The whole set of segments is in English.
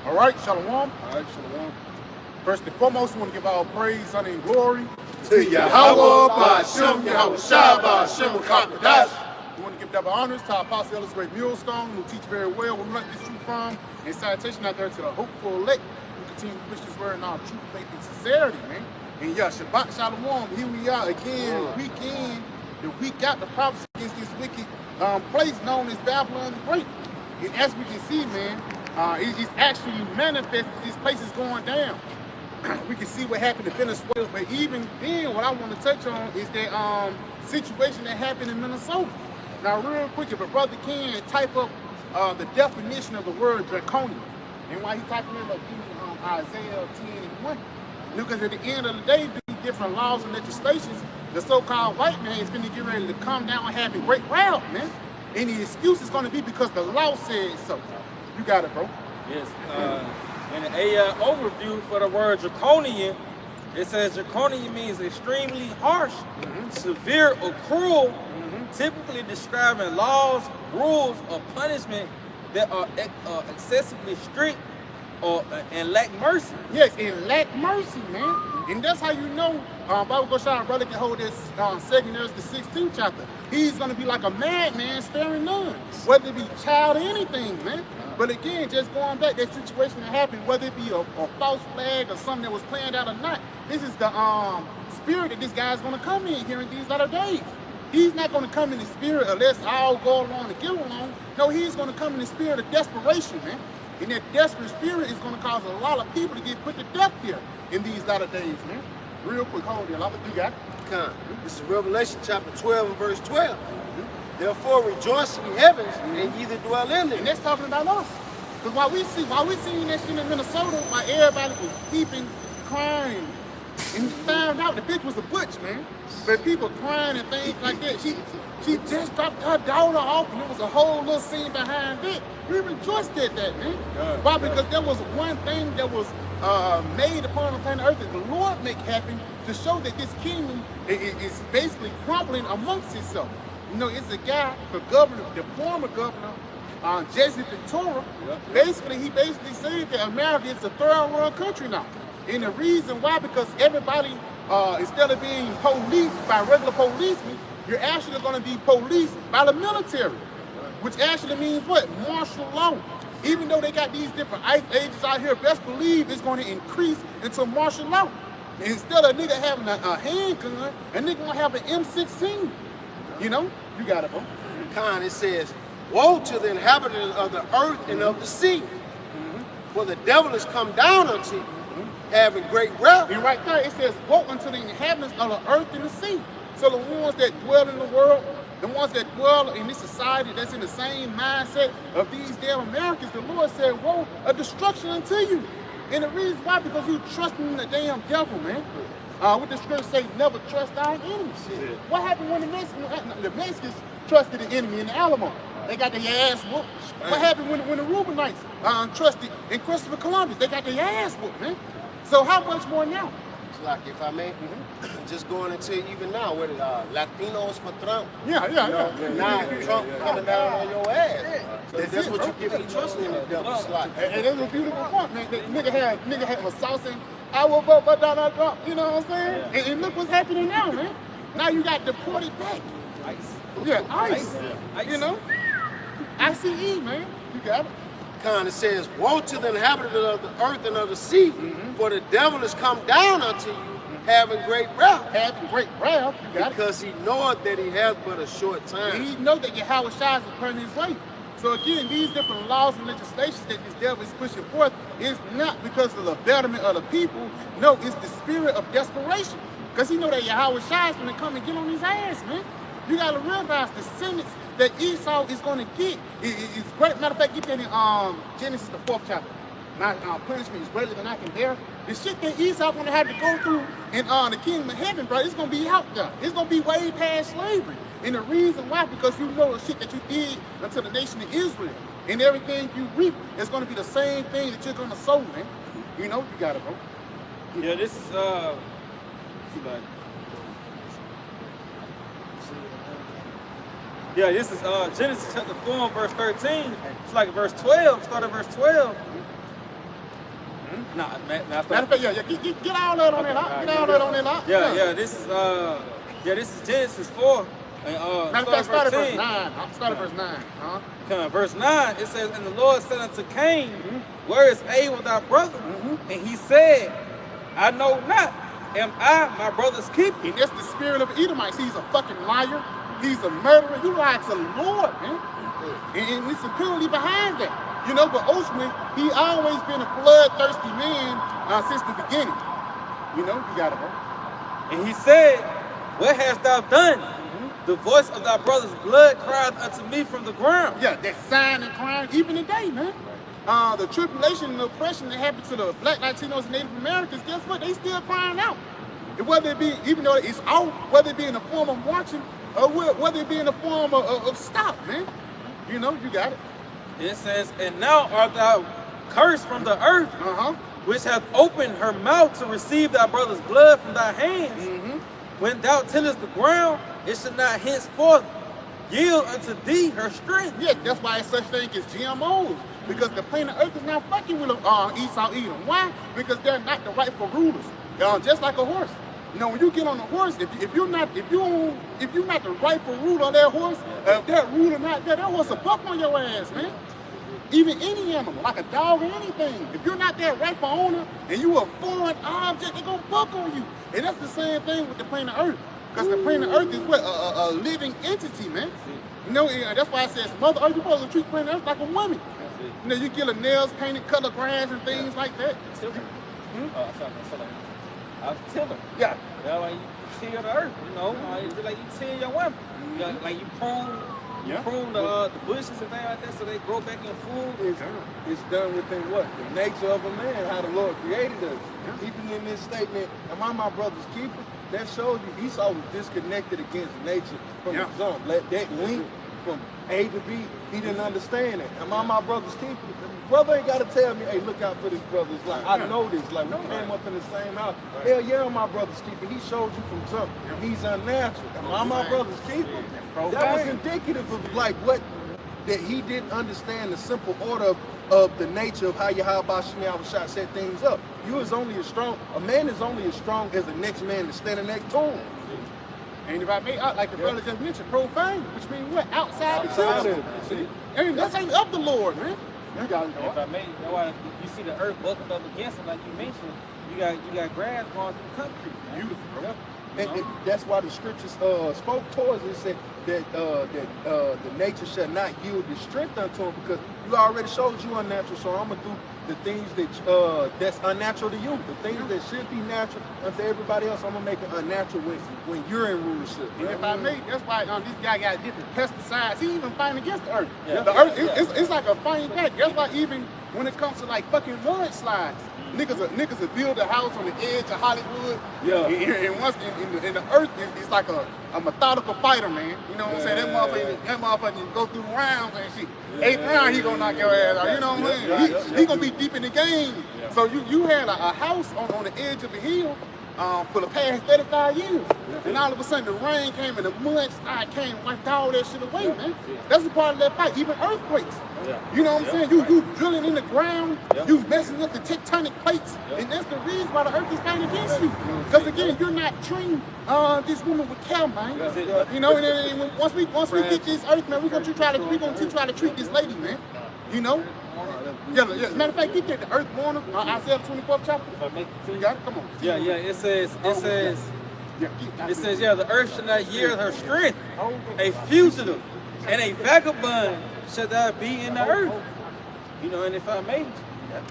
All right, shalom. All right, shalom. First and foremost, we want to give all praise, honor, and glory to Yahawah, by Sham, Yahawashi, Sham, Qadash. We want to give double honors to our apostle, Ellis Great Millstone, who teach very well. We learned this truth from, and salutation out there to the hopeful elect who continue to push this word in our true faith and sincerity, man. And yeah, Shabbat Shalom. Here we are again, week in, the week out, the prophecy against this wicked place known as Babylon the Great. And as we can see, man, it's actually manifested. This place is going down. We can see what happened in Venezuela, but even then, what I want to touch on is that situation that happened in Minnesota. Now, real quick, if a brother can type up the definition of the word draconian, and while he typing it up, give me Isaiah 10:1. Because at the end of the day, these different laws and legislations, the so-called white man is going to get ready to come down and have a great wrath, man. And the excuse is going to be because the law said so. You got it, bro. Yes. In an overview for the word draconian, it says draconian means extremely harsh, severe, or cruel, typically describing laws, rules, or punishment that are excessively strict and lack mercy. Yes, and lack mercy, man. And that's how you know Bible Goshan brother can hold this second there's the 16th chapter. He's going to be like a madman sparing none, whether it be child or anything, man. But again, just going back, that situation that happened, whether it be a false flag or something that was planned out or not, this is the spirit that this guy's going to come in here in these latter days. He's not going to come in the spirit of let's all go along and get along. No, he's going to come in the spirit of desperation, man. And that desperate spirit is going to cause a lot of people to get put to death here in these latter days, man. Real quick, hold it. You got it? This is Revelation chapter 12 and verse 12. Therefore rejoice in heavens and ye that dwell in them. And that's talking about us. Because while we seeing that shit in Minnesota, while everybody was peeping, crying, and found out the bitch was a butch, man. But people crying and things like that. She just dropped her daughter off, and there was a whole little scene behind it. We rejoiced at that, man. Why? Because there was one thing that was made upon the planet Earth that the Lord make happen to show that this kingdom is basically crumbling amongst itself. You know, it's a guy, the former governor, Jesse Ventura. Basically, he said that America is a third world country now. And the reason why, because everybody, instead of being policed by regular policemen, you're actually going to be policed by the military, which actually means what? Martial law. Even though they got these different ICE agents out here, best believe it's going to increase into martial law. Instead of a nigga having a handgun, a nigga going to have an M16. You know? You got it, bro. It says, woe to the inhabitants of the earth and of the sea, for the devil is come down unto you, having great wrath. And right there, it says, woe unto the inhabitants of the earth and the sea. So the ones that dwell in the world, the ones that dwell in this society that's in the same mindset of these damn Americans, the Lord said, woe, a destruction unto you. And the reason why, because you trusting in the damn devil, man. What the scripture say, never trust our enemies. What happened when the Mexicans trusted the enemy in the Alamo? They got their ass whooped. What happened when the Reubenites trusted in Christopher Columbus? They got their ass whooped, man. So how much more now? Like, if I may, just going into even now, what Latinos for Trump. Yeah. Now Trump coming down on your ass. So that's what you give me trusting in the devil's slot. And that's a beautiful point, man. Nigga had a sauce and I will vote for Donald Trump. You know what I'm saying? And look what's happening now, man. Now you got deported back. ICE. Yeah, ICE. You know? ICE, man. You got it. It says, woe to the inhabitants of the earth and of the sea, for the devil is come down unto you, having great wrath. Having great wrath, you got because he knoweth that he hath but a short time. And he knows that Yahawashi is upon his way. So again, these different laws and legislations that this devil is pushing forth is not because of the betterment of the people. No, it's the spirit of desperation. Because he know that Yahawashi is going to come and get on his ass, man. You got to realize the sentence that Esau is going to get is great. Matter of fact, get that in Genesis, the 4th chapter. My punishment is greater than I can bear. The shit that Esau going to have to go through in the kingdom of heaven, bro, it's going to be out there. It's going to be way past slavery. And the reason why, because you know the shit that you did unto the nation of Israel. And everything you reap is going to be the same thing that you're going to sow, man. You know, you got it, bro. Yeah, this is, yeah, this is Genesis chapter 4, verse 13. It's like verse 12, start at verse 12. Nah, Matter of fact, get all that on that lot. Get all that on that lot. Yeah, this is Genesis 4. And, Matter of fact, start at verse 9. Start at verse 9. Verse 9, it says, and the Lord said unto Cain, where is Abel thy brother? And he said, I know not. Am I my brother's keeper? And that's the spirit of Edomites. He's a fucking liar. He's a murderer. You lied to the Lord, man. And it's a penalty behind that. You know, but ultimately, he always been a bloodthirsty man since the beginning. You know, you got it, bro. And he said, what hast thou done? The voice of thy brother's blood cried unto me from the ground. Yeah, that sign and crying, even today, man. The tribulation and the oppression that happened to the black Latinos and Native Americans, guess what? They still crying out. And whether it be, even though it's out, whether it be in the form of marching, or whether it be in the form of stop, man. You know, you got it. It says, and now art thou cursed from the earth, which hath opened her mouth to receive thy brother's blood from thy hands. When thou tillest the ground, it should not henceforth yield unto thee her strength. Yeah, that's why it's such thing as GMOs. Because the planet Earth is not fucking with Esau Edom. Why? Because they're not the rightful rulers. Just like a horse. You know, when you get on a horse, if you're not the rightful ruler of that horse, if that ruler not there, that horse will buck on your ass, man. Even any animal, like a dog or anything. If you're not that rightful owner and you a foreign object, they're gonna buck on you. And that's the same thing with the planet Earth. Because the planet Earth is what? A living entity, man. You know, that's why it says Mother Earth, you're supposed to treat planet Earth like a woman. You know, you get her nails painted, color grass and things like that. A tiller. Yeah. You know, like you till the earth, you know, like you till your women. You know, like you prune the bushes and things like that so they grow back in full. It's done within what? The nature of a man, how the Lord created us. Even in this statement, am I my brother's keeper? That shows you Esau was disconnected against nature from the jump. That link from A to B, he didn't understand it. Am I my brother's keeper? Brother ain't got to tell me, hey, look out for this brother's life. I know this. Like, we came up in the same house. Hell yeah, I'm my brother's keeper. He showed you from jump. He's unnatural. Am I my brother's keeper? That was indicative of, like, what, that he didn't understand the simple order of the nature of how Yahawashi set things up. A man is only as strong as the next man that's standing next to him. And if I may, like the brother just mentioned, profane, which means what? Outside the church. And that's ain't of the Lord, man. If I may, you see the earth buckled up against it, like you mentioned. You got grass going through concrete. Man. Beautiful, bro. And that's why the scriptures spoke towards it, said that the nature shall not yield the strength unto him, because you already showed you unnatural, so I'm gonna do the things that's unnatural to you. The things that should be natural unto everybody else, I'm gonna make it unnatural when you're in rulership. And if I may, that's why this guy got different pesticides. He even fighting against the earth. The earth, it's like a fighting back. That's why even when it comes to like fucking mudslides, niggas will build a house on the edge of Hollywood. Yeah. And once in the earth is like a methodical fighter, man. You know what I'm saying? That motherfucker go through rounds and shit. 8th round, he gonna knock your ass out. You know what I'm saying? He gonna be deep in the game. So you had a house on the edge of the hill for the past 35 years. And all of a sudden the rain came and the mudslide came and wiped all that shit away, man. That's a part of that fight, even earthquakes. You know what I'm saying? You drilling in the ground, you messing up the tectonic plates, and that's the reason why the earth is fighting against you. Because again, you're not treating this woman with care, man. You know, and then once we get this earth, man, we're gonna try to treat this lady, man. You know? Yeah. Matter of fact, get that the earth born of Isaiah 24th chapter. You got it? Come on. It says, the earth shall not yield her strength. A fugitive and a vagabond shall thou be in the earth. You know, and if I may,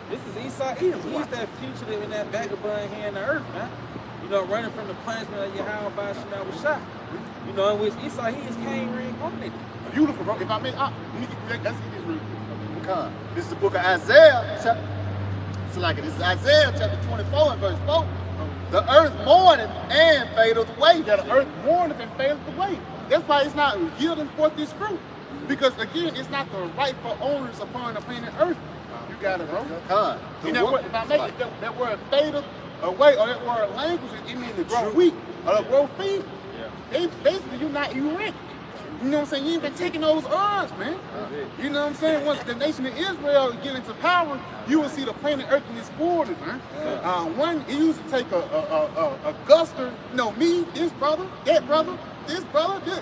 this is Esau Edom. He's that fugitive and that vagabond here in the earth, man. You know, running from the punishment of Yahawashi. You know, in which Esau, he is Cain reincarnated. Beautiful, bro. If I may, let me get this real quick. This is the book of Isaiah. This is Isaiah chapter 24 and verse 4. The earth mourneth and fadeth away. Yeah, the earth mourneth and fadeth away. That's why it's not yielding forth this fruit. Because again, it's not the rightful owners upon the planet Earth. You got it, bro. And if I make it, that word fadeth away, or that word language, it means to grow weak or to grow feeble. Basically, you're not erect. You know what I'm saying? You ain't been taking those odds, man. You know what I'm saying? Once the nation of Israel get into power, you will see the planet Earth in its borders, man. One, it used to take a guster, you know, me, this brother, that brother, this brother, this.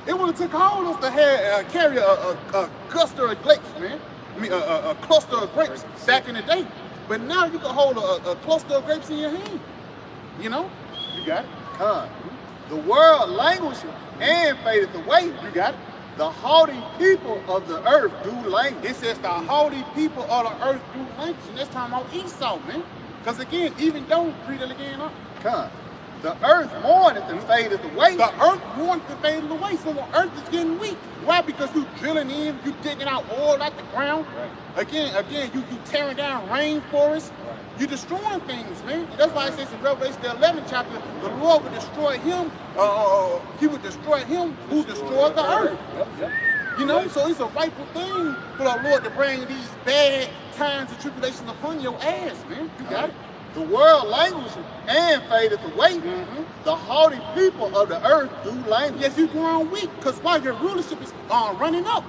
It would have took all of us to have, carry a guster of grapes, man. I mean, a cluster of grapes back in the day. But now you can hold a cluster of grapes in your hand. You know? You got it. The world languisheth and fadeth away. You got it. The haughty people of the earth do languish. It says the haughty people of the earth do languish. And this time on Esau, man. Because again, even though, read it again up. The earth mourneth and fadeth away. The earth mourneth and fadeth away. So the earth is getting weak. Why? Because you drilling in, you digging out oil out the ground. Right. Again, you tearing down rainforests. Right. You destroying things, man. That's why it says in Revelation the 11th chapter, the Lord would destroy him. He would destroy him who destroyed the earth. Yep. You know, so it's a rightful thing for the Lord to bring these bad times and tribulations upon your ass, man. You got it. The world languisheth and fadeth away. The haughty people of the earth do languish. Yes, you're growing weak, because why your rulership is running up.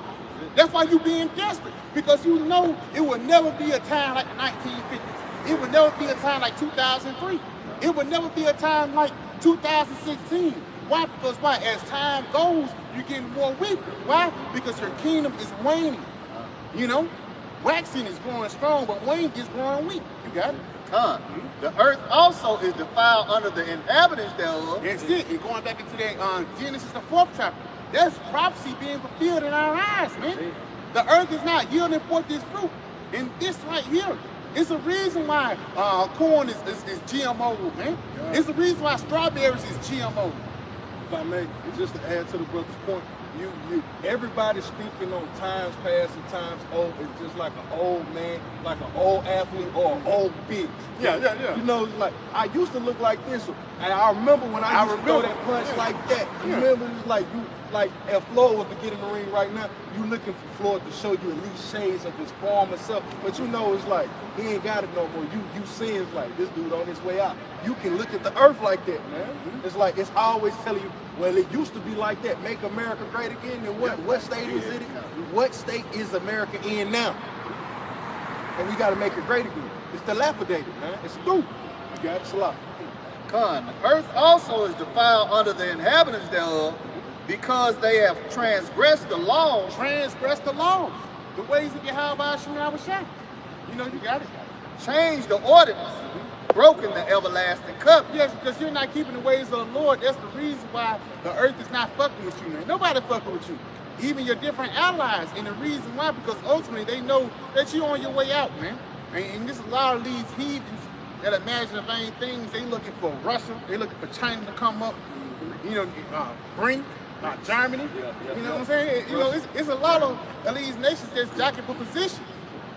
That's why you're being desperate, because you know it will never be a time like the 1950s. It will never be a time like 2003. It will never be a time like 2016. Why? Because why? As time goes, you're getting more weaker. Why? Because your kingdom is waning. You know, waxing is growing strong, but waning is growing weak. You got it. The earth also is defiled under the inhabitants thereof. That's it. And going back into that Genesis the 4th chapter, that's prophecy being fulfilled in our eyes, man. The earth is not yielding forth this fruit. And this right here, it's a reason why corn is GMO, man. It's the reason why strawberries is GMO. If I may, just to add to the brother's point, everybody speaking on times past and times old is just like an old man, like an old athlete or an old bitch. Yeah. You know, it's like, I used to look like this, and I remember when I used to throw that punch like that. You remember, it's like, if Floyd was to get in the ring right now, you looking for Floyd to show you at least shades of his former self. But you know, it's like, he ain't got it no more. You see it's like, this dude on his way out. You can look at the earth like that, man. It's like, it's always telling you, well, it used to be like that. Make America great again. And what state is it? What state is America in now? And we got to make it great again. It's dilapidated, man. It's through. You got it. It's a lot. The earth also is defiled under the inhabitants thereof, because they have transgressed the laws. Transgressed the laws. The ways of Yahawashi. You know, you got it. Changed the ordinance. Broken the everlasting covenant. Yes, because you're not keeping the ways of the Lord. That's the reason why the earth is not fucking with you, man. Nobody fucking with you. Even your different allies. And the reason why, because ultimately they know that you're on your way out, man. And there's a lot of these heathens that imagine vain things. They looking for Russia. They looking for China to come up. You know, bring Germany. You know what I'm saying? You know, it's a lot of these nations that's jockeying for position.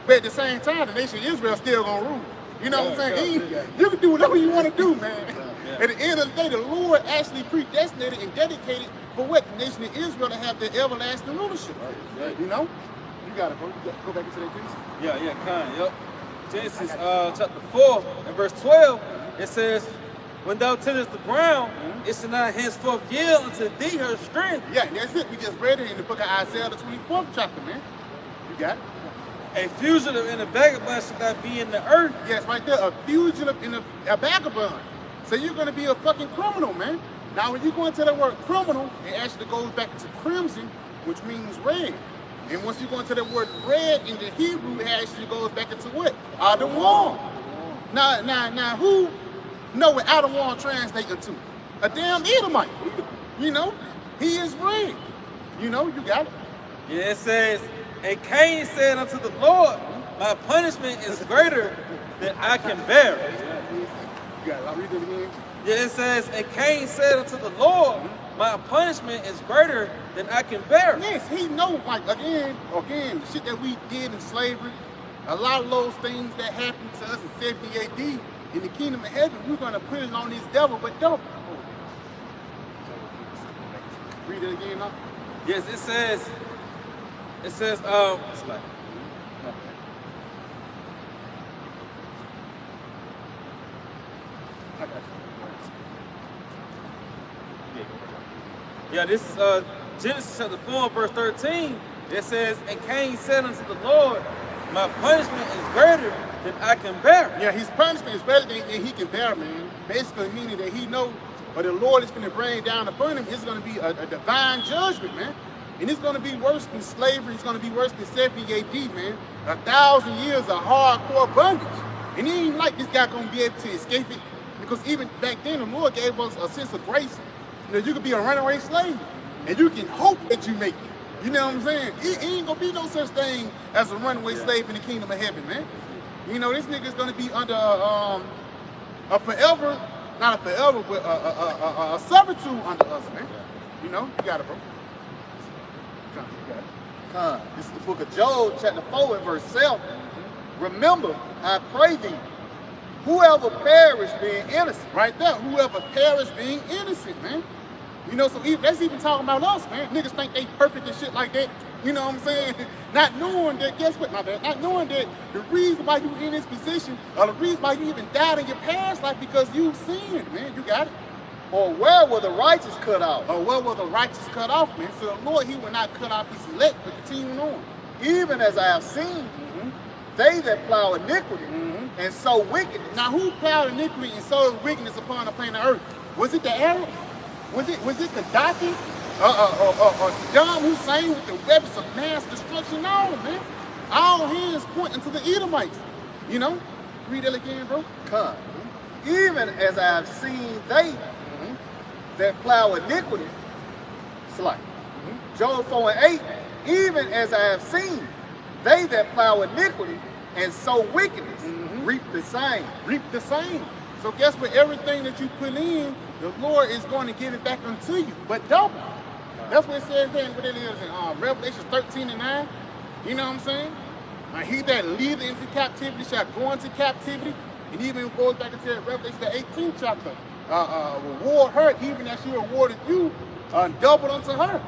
But at the same time, the nation of Israel still gonna rule. You know what I'm saying? You can do whatever you want to do, man. At the end of the day, the Lord actually predestinated and dedicated for what? The nation of Israel to have their everlasting rulership. Right. You know? You got it, bro. You go back into that piece. Yep. Genesis chapter 4 and verse 12, it says, when thou tillest the ground, it shall not henceforth yield unto thee her strength. Yeah, that's it. We just read it in the book of Isaiah, the 24th chapter, man. You got it. A fugitive and a vagabond shall not be in the earth. Yes, right there. A fugitive and a vagabond. So you're going to be a fucking criminal, man. Now, when you go into the word criminal, it actually goes back into crimson, which means red. And once you go into the word red in the Hebrew, it actually goes back into what? Adam. Now, who know what Adam translates into? A damn Edomite. You know, he is red. You know, you got it. Yeah, it says, and Cain said unto the Lord, my punishment is greater than I can bear. You got it. I'll read it again. Yeah, it says, and Cain said unto the Lord, my punishment is greater than I can bear. Yes, he know, like, again, the shit that we did in slavery, a lot of those things that happened to us in 70 AD, in the kingdom of heaven, we're going to put it on this devil, but don't. Read it again, now. Yes, it says, it's like, yeah, this is Genesis chapter 4, verse 13, it says, and Cain said unto the Lord, my punishment is greater than I can bear. Yeah, his punishment is better than he can bear, man. Basically meaning that he knows what the Lord is going to bring down upon him. It's going to be a divine judgment, man. And it's going to be worse than slavery. It's going to be worse than 70 AD, man. 1,000 years of hardcore bondage. And it ain't like this guy going to be able to escape it. Because even back then, the Lord gave us a sense of grace. You know, you could be a runaway slave. And you can hope that you make it. You know what I'm saying? It ain't going to be no such thing as a runaway slave in the kingdom of heaven, man. You know, this nigga's going to be under a forever, not a forever, but a servitude under us, man. You know? You got it, bro. This is the book of Job, chapter 4, and verse 7. Remember, I pray thee, whoever perished being innocent. Right there, whoever perished being innocent, man. You know, so that's even talking about us, man. Niggas think they perfect and shit like that. You know what I'm saying? Not knowing that, guess what, my bad? Not knowing that the reason why you in this position, or the reason why you even died in your past life, because you sinned, man. You got it. Or where were the righteous cut off? Or where were the righteous cut off, man? So the Lord, he will not cut off his elect, but continuing on. Even as I have seen, they that plow iniquity and sow wickedness. Now, who plowed iniquity and sowed wickedness upon the planet of earth? Was it the Arabs? Was it Gaddafi? Or Saddam Hussein with the weapons of mass destruction? No, man. All hands pointing to the Edomites. You know? Read that again, bro. Come. Even as I have seen they that plow iniquity, slide. Job 4 and 8, even as I have seen they that plow iniquity and sow wickedness, reap the same. Reap the same. So guess what? Everything that you put in, the Lord is going to give it back unto you, but double. That's what it says there, what it is in Revelation 13 and 9. You know what I'm saying? He that leadeth into captivity shall go into captivity. And even goes back into Revelation the 18th chapter. Reward her even as she rewarded you, doubled unto her.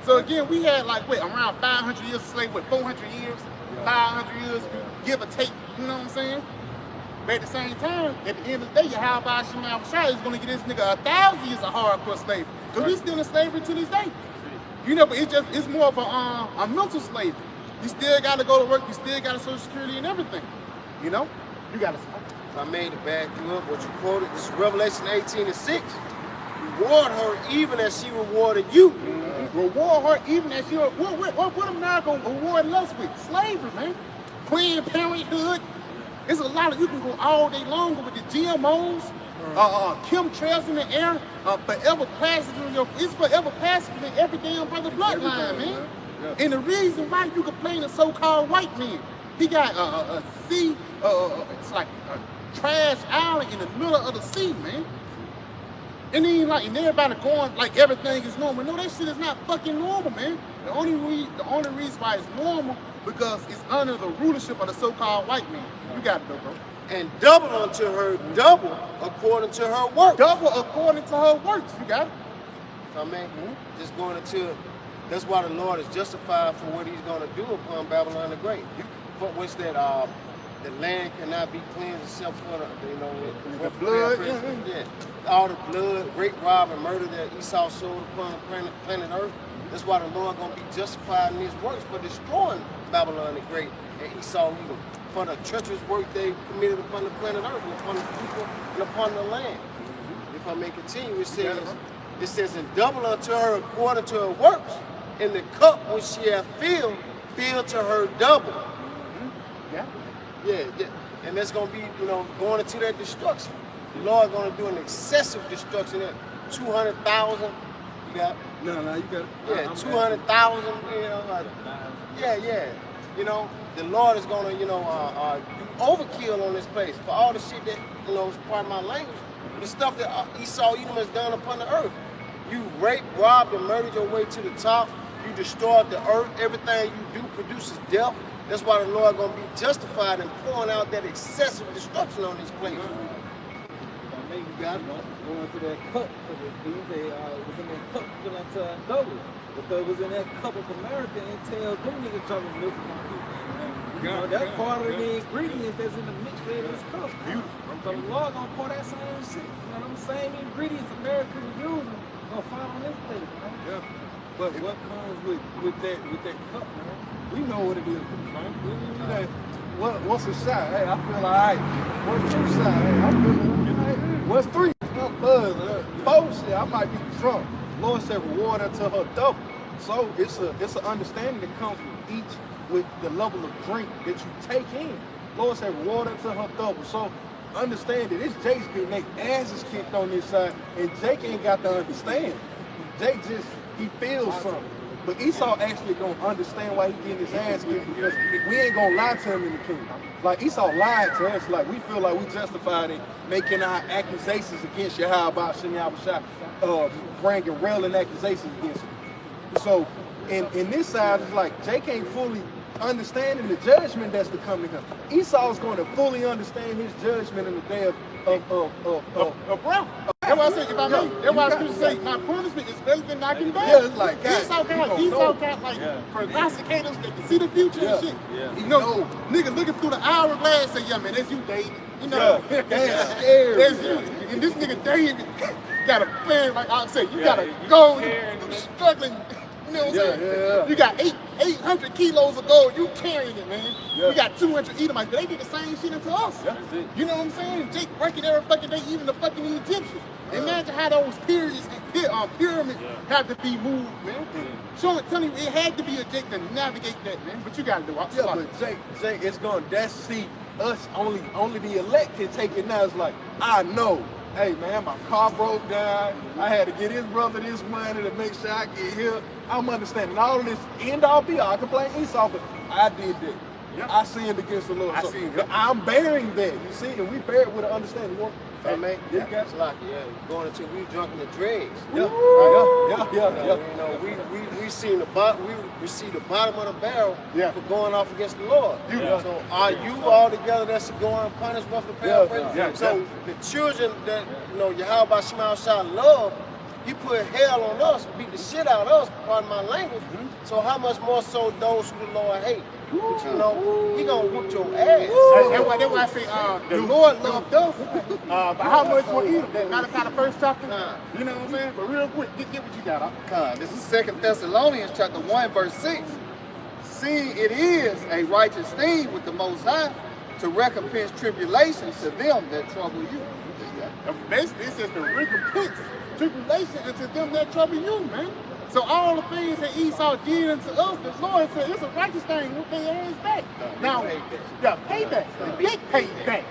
So again, we had like, around 500 years of slavery, 400 years, 500 years, give or take, you know what I'm saying? But at the same time, at the end of the day, Yahawashi is going to get this nigga 1,000 years of hardcore slavery. Because we still in slavery to this day. You know, but it's more of a mental slavery. You still got to go to work, you still got a Social Security and everything. You know? You got to stop. If I made to back you up, what you quoted, this is Revelation 18 and 6. Reward her even as she rewarded you. Reward her even as she what America reward us with? Slavery, man. Planned Parenthood. It's a lot of, you can go all day long with the GMOs, chemtrails in the air, forever plastics in your, it's forever plastics in every damn brother bloodline, man. Yeah. And the reason why you complain to so-called white men, he got a sea, it's like a trash island in the middle of the sea, man. And then and everybody going like everything is normal. No, that shit is not fucking normal, man. The only reason why it's normal because it's under the rulership of the so-called white man. You got it though, bro. And double unto her, double according to her works. Double according to her works. You got it. I mean, just going into, that's why the Lord is justified for what he's going to do upon Babylon the Great. For which that the land cannot be cleansed except for the blood. Yeah. All the blood, rape, rob, and murder that Esau sowed upon planet Earth. That's why the Lord going to be justified in his works for destroying Babylon the Great and Esau evil, for the treacherous work they committed upon the planet Earth and upon the people and upon the land. If I may continue, it says, and double unto her according to her works, and the cup which she hath filled to her double. Yeah. And that's going to be, going into that destruction. The Lord going to do an excessive destruction at 200,000. You got it? No, you got it. Yeah, 200,000. The Lord is going to, do overkill on this place for all the shit that, is part of my language. The stuff that Esau Edom has done upon the earth. You raped, robbed, and murdered your way to the top. You destroyed the earth. Everything you do produces death. That's why the Lord going to be justified in pouring out that excessive destruction on these places. You got it. Going to that cup, because it was in that cup fill unto a double. Because it was in that cup of America and tell them niggas dropping milk from people. That's part of the ingredients that's in the mixture of this cup. Beautiful. So the Lord gonna pour that same shit. Them same ingredients America was using gonna find on this place, man. Yeah. But what comes with that cup, man? We know what it is, man. What's a shot? Hey, I feel alright. What's 2 shots? Hey, I'm feeling alright. What's 3? I'm buzzed. 4 shit, I might be drunk. Lord said reward unto her double. So it's an understanding that comes with the level of drink that you take in. Lord said reward unto her double. So understand that it's Jake's getting their asses kicked on this side, and Jake ain't got to understand. Jake he feels something. But Esau actually gonna understand why he getting his ass kicked, because we ain't gonna lie to him in the kingdom. Like Esau lied to us, like we feel like we justified in making our accusations against Yahawah, Yahawashi, bringing railing accusations against him. So in this side, it's like Jake ain't fully understanding the judgment that's to come to him. Esau's going to fully understand his judgment in the day of wrath. That's why I say, if I may, that's why I was say, my punishment is better than knocking back. Yeah, it's like, God, Esau got like prognosticators that can see the future and shit. Yeah. You know, nigga looking through the hourglass say, yeah, man, that's you, David. You know, that's scary. That's you. And this nigga David got a plan, like I said, you gotta go, you struggling. You know what I'm saying? You got 800 kilos of gold, you carrying it, man. You got 200 Edomites, but they did the same shit unto us. You know what I'm saying? Jake working every fucking day, even the fucking Egyptians. Imagine how those pyramids have to be moved, man. Tell you, it had to be a Jake to navigate that, man. But you gotta do it. But Jake, it's going, us, only the elect can take it now. It's like, I know. Hey man, my car broke down. I had to get his brother this money to make sure I get here. I'm understanding all of this end all be all. I can blame Esau, but I did that. Yep. I sinned against the Lord. I'm bearing that. You see, and we bear it with an understanding. Hey man, going until we drunk in the dregs. Yeah. You know, we see the bottom of the barrel for going off against the Lord. So are you all together that's going to punish for the paraphrase? So the children that Yahawah Shema love, he put hell on us, beat the shit out of us, pardon my language. So how much more so those who the Lord hate? But you know, he gonna whoop your ass. That's why I say the Lord loved us. But how much more evil? That not the first chapter. You know what I'm saying? But real quick, get what you got. This is 2 Thessalonians chapter 1, verse 6. Seeing it is a righteous thing with the Most High to recompense tribulation to them that trouble you. Basically, it says to recompense tribulation unto them that trouble you, man. So all the things that Esau did unto us, the Lord said it's a righteous thing with their ass back. Now, payback. Big payback.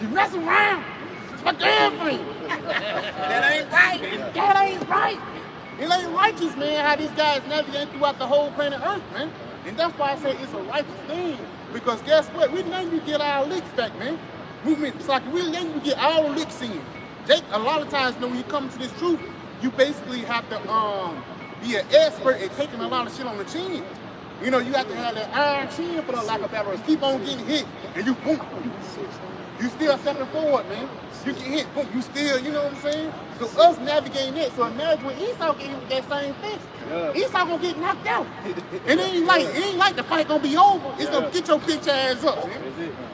You mess around, it's my girlfriend. That ain't right. That ain't right. It ain't righteous, man, how these guys navigate throughout the whole planet Earth, man. And that's why I say it's a righteous thing. Because guess what? We letting you get our licks back, man. We're letting you get our licks in. Jake, a lot of times, when you come to this truth, you basically have to be an expert at taking a lot of shit on the chin. You know, you have to have that iron chin for the lack of better words. Keep on getting hit, and you boom. You still stepping forward, man. You get hit, boom. You still, you know what I'm saying? So us navigating that. So imagine when Esau get hit with that same fist. Esau gonna get knocked out. And it ain't like the fight gonna be over. It's gonna get your bitch ass up, man.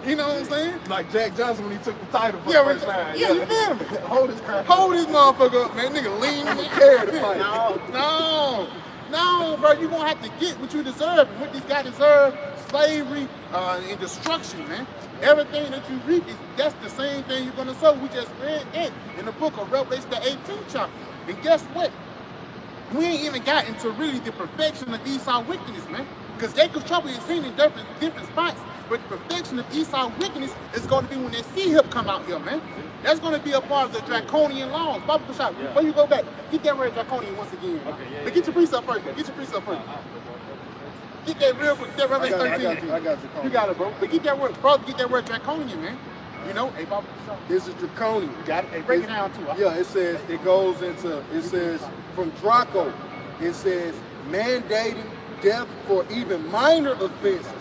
You know what I'm saying? Like Jack Johnson when he took the title for the first time. Yeah, you feel me? Hold his crap. Hold this motherfucker up, man. Nigga lean in the Carry the fight. No, bro. You gonna have to get what you deserve. And what these guys deserve, slavery and destruction, man. Everything that you reap, that's the same thing you're gonna sow. We just read it in the book of Revelation, the 18th chapter. And guess what? We ain't even gotten to really the perfection of Esau's wickedness, man. Because Jacob's trouble is seen in different spots. But the perfection of Esau's wickedness is going to be when that sea hip come out here, man. That's going to be a part of the draconian laws. Bible shop, before you go back, get that word draconian once again. But get your precept first. Get that real quick. That Revelation 13. I got you. You got it, bro. But get that word, brother. Get that word draconian, man. You know, hey, Bible shop. This is draconian. Got it. Hey, break it down too. Yeah, it says from Draco. It says mandating death for even minor offenses,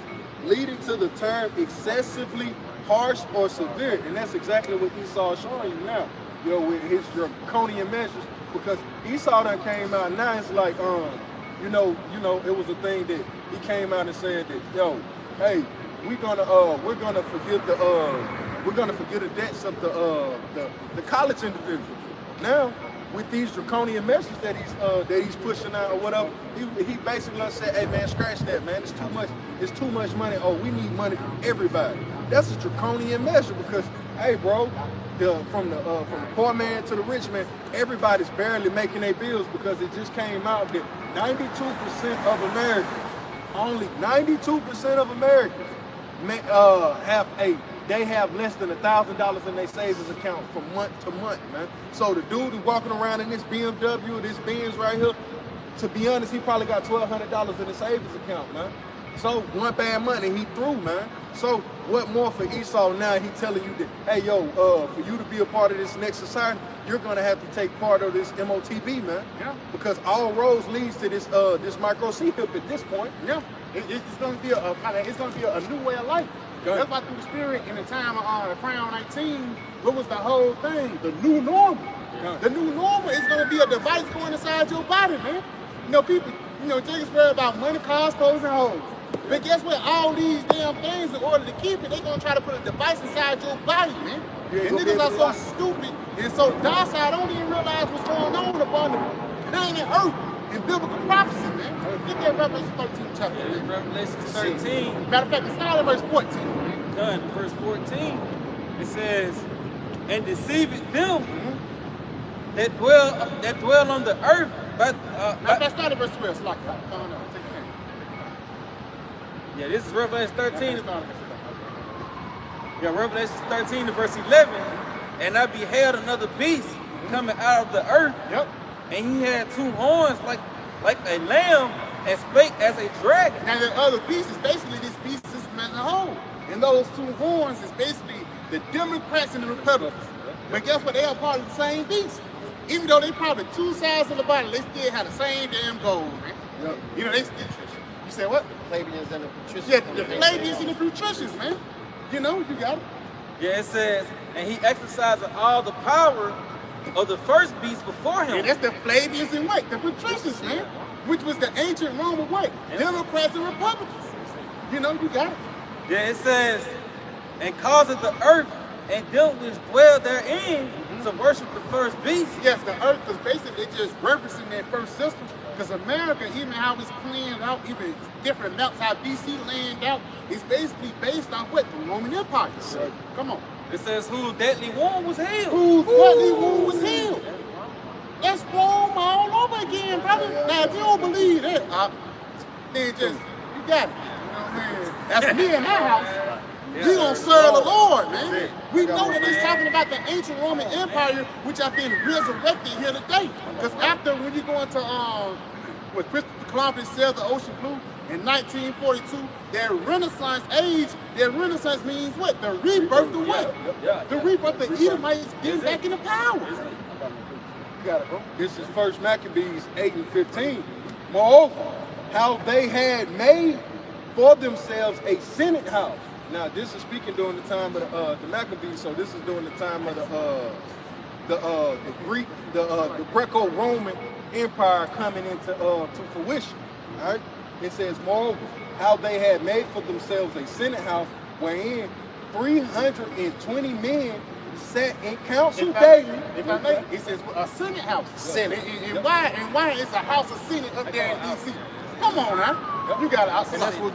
leading to the term excessively harsh or severe. And that's exactly what Esau is showing you now, with his draconian measures. Because Esau done came out now, it's like, it was a thing that he came out and said that, hey, we're gonna forgive the debts of the college individuals. Now, with these draconian measures that he's pushing out or whatever, he basically gonna say, hey man, scratch that, man. It's too much. It's too much money. Oh, we need money from everybody. That's a draconian measure because, hey, bro, from the poor man to the rich man, everybody's barely making their bills because it just came out that 92% of Americans, only 92% of Americans have less than $1,000 in their savings account from month to month, man. So the dude who's walking around in this BMW, this Benz right here, to be honest, he probably got $1,200 in his savings account, man. So one bad money, he threw, man. So what more for Esau now? He telling you that, hey, yo, for you to be a part of this next society, you're gonna have to take part of this MOTB, man. Yeah. Because all roads leads to this micro C-hip at this point. Yeah. It's gonna be a new way of life. That's why through the spirit in the time of the Crown 19, what was the whole thing? The new normal. The new normal is gonna be a device going inside your body, man. You know, people, Jacob's worried about money, cars, clothes, and hoes. But guess what? All these damn things, in order to keep it, they're gonna try to put a device inside your body, man. And niggas are so stupid and so docile, I don't even realize what's going on upon the planet Earth in biblical prophecy, man. Get that Revelation 13 chapter. Yeah, Revelation 13. Matter of fact, it's starting at verse 14. Done. Verse 14. It says, and deceiveth them that dwell on the earth. But that's not at verse 12. It's like that. No. Take it in. Yeah, this is Revelation 13. Yeah, Revelation 13 to verse 11. And I beheld another beast coming out of the earth. Yep. And he had two horns like a lamb and spake as a dragon. Now the other beast is basically this beast system as a whole. And those two horns is basically the Democrats and the Republicans. But guess what? They are part of the same beast. Even though they probably two sides of the body, they still have the same damn goal, man. Yep. They still. You said what? Flavians and the patricians. Yeah, the Flavians and the patricians, man. You got it. Yeah, it says, and he exercised all the power of the first beast before him. And that's the Flavians and what? The patricians, man. Which was the ancient Roman what? Democrats and Republicans. You got it. Yeah, it says, and causeth the earth and them which dwell therein to worship the first beast. Yes, the earth was basically just referencing that first system. Because America, even how it's planned out, even different maps, how BC landed out, is basically based on what? The Roman Empire. Right. Come on. It says, whose deadly wound was healed. Whose deadly wound was healed. That's Rome all over again, brother. Now, if you don't believe that, then just, you got it. That's me in my house. We gonna serve the Lord, man. We know that he's talking about the ancient Roman Empire, which has been resurrected here today. Because after, when you go into what Christopher Columbus sailed the ocean blue in 1942, their Renaissance age, their Renaissance means what? The rebirth of what? The rebirth of Edomites getting back into power. You got it, bro. This is First Maccabees 8 and 15. Moreover, how they had made for themselves a Senate house. Now, this is speaking during the time of the Maccabees, so this is during the time of the Greco-Roman Empire coming into to fruition. All right. It says, moreover, how they had made for themselves a Senate house wherein 320 men sat in council daily. If I may, it says a Senate house. Senate. And why is a house of Senate up there in D.C.? Come on now. You got it. And that's what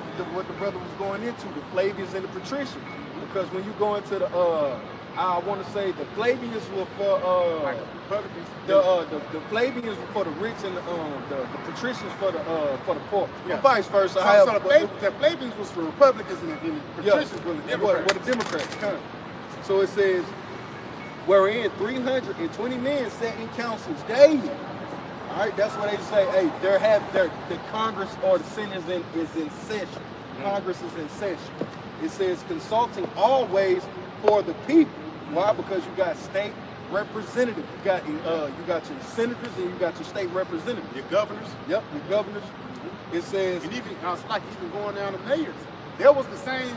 the brother was going into, the Flavians and the patricians. Because when you go into the, I want to say the Flavians were for the Flavians were for the rich and the patricians for the poor. Yeah. Or vice versa. So the Flavians was for Republicans and the patricians were the Democrats. Were the Democrats. So it says, wherein 320 men sat in councils daily. All right, that's what they say. Hey, the Congress or the Senate is in session. Congress is in session. It says consulting always for the people. Why? Because you got state representatives. You got your senators and you got your state representatives. Your governors. Yep, your governors. It says, and even it's like even going down to mayors. There was the same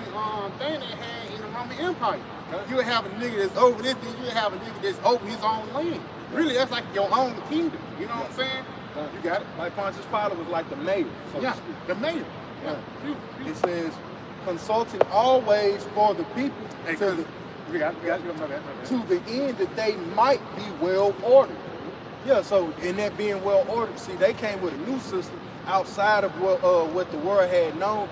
thing they had in the Roman Empire. You would have a nigga that's over this, then you would have a nigga that's over his own land. Really, that's like your own kingdom. You know what I'm saying? You got it? Like Pontius Pilate was like the mayor. So the mayor. Yeah. It says, consulting always for the people to the end that they might be well ordered. Yeah, so in that being well ordered, see, they came with a new system outside of what the world had known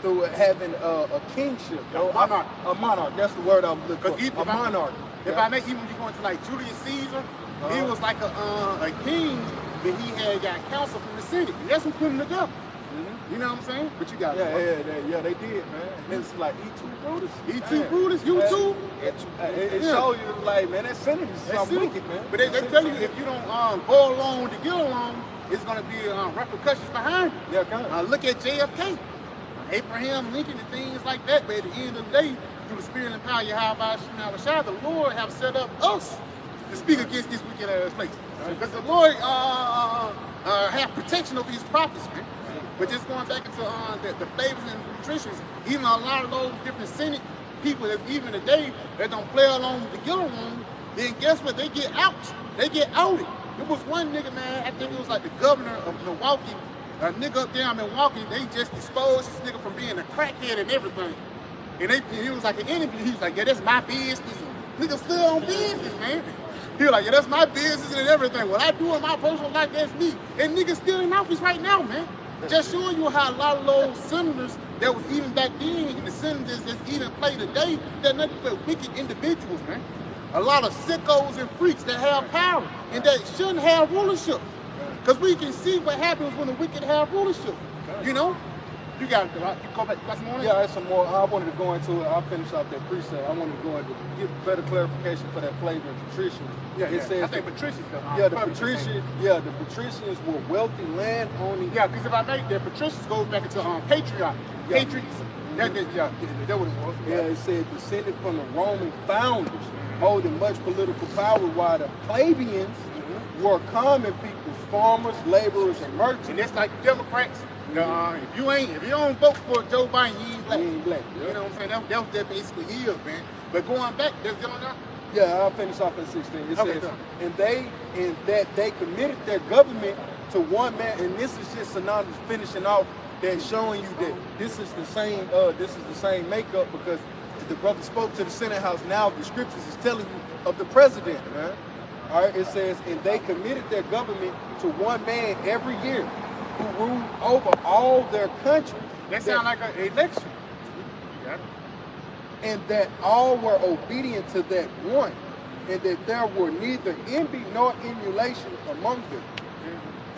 through having a kingship. Monarch. A monarch. That's the word I was looking for. Because A monarch. If I may, even when you go into like Julius Caesar, he was like a king, but he had got counsel from the Senate. And that's who put him together. You know what I'm saying? But you got Yeah, they did, man. And it's like E2 Brutus. E2 Brutus, you too? It shows you, like, man, that Senate is something wicked, man. But they tell you if you don't go along to get along, it's going to be repercussions behind you. Yeah, kind of. Look at JFK, Abraham Lincoln and things like that. But at the end of the day, through the spirit and power of Yahawashi, the Lord have set up us to speak against this wicked ass place. Because the Lord have protection over his prophets, man. But just going back into the flavors and nutritions, even a lot of those different Senate people that even today that don't play along with the get along, then guess what? They get out. They get outed. There was one nigga, man, I think it was like the governor of Milwaukee, a nigga up there in Milwaukee, they just exposed this nigga from being a crackhead and everything. And he was like an interview, he was like, yeah, that's my business. Nigga still on business, man. He was like, yeah, that's my business and everything. What I do in my personal life, that's me. And niggas still in office right now, man. Just showing you how a lot of those senators that was even back then, and the senators that's even play today, they're nothing but wicked individuals, man. A lot of sickos and freaks that have power and that shouldn't have rulership. Because we can see what happens when the wicked have rulership. You know? You got it, right? You go back, got some more? Yeah, I had some more. I wanted to go into it. I'll finish off that precept. I wanted to go into give better clarification for that flavor and patrician. It says I think patricians. The patricians were wealthy land owning. Yeah, because if I make the patricians goes back into patriot. Patriots. That what it was. Yeah, it said descended from the Roman founders, holding much political power, while the plebeians were common people, farmers, laborers, and merchants. And that's like the Democrats. If you don't vote for Joe Biden, you ain't black. You ain't black. You know what I'm saying? That was basically is, man. But going back, there's still on that. Yeah, I'll finish off at 16. It says, and that they committed their government to one man, and this is just synonymous finishing off that showing you that this is the same makeup, because the brother spoke to the Senate House. Now the scriptures is telling you of the president, man. All right, it says, and they committed their government to one man every year, who ruled over all their country. That sounds like an election. And that all were obedient to that one, and that there were neither envy nor emulation among them.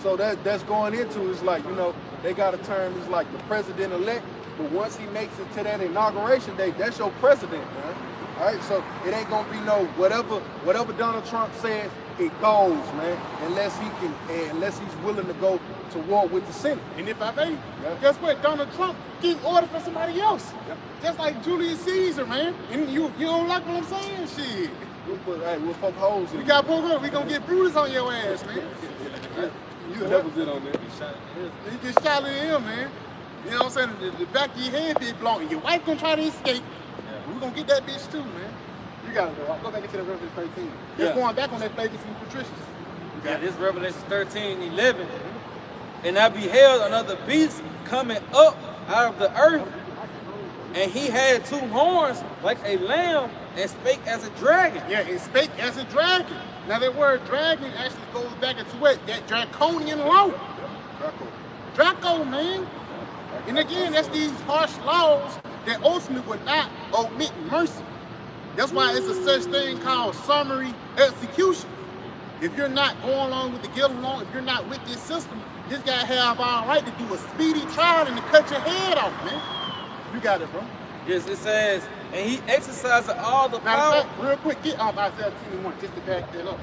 So that's going into, it's like, you know, they got a term, it's like the president-elect, but once he makes it to that inauguration day, that's your president, man. All right, so it ain't gonna be no whatever Donald Trump says, it goes, man, unless he's willing to go to war with the Senate. And if I may, guess what? Donald Trump getting order for somebody else. Just like Julius Caesar, man. And you don't like what I'm saying? Shit. We'll poke holes in. We got poke holes. We gonna get Brutus on your ass, man. That was it on there. You get shot in him, man. You know what I'm saying? The back of your head be blown. And your wife gonna try to escape. We're gonna get that bitch too, man. You got it, though. Go back into the Revelation 13. Just going back on that flavors and patricians. This Revelation 13:11. And I beheld another beast coming up out of the earth, and he had two horns like a lamb, and spake as a dragon. Yeah, it spake as a dragon. Now that word dragon actually goes back into what? That draconian law. Draco, man. And again, that's these harsh laws that ultimately would not omit mercy. That's why it's a such thing called summary execution. If you're not going along with the get along, if you're not with this system, this guy have all right to do a speedy trial and to cut your head off, man. You got it, bro. Yes, it says, and he exercised all the power. Now, real quick, get Isaiah 21 just to back that up.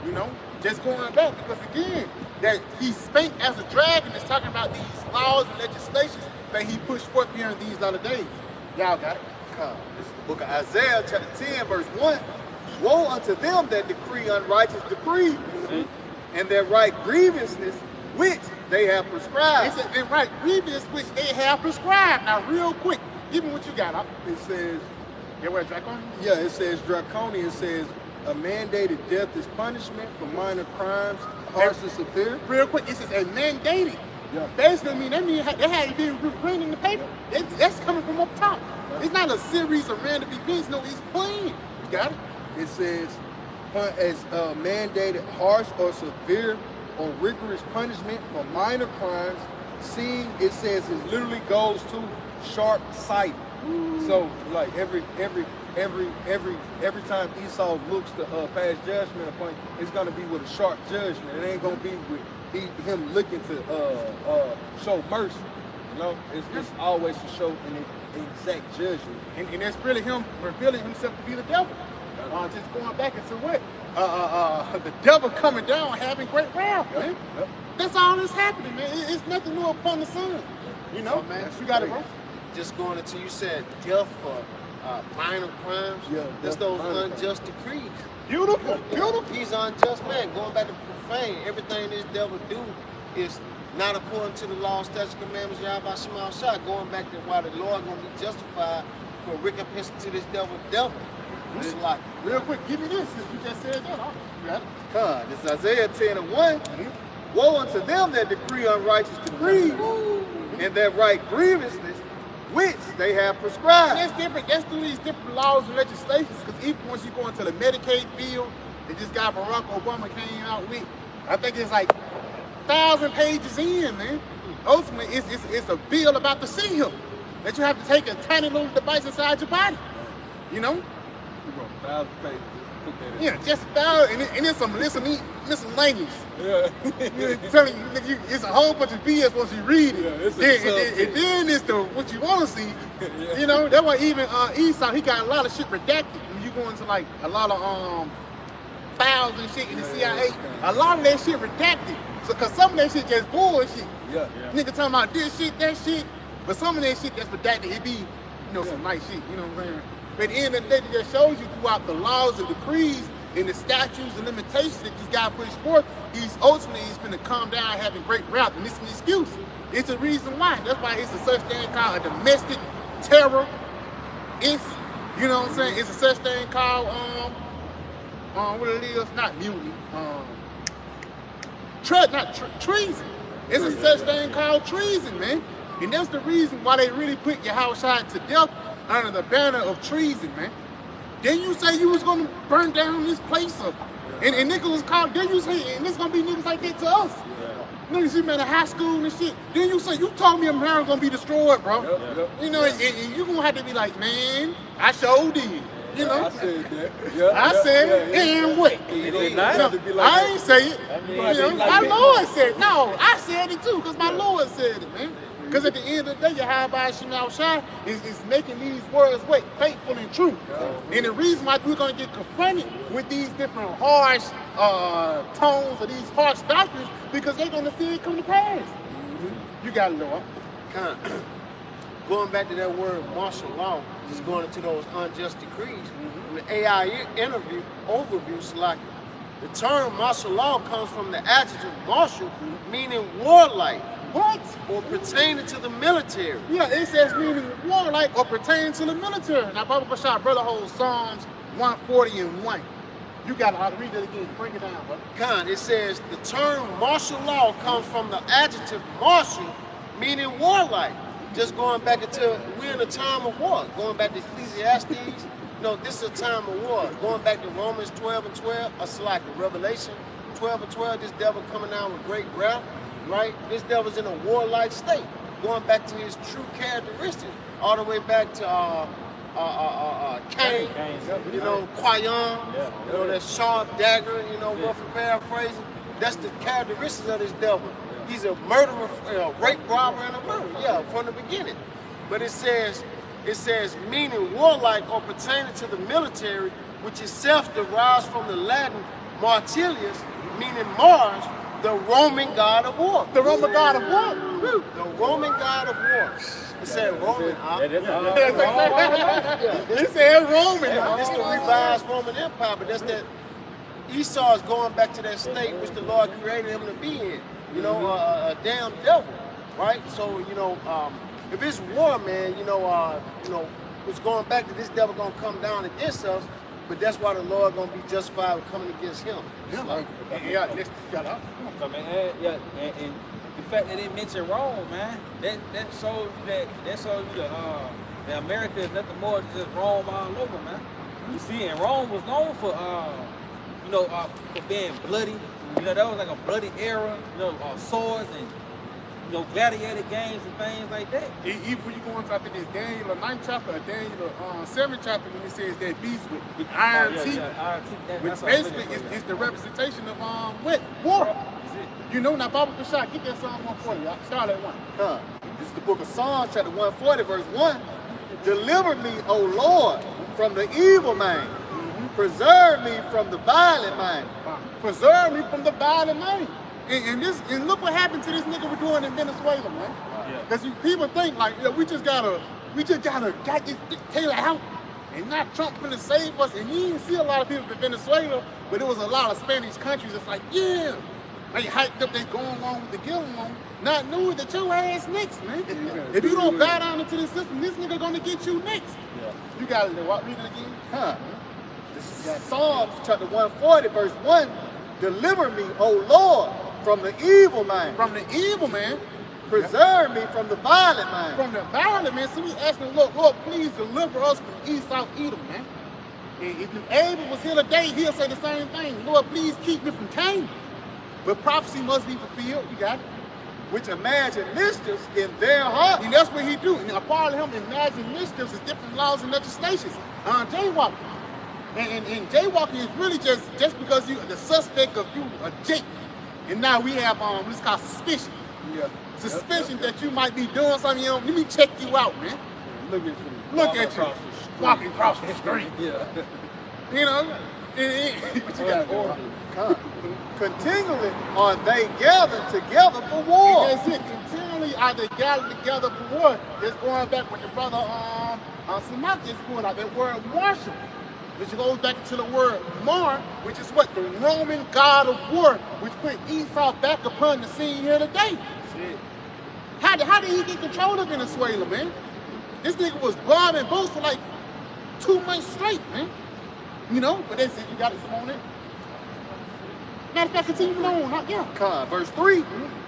You know, just going back, because again, that he spake as a dragon is talking about these laws and legislations that he pushed forth here in these latter days. Y'all got it? This is the book of Isaiah, chapter 10, verse 1. Woe unto them that decree unrighteous decrees, and that write grievousness which they have prescribed. It says, and right grievous which they have prescribed. Now, real quick, give me what you got. It says, draconian? Yeah, it says draconian. It says a mandated death is punishment for minor crimes, harsh and severe. Real quick, it says a mandated. Yeah. Basically, that means they had to be written in the paper. That's coming from up top. Right. It's not a series of random events. No, it's plain. You got it? It says, as mandated harsh or severe or rigorous punishment for minor crimes. Seeing, it says, it literally goes to sharp sight. So like every time Esau looks to pass judgment upon you, it's gonna be with a sharp judgment. It ain't gonna be with him looking to show mercy. You know, it's always to show an exact judgment. And that's really him revealing himself to be the devil. Just going back into what? The devil coming down having great wrath, man. Yep. That's all that's happening, man. It's nothing new upon the sun. You know, So, man, you got it, bro. Just going into, you said death for minor crimes. Yeah, That's death for those minor unjust decrees. Beautiful, beautiful. He's an unjust man. Going back to profane, everything this devil do is not according to the law, statutes, commandments, Yahawashi. Going back to why the Lord gonna be justified for recompense to this devil. It's like, Real quick, give me this since you just said that. You got it? God, it's Isaiah 10:1. Woe unto them that decree unrighteous decrees, and that write grievousness, which they have And prescribed. that's different. That's through these different laws and legislations. Because even once you go into the Medicaid bill that this guy Barack Obama came out with, I think it's like 1,000 pages in, man. Ultimately, it's a bill about the seal that you have to take a tiny little device inside your body. You know? You wrote 1,000 pages. Put that in. Yeah, just 1,000, and it's some miscellaneous. Yeah. I'm telling you, nigga, it's a whole bunch of BS once you read it. Yeah, it's a and then it's the what you want to see. Yeah. You know, that's why even Esau, he got a lot of shit redacted. When you go into like a lot of files and shit in the CIA, a lot of that shit redacted. So, cause some of that shit just bullshit. Yeah. Nigga talking about this shit, that shit, but some of that shit that's redacted, it be, you know, some nice shit. You know what I'm saying? But at the end of the day, it just shows you throughout the laws and decrees and the statutes and limitations that this guy pushed forth, he's finna calm down having great wrath. And this is an excuse. It's a reason why. That's why it's a such thing called a domestic terror. It's, you know what I'm saying? It's a such thing called, what it is, not mutiny, treason. It's a such thing called treason, man. And that's the reason why they really put Yahawashi to death under the banner of treason, man. Then you say you was gonna burn down this place up. And niggas was called, then you say, and it's gonna be niggas like that to us. Niggas you met in high school and shit. Then you say, you told me America gonna be destroyed, bro. Yep. You know, and you gonna have to be like, man, I sure did. You know? I said that. Yeah, I said, and what? It You ain't know, nice. I ain't say it. I mean, You I know, think like my that. Lord said it. No, I said it too, because my Lord said it, man. Because at the end of the day, Yahawashi is making these words faithful and true. And the reason why we're going to get confronted with these different harsh tones or these harsh doctrines, because they're going to see it come to pass. You got it, Lord. going back to that word martial law, just going into those unjust decrees. In the AI overview, select the term martial law comes from the adjective martial, meaning warlike. What? Or pertaining to the military. Yeah, it says meaning warlike or pertaining to the military. Now, Baba Bashar, brother, holds Psalms 140:1. You got to read it again. Break it down, brother. Con, it says the term martial law comes from the adjective martial, meaning warlike. Just going back into, we're in a time of war. Going back to Ecclesiastes, no, this is a time of war. Going back to Romans 12:12, a like Revelation 12:12, this devil coming down with great wrath. Right? This devil's in a warlike state. Going back to his true characteristics, all the way back to Cain, you know, Qayan, you know, that sharp dagger, you know, rough paraphrasing. That's the characteristics of this devil. He's a murderer, rape, robber, and a murderer, from the beginning. But it says meaning warlike or pertaining to the military, which itself derives from the Latin martilius, meaning Mars, the Roman god of war. The Roman god of war. The Roman god of war. It said Roman. It said Roman. It's the revised Roman Empire, but that's that Esau is going back to that state which the Lord created him to be in. You know, a damn devil, right? So, you know, if it's war, man, it's going back to this devil gonna come down against us. But that's why the Lord gonna be justified with coming against him. And the fact that they mention Rome, man, that shows you that America is nothing more than just Rome all over, man. You see, and Rome was known for for being bloody. That was like a bloody era. Swords and gladiator games and things like that. Even when you go into, I think it's Daniel 9th chapter or Daniel 7th chapter, when it says that beast with iron teeth, iron teeth. which basically is the representation of what? War. Now Bible Qadash, get that Psalm 140. Y'all. Start at 1. This is the book of Psalms, chapter 140, verse 1. Deliver me, O Lord, from the evil man. Preserve me from the violent man. Preserve me from the violent man. And look what happened to this nigga we're doing in Venezuela, man. Because people think like, we just gotta got this dictator out, and not Trump finna save us. And you didn't see a lot of people in Venezuela, but it was a lot of Spanish countries that's like, yeah, they hyped up, they going along with the killing on, not knowing that your ass next, man. If you don't bow down into the system, this nigga gonna get you next. You gotta read it again. This is Psalms chapter 140, verse 1. Deliver me, O Lord, from the evil man. From the evil man. Preserve me from the violent man. From the violent man. So we asking, Lord, please deliver us from Esau Edom, man. And if Abel was here today, he'll say the same thing. Lord, please keep me from Cain. But prophecy must be fulfilled. You got it. Which imagine mischiefs in their heart. And that's what he do. And a part of him imagine mischiefs is different laws and legislations. Jaywalking. And jaywalking is really just because you the suspect of you a Jake. And now we have what's called suspicion. Suspicion that you might be doing something. Let me check you out, man. Look at you walking across the street. But you got order. Continually are they gathered together for war. And that's it. Continually are they gathered together for war. Just going back with your brother Samak just going out that word martial, which goes back to the word mar, which is what? The Roman god of war, which put Esau back upon the scene here today. How did he get control of Venezuela, man? This nigga was bombing boats for like 2 months straight, man. But they said you got it, some on it. Matter of fact, continue on. Verse 3.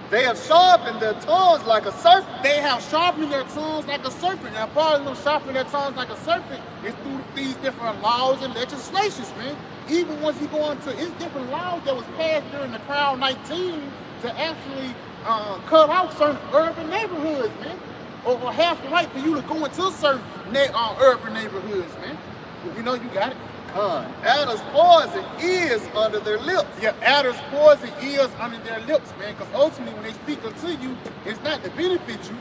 They have sharpened their tongues like a serpent. They have sharpened their tongues like a serpent. Now, part of them sharpening their tongues like a serpent is through these different laws and legislations, man. Even once you go into, it's different laws that was passed during the Crown 19 to actually cut out certain urban neighborhoods, man. Or have the right for you to go into certain urban neighborhoods, man. You got it. Adder's poison is under their lips. Yeah, adder's poison is under their lips, man. Because ultimately, when they speak unto you, it's not to benefit you.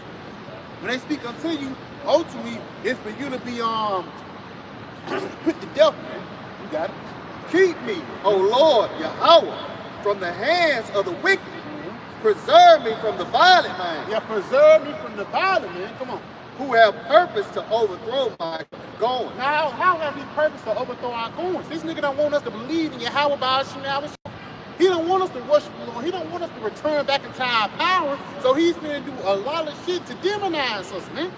When they speak unto you, ultimately, it's for you to be put to death, man. You got it. Keep me, O Lord, Yahawah, from the hands of the wicked. Preserve me from the violent man. Yeah, preserve me from the violent man. Come on. Who have purpose to overthrow my goings. Now, how have he purpose to overthrow our goings? This nigga don't want us to believe in Yahawah by Yahawashi. He don't want us to worship the Lord. He don't want us to return back into our power. So he's going to do a lot of shit to demonize us, man.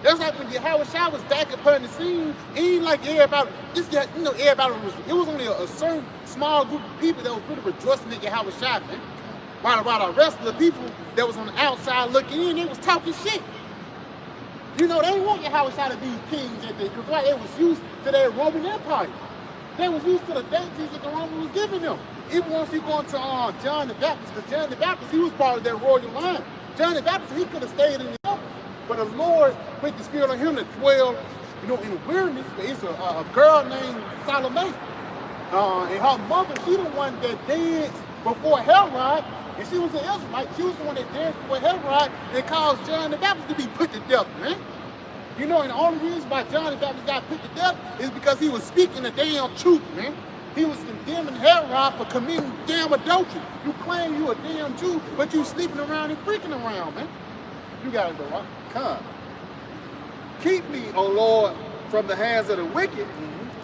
That's like when Yahawashi was back upon the scene. He ain't like everybody. Everybody was. It was only a certain small group of people that was really rejoicing at Yahawashi, man. While the rest of the people that was on the outside looking in, they was talking shit. They didn't want Yahawashi to be kings because they was used to their Roman Empire. They was used to the deities that the Roman was giving them. Even once you go into John the Baptist, because John the Baptist, he was part of their royal line. John the Baptist, he could have stayed in the temple, but the Lord put the spirit on him to dwell, in the wilderness. But it's a girl named Salome. And her mother, she the one that danced before Herod. And she was an Israelite. She was the one that danced before Herod and caused John the Baptist to be put to death, man. And the only reason why John the Baptist got put to death is because he was speaking the damn truth, man. He was condemning Herod for committing damn adultery. You claim you a damn Jew, but you sleeping around and freaking around, man. You got it, though, right? Keep me, O Lord, from the hands of the wicked.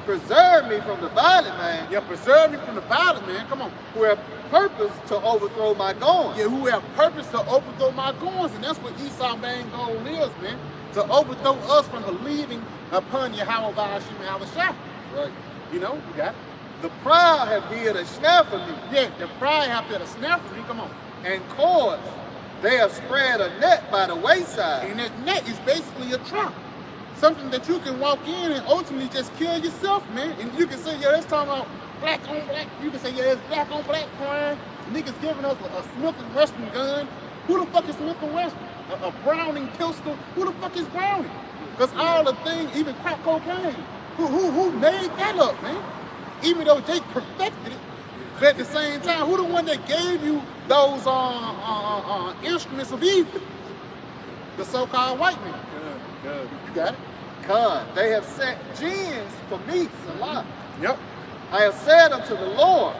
Preserve me from the violent man. Yeah, preserve me from the violent man. Come on. Who have purpose to overthrow my goings. Yeah, who have purpose to overthrow my goings. And that's what Esau's main goal is, man. To overthrow us from believing upon Yahawah by Yahawashi. Right. You got it. The proud have hid a snare for me. Yeah, the pride have hid a snare for me. Come on. And cords, they have spread a net by the wayside. And that net is basically a trap. something that you can walk in and ultimately just kill yourself, man. And you can say, yeah, that's talking about black on black. You can say, yeah, it's black on black crime. Niggas giving us a Smith & Wesson gun. Who the fuck is Smith & Wesson? A Browning pistol. Who the fuck is Browning? Because all the things, even crack cocaine, who made that up, man? Even though they perfected it, but at the same time, who the one that gave you those instruments of evil? The so-called white man. Good. You got it? God, they have set gins for me, Salah. Yep. I have said unto the Lord,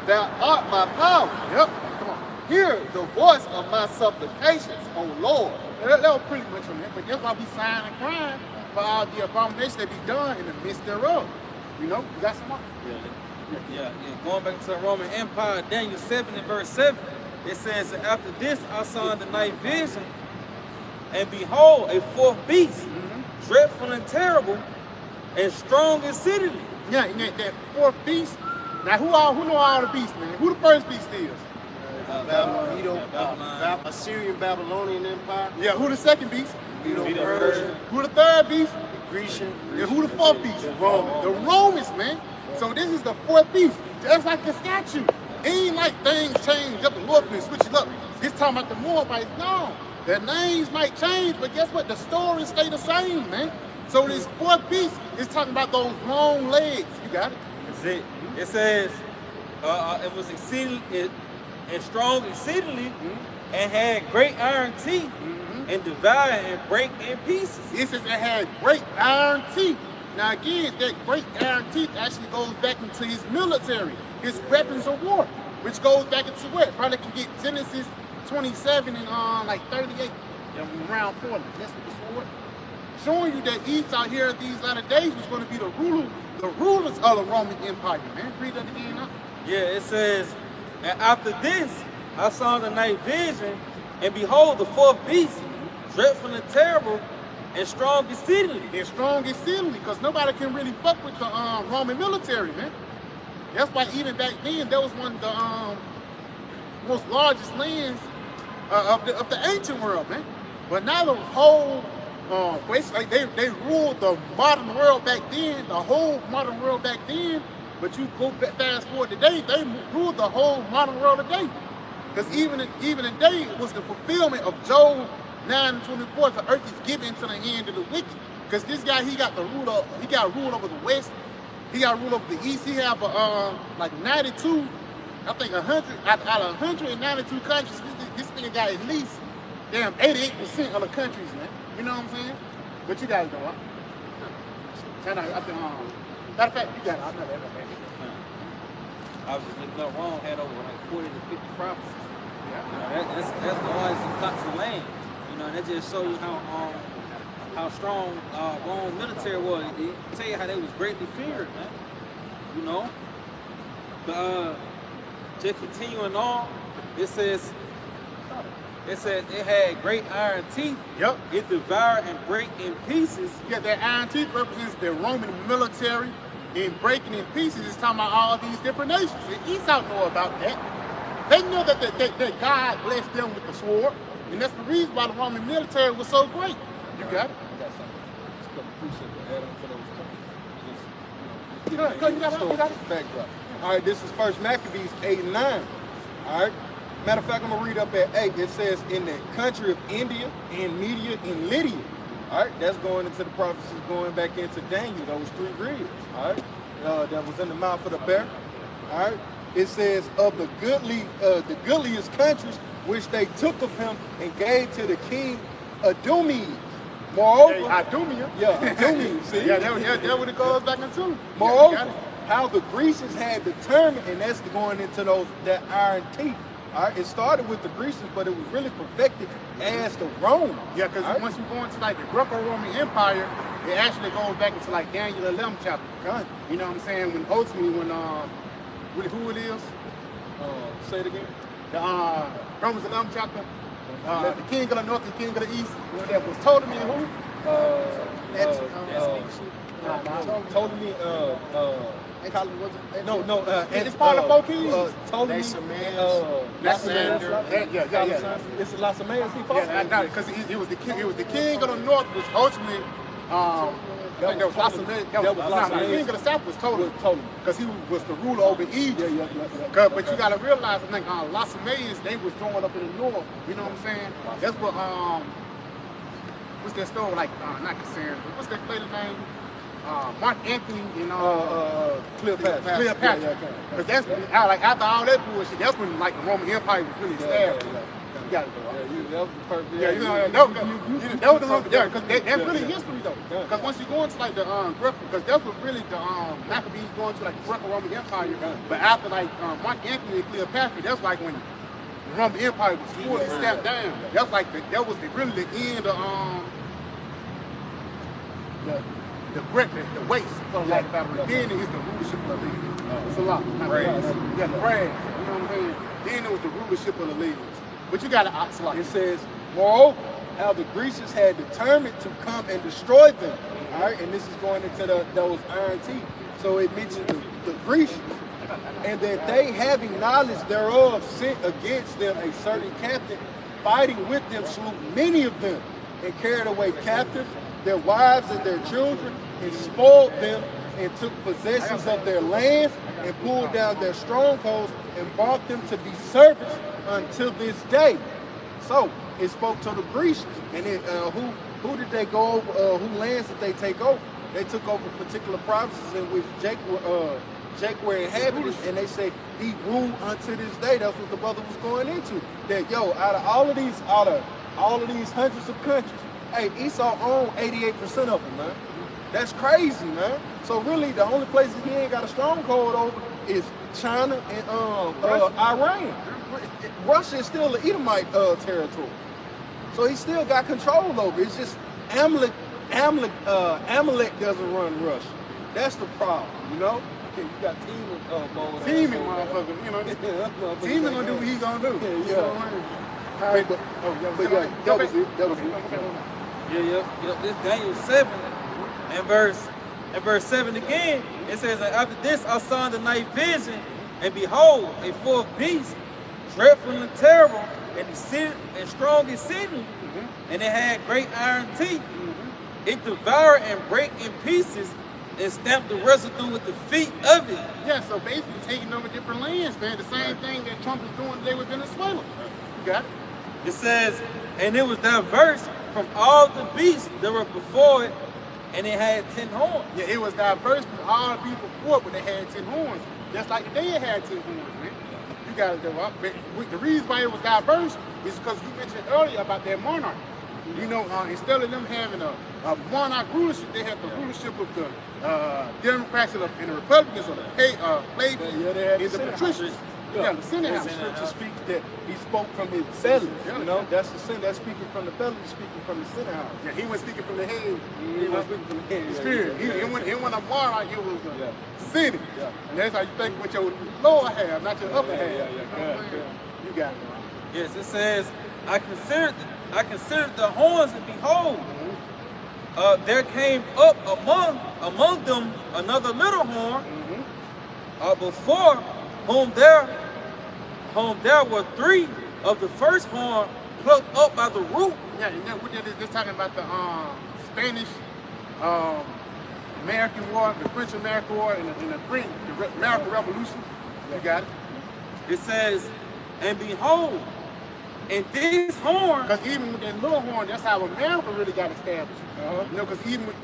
thou art my power. Yep. Come on. Hear the voice of my supplications, O Lord. That was pretty much on that, but that's why we sign and crying for all the abominations that be done in the midst thereof. You know, you got some more? Yeah. Going back to the Roman Empire, Daniel 7 and verse 7, it says, after this I saw in the night vision, and behold, a fourth beast, dreadful and terrible, and strong exceedingly. Yeah, and that fourth beast. Now, who know all the beasts, man? Who the first beast is? Assyrian Babylonian Empire. Yeah, who the second beast? Medo-Persian. Who the third beast? Grecian. And who the fourth beast? The Romans. The Romans, man. So this is the fourth beast. Just like the statue. Ain't like things change up and look and switch it up. This talking about the Moabites. No. Their names might change, but guess what? The stories stay the same, man. So this fourth beast is talking about those long legs. You got it? That's it. It says, it was exceeding and strong exceedingly, and had great iron teeth, and devoured and break in pieces. It says it had great iron teeth. Now again, that great iron teeth actually goes back into his military, his weapons of war, which goes back into what? Probably can get Genesis 27 and like 38, around 40. That's what the sword. Showing you that Esau here in these latter days was going to be the rulers of the Roman Empire, man. Read that again now. Yeah, it says, and after this I saw the night vision, and behold, the fourth beast, dreadful and terrible, and strong exceedingly. They're strong exceedingly, because nobody can really fuck with the Roman military, man. That's why even back then, that was one of the most largest lands of the ancient world, man. But now the whole, basically, they ruled the modern world back then, the whole modern world back then. But you go back, fast forward today, they ruled the whole modern world today. Because even today, it was the fulfillment of Job 9:24. The earth is given into the hand of the wicked. Because this guy, he got rule over the west. He got rule over the east. He have like 92, I think 100 out of 192 countries. This nigga got at least 88% of the countries, man. You know what I'm saying? But you guys know, matter of fact, you got it. I know that. I was just looking up wrong, had over like 40 to 50 provinces. Yeah. You know, that's the largest plots of land. You know, and that just show you how strong Rome military was. It tell you how they was greatly feared, man. You know. But just continuing on, it says it had great iron teeth. Yep. It devoured and break in pieces. Yeah, that iron teeth represents the Roman military. In breaking in pieces, it's talking about all these different nations. And Esau know about that. They know that God blessed them with the sword. And that's the reason why the Roman military was so great. You got it? I got something. Just a couple precepts to add on to those. You got it. Backdrop. All right, this is First Maccabees 8 and 9. All right. Matter of fact, I'm gonna read up at 8. It says, in the country of India, in Media, in Lydia. All right, that's going into the prophecies, going back into Daniel, those 3 reels. All right, that was in the mouth of the bear. All right, it says of the goodliest countries which they took of him and gave to the king Adumides. Moreover, Idumea. Yeah, Adumides. See, Yeah, that what it goes back into. moreover, Yeah, you got it. how the Grecians had determined, and that's going into that iron teeth. All right, it started with the Grecians, but it was really perfected as the Romans. Yeah, because all right? once you go into like the Greco-Roman Empire, it actually goes back into like Daniel 11 chapter. Right. You know what I'm saying? When ultimately, who it is? Say it again. The Romans 11 chapter. The king of the north and king of the east. You know, that was Ptolemy and who? Ptolemy. It's part of 4 kings. Ptolemy. Lysander. It's Lysander. He fought. Yeah, because it was the king of the north was ultimately I think that was the king of the south was Ptolemy. Because he was the ruler over Egypt. But you gotta realize, I think Lacemayans, they was growing up in the north. You know what I'm saying? That's what what's that story like? Not Cassandra. What's that lady's name? Mark Anthony and Cleopatra. Because that's like after all that bullshit, that's when like the Roman Empire was really established. You gotta go. That was the perfect. Yeah, that was that's really history though. Because once you go into like the because that's what really the Maccabees going to like the Greco-Roman Empire. But after like Mark Anthony and Cleopatra, that's like when the Roman Empire was fully stepped down. That's like that was really the end of the waste for lack of better. Then it is the rulership of the leaders. It's a lot. You got the brag. You know what I'm saying? Then it was the rulership of the leaders. But you got to opt like it says, moreover, how the Grecians had determined to come and destroy them. All right, and this is going into those iron teeth. So it mentioned the Grecians, and that they, having knowledge thereof, sent against them a certain captain, fighting with them, slew many of them, and carried away captives, their wives and their children, and spoiled them, and took possessions of their lands, and pulled down their strongholds, and brought them to be servants until this day. So it spoke to the Grecians, and it, who did they go over? Who lands did they take over? They took over particular provinces in which Jake were inhabitants, and they say he ruled unto this day. That's what the brother was going into. That out of all of these hundreds of countries, hey, Esau owned 88% of them, man. That's crazy, man. So really, the only places he ain't got a stronghold over is China and Iran. Russia is still the Edomite territory, so he still got control over it. It's just Amalek doesn't run Russia. That's the problem, you know. You got teaming motherfucker, you know. Teaming gonna do what he gonna do. That was it. Yeah. This Daniel 7 and verse 7 again. It says, and after this I saw in the night vision, and behold, a fourth beast, dreadful and terrible, and strong and sitting, and it had great iron teeth. It devoured and brake in pieces, and stamped the residue with the feet of it. Yeah, so basically taking over different lands, man. The same thing that Trump is doing today with Venezuela. You got it? It says, and it was diverse from all the beasts that were before it, and it had 10 horns. Yeah, it was diverse from all the people before it, but they had 10 horns. Just like today it had 10 horns, man. You got it, though. The reason why it was diverse is because you mentioned earlier about that monarch. You know, instead of them having a monarch rulership, they had the rulership of the Democrats and the Republicans, or the plebeians, and the patricians. Yeah, the Senate House. The scripture speaks that he spoke from his belly. You know, that's the sin. That's speaking from the belly, speaking from the Senate House. Yeah, he was speaking from the head. He was speaking from the head. The spirit. It wasn't a monarch, it was the Senate. And that's how you think what your lower half, not your upper half. You got it. Yes, it says, I considered the horns, and behold, there came up among them another little horn, before whom there were 3 of the first horn plucked up by the root. Yeah, and then what they're talking about the Spanish American War, the French American War, and the American Revolution. You got it. It says, and behold, and this horn. Because even with that little horn, that's how America really got established. You know, because even with,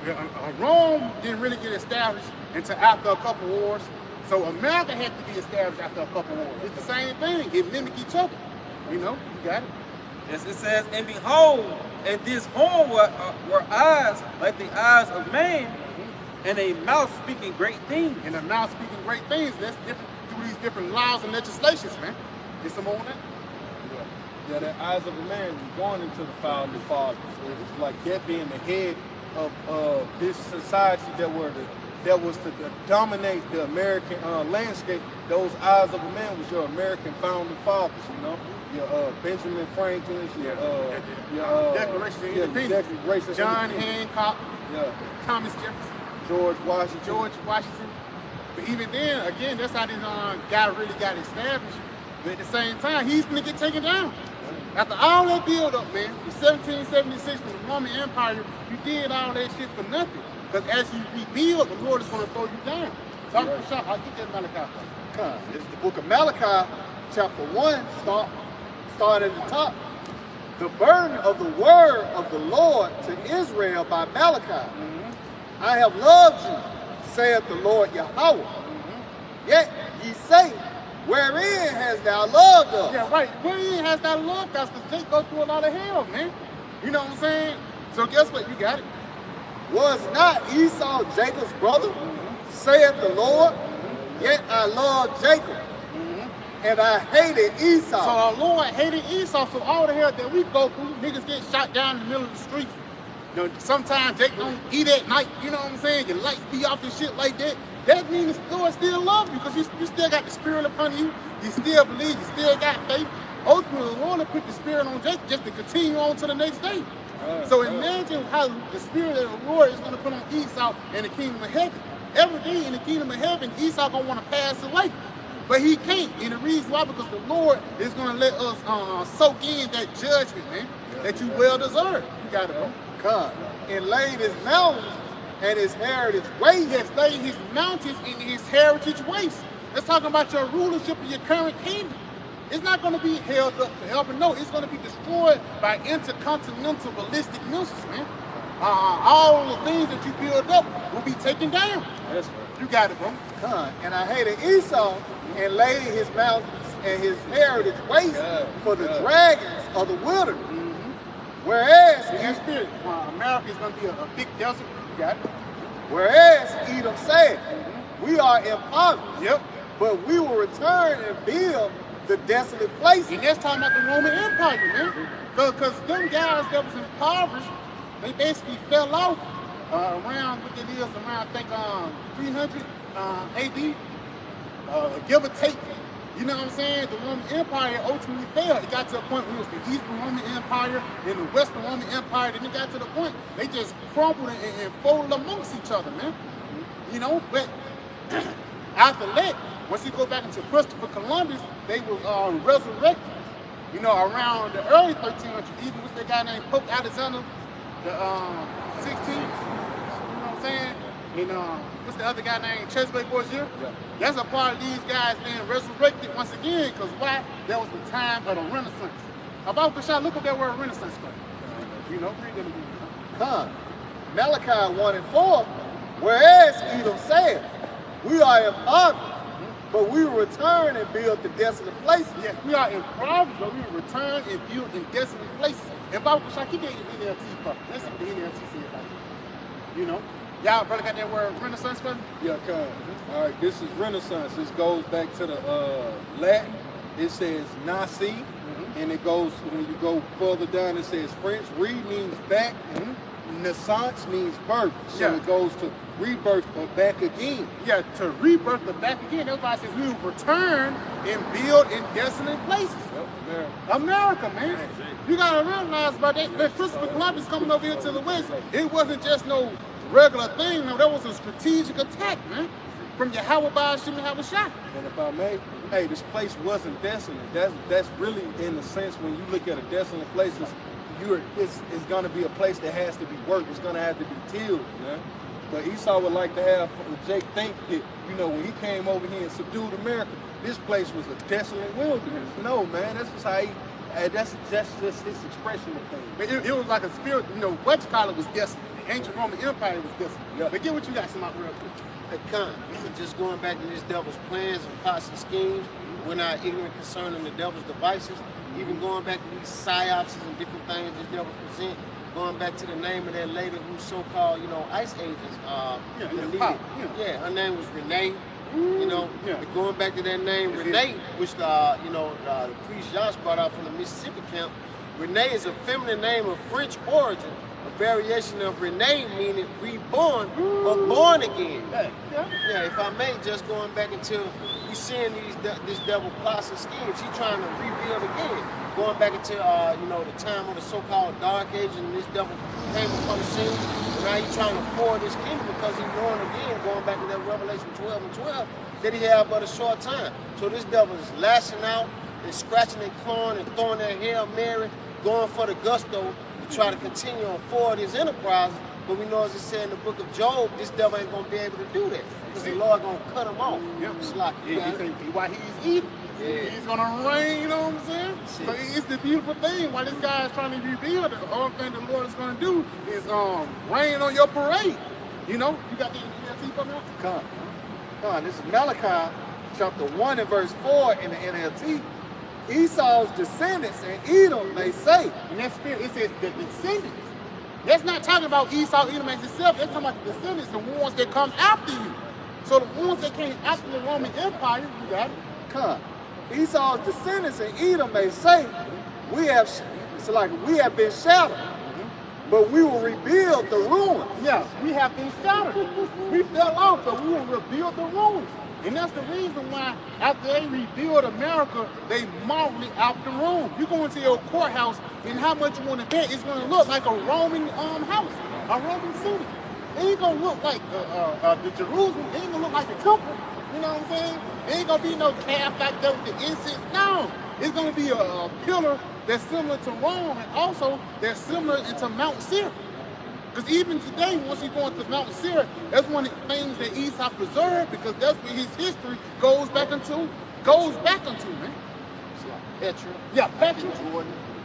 Rome didn't really get established until after a couple wars. So America had to be established after a couple wars. It's the same thing. It mimic each other. You know, you got it. Yes, it says, and behold, and this horn were eyes like the eyes of man, and a mouth speaking great things. And a mouth speaking great things. That's different through these different laws and legislations, man. Get some on that. Yeah, the eyes of a man going into the founding fathers. It's like that being the head of this society that was to dominate the American landscape. Those eyes of a man was your American founding fathers, you know? Your Benjamin Franklin's, your Declaration of Independence. John Hancock, Thomas Jefferson, George Washington. But even then, again, that's how this guy really got established. But at the same time, he's gonna get taken down. After all that build up, man, from 1776, when the Roman Empire You did all that shit for nothing. Because as you rebuild, the Lord is going to throw you down. So I'll get that Malachi. It's the book of Malachi, chapter 1, start at the top. The burden of the word of the Lord to Israel by Malachi. I have loved you, saith the Lord Yahawah. Yet ye say, wherein hast thou loved us? Yeah, right. Wherein has thou loved us? Because they go through a lot of hell, man. You know what I'm saying? So guess what? You got it. Was not Esau Jacob's brother, saith the Lord? Yet I loved Jacob, and I hated Esau. So our Lord hated Esau. So all the hell that we go through, niggas get shot down in the middle of the streets. You know, sometimes they don't eat at night. You know what I'm saying? Your lights be off and shit like that. That means the Lord still love you because you still got the spirit upon you. You still believe. You still got faith. Ultimately, the Lord put the spirit on Jacob just to continue on to the next day. So imagine how the spirit of the Lord is going to put on Esau in the kingdom of heaven. Every day in the kingdom of heaven, Esau going to want to pass away. But he can't. And the reason why, because the Lord is going to let us soak in that judgment, man, that you well deserve. You got it, bro. God. And laid his mountains and his heritage waste. Yes, laid his mountains and his heritage waste. That's talking about your rulership of your current kingdom. It's not going to be held up forever. No, it's going to be destroyed by intercontinental ballistic missiles, man. All the things that you build up will be taken down. That's right. You got it, bro. God. And I hated Esau and laid his mountains and his heritage waste for the dragons of the wilderness. Whereas In your spirit, America is going to be a big desert. You got it. Whereas Edom said, we are impoverished, Yep. but we will return and build the desolate places. And that's talking about the Roman Empire, man. Because them guys that was impoverished, they basically fell off around, what it is, around, I think, 300 AD, give or take. You know what I'm saying? The Roman Empire ultimately fell. It got to a point where it was the Eastern Roman Empire and the Western Roman Empire. Then it got to the point they just crumbled and folded amongst each other, man. You know, but after that, once you go back into Christopher Columbus, they was resurrected. You know, around the early 1300s, even with that guy named Pope Alexander, the 16th. You know what I'm saying? And what's the other guy named Chesley Borgia? Yeah. That's a part of these guys being resurrected once again, because why? That was the time of the Renaissance. About the shot, look up that word Renaissance for. You know, read them again. Come. Malachi 1 and 4. Whereas Edom said, we are impoverished, but we will return and build the desolate places. Yes, we are impoverished, but we will return and build in desolate places. And Bible Shah, keep that NLT for me. Let's see what the NLT says about it. You know? Y'all brother got that word Renaissance for me? Yeah, come. All right, this is Renaissance. This goes back to the Latin. It says nasi, and it goes, when you go further down, it says French. Re means back. Naissance means birth. So it goes to rebirth or back again. Yeah, to rebirth or back again. That's why it says we will return and build in desolate places. Yep, America, man. You gotta realize about that. When Christopher Columbus coming over here to the West, it wasn't just no regular thing. No, that was a strategic attack, man. From Yahawah, Sham, Yahawashi. And if I may, hey, this place wasn't desolate. That's really, in a sense, when you look at a desolate place, it's gonna be a place that has to be worked. It's gonna have to be tilled, man. But Esau would like to have Jake think that, you know, when he came over here and subdued America, this place was a desolate wilderness. No, man, that's just how he. That's just his expression of things. It was like a spirit, you know, what you call it was desolate. The ancient Roman Empire was desolate. Yeah. But get what you got, somebody real quick. Just going back to this devil's plans and plots and schemes, we're not ignorant concerning the devil's devices. Even going back to these psyopses and different things this devil present, going back to the name of that lady who's so-called, you know, ice agents. Her name was Renee. You know, going back to that name, Renee, which the priest Josh brought out from the Mississippi camp. Renee is a feminine name of French origin, a variation of Renee meaning reborn or born again. Yeah, if I may, just going back into we seeing this devil plots and schemes. He's trying to rebuild again. Going back into the time of the so-called Dark Ages, and this devil came upon the scene. And now he's trying to forward his kingdom because he's knowing again, going back to that Revelation 12 and 12, that he had but a short time. So this devil is lashing out and scratching and clawing and throwing that Hail Mary, going for the gusto to try to continue on forward his enterprise. But we know, as it said in the book of Job, this devil ain't gonna be able to do that because the Lord gonna cut him off. Yep. It's like, why he's eating. Yeah. He's gonna reign, you know what I'm saying? So it's the beautiful thing. While this guy is trying to rebuild, the only thing the Lord is gonna do is rain on your parade. You know, you got the NLT for me? Come on. This is Malachi chapter 1 and verse 4 in the NLT. Esau's descendants in Edom may say. In that spirit, it says the descendants. That's not talking about Esau, Edom as itself. That's talking about the descendants, the ones that come after you. So the ones that came after the Roman Empire, you got it. Come. Esau's descendants in Edom may say, we have been shattered, but we will rebuild the ruins. Yeah, we have been shattered. We fell off, but we will rebuild the ruins. And that's the reason why after they rebuild America, they model it after Rome. You go into your courthouse and how much you want to bet, it's going to look like a Roman house, a Roman city. It ain't going to look like the Jerusalem. It ain't going to look like the temple. You know what I'm saying? It ain't going to be no calf back there with the incense. No. It's going to be a pillar that's similar to Rome, and also that's similar to Mount Seir. Because even today, once you go into Mount Seir, that's one of the things that Esau preserved, because that's where his history goes back into, man. Petra. Yeah, Petra.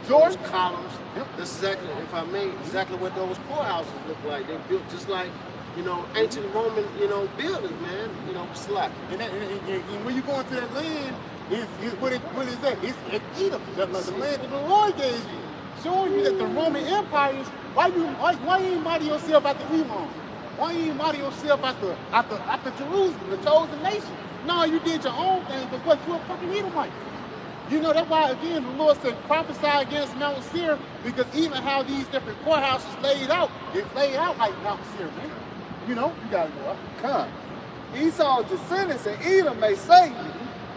Jordan. Columns. Yep. That's exactly, if I may, exactly what those poorhouses look like. They're built just like, ancient Roman, buildings, man. It's like. And when you go into that land, what is that? It's Edom, the land that the Lord gave you, showing you that the Roman Empire is. Why you ain't model yourself after Edom? Why you ain't model yourself after Jerusalem, the chosen nation? No, you did your own thing, but what, you're a fucking Edomite. That's why, again, the Lord said prophesy against Mount Seir, because even how these different courthouses laid out, it's laid out like Mount Seir, man. You gotta go up. Come. Esau's descendants in Edom may say,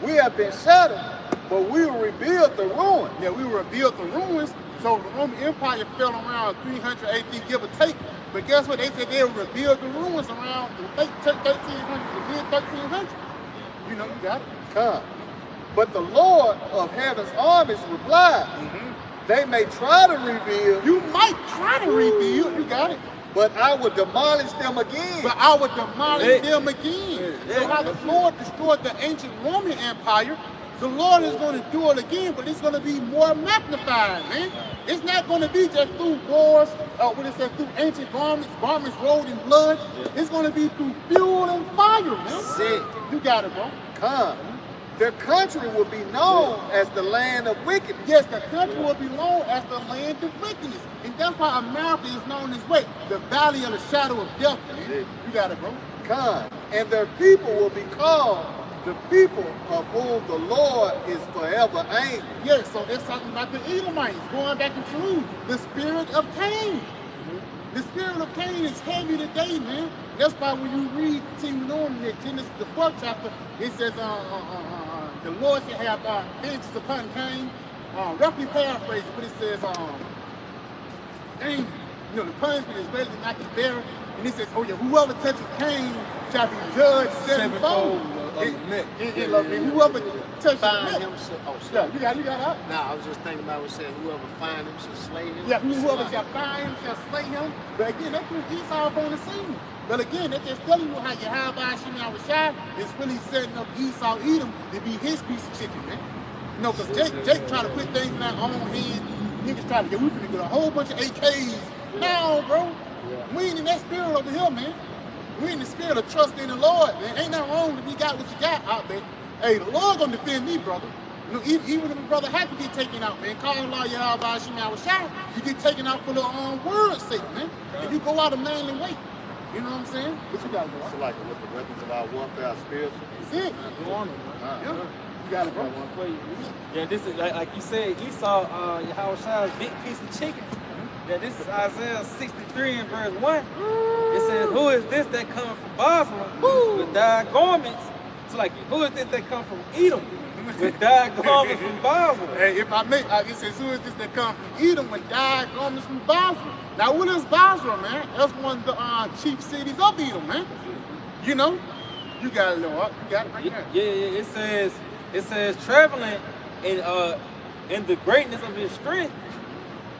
we have been shattered, but we will rebuild the ruins. Yeah, we will rebuild the ruins. So the Roman Empire fell around 300 AD, give or take. But guess what? They said they would rebuild the ruins around the late 1300s, the mid 1300s. You got it. Come. But the Lord of heaven's armies replied, they may try to rebuild. You might try to rebuild. You got it. But I will demolish them again. So how the Lord destroyed the ancient Roman Empire, the Lord is going to do it again, but it's going to be more magnified, man. It's not going to be just through wars, through ancient garments rolled in blood. It's going to be through fuel and fire, man. Sick. You got it, bro. Come. Their country will be known as the land of wickedness. Yes, the country will be known as the land of wickedness. And that's why America is known as what? The valley of the shadow of death, man. You got it, bro. Come. And their people will be called the people of whom the Lord is forever angry. Yes, so that's talking about the Edomites, going back into the spirit of Cain. The spirit of Cain is heavy today, man. That's why when you read Genesis, the 4th chapter, it says the Lord shall have vengeance upon Cain. Roughly paraphrasing, but it says, Cain, the punishment is ready to not be bear. And it says, whoever touches Cain shall be judged sevenfold. And whoever touches him, you got it. Nah, I was just thinking about what saying whoever find him shall slay him. Yeah, whoever shall find him shall slay him. But again, that's what Esau on the scene. But again, they're just telling you how Yahawashi and Rawchaa is really setting up Esau Edom to be his piece of chicken, man. Because Jake trying to put things in our own hands. Niggas trying to we finna get a whole bunch of AKs. No, bro. We ain't in that spirit over here, man. We in the spirit of trusting in the Lord, man. Ain't nothing wrong if we got what you got out there. Hey, the Lord gonna defend me, brother. Even if my brother had to get taken out, man. Call Allah Yahawashi and Rawchaa, you get taken out for the word's sake, man. And you go out a manly way. You know what I'm saying? What you got, bro? It's like with the weapons of our warfare are spiritual. That's it. Go on, man. You got it, bro. Yeah, this is like you said, Esau, Yahawah's big piece of chicken. Yeah, this is Isaiah 63 and verse 1. It says, who is this that comes from Basra with dyed garments? It's like, who is this that comes from Edom with dyed garments from Basra? Hey, if I may, it says, who is this that comes from Edom with dyed garments from Basra? Now, what is Basra, man? That's one of the chief cities of Edom, man. You got it, Lord. You got it right there. Yeah. It says traveling in the greatness of his strength.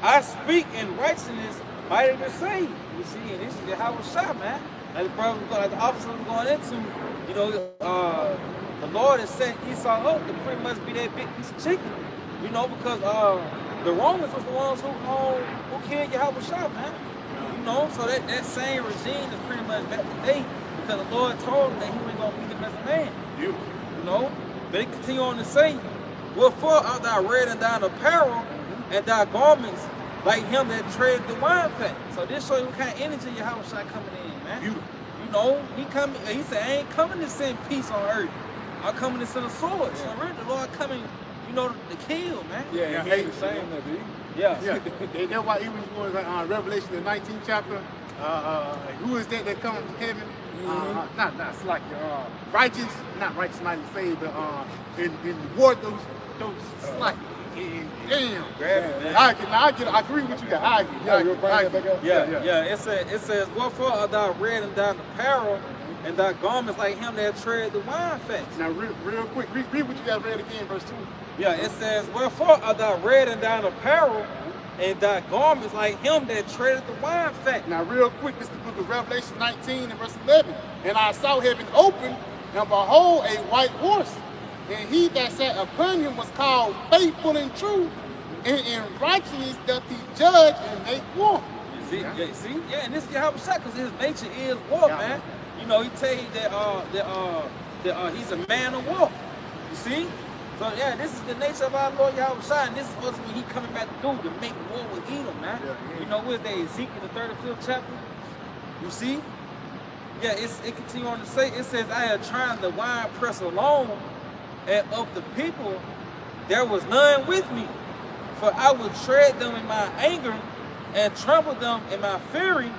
I speak in righteousness, mighty to save. You see, and this is Yahawashi, man. Like the brother, like the officer was going into, you know, the Lord has set Esau up to pretty much be that big piece of chicken. You know, because the Romans was the ones who killed Yahawashi, man. You know, so that same regime is pretty much back today because the Lord told him that he wasn't gonna beat him as a man. You know, but it continue on to say, wherefore art thou red and thine apparel and thy garments like him that tread the wine fat. So this shows you what kind of energy Yahawashi coming in, man. Beautiful. You know, he said, I ain't coming to send peace on earth. I'm coming to send a sword. So really the Lord coming, you know, to kill, man. Yeah, he ain't the same that, dude. Yeah. That's why even going on Revelation, the 19th chapter, who is that comes to heaven? Not it's like righteous, not saved, but in reward those slight. Damn. I agree with you. Yeah. It says, wherefore art thou red and thine apparel, and thy garments like him that tread the wine fats. Now, real quick, read what you got read again, verse 2. Yeah, it says, wherefore art thou red and thine apparel, and thy garments like him that treadeth the wine fat. Now, real quick, this is the book of Revelation 19 and verse 11. And I saw heaven open, and behold, a white horse. And he that sat upon him was called Faithful and True, and in righteousness doth he judge and make war. See, and this is Yahawashi, because his nature is war, man. You know, he tell you that he's a man of war. You see? So yeah, this is the nature of our Lord Yahawashi, and this is ultimately he coming back to do, to make war with Edom, man. You know, where's that, Ezekiel the 35th chapter? You see? Yeah, it continue on to say, it says, I have tried the wine press alone, and of the people there was none with me. For I will tread them in my anger, and trample them in my fury,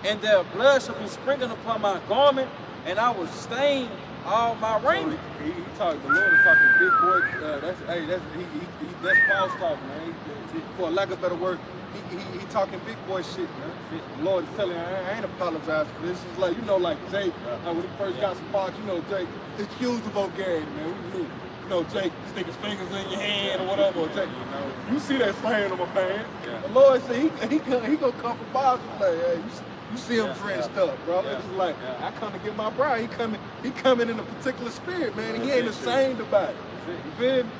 and their blood shall be sprinkled upon my garment, and I will stain all my raiment. He talking, the Lord is talking big boy. That's Paul's talking, man. For lack of a better word, he talking big boy shit, man. The Lord is telling him, I ain't apologizing for this. It's like, you know, like Jake, when he first got some parts, you know, Jake, excuse the vulgarity, man. We knew. You know, Jake stick his fingers in your hand or whatever. Or Jake, you see that stain on my pants. Yeah. The Lord said he gonna come for Bob. Like, hey, you see him drenched up, bro. It's just like, I come to get my bride. He coming in a particular spirit, man. And he ain't ashamed about it. You feel me?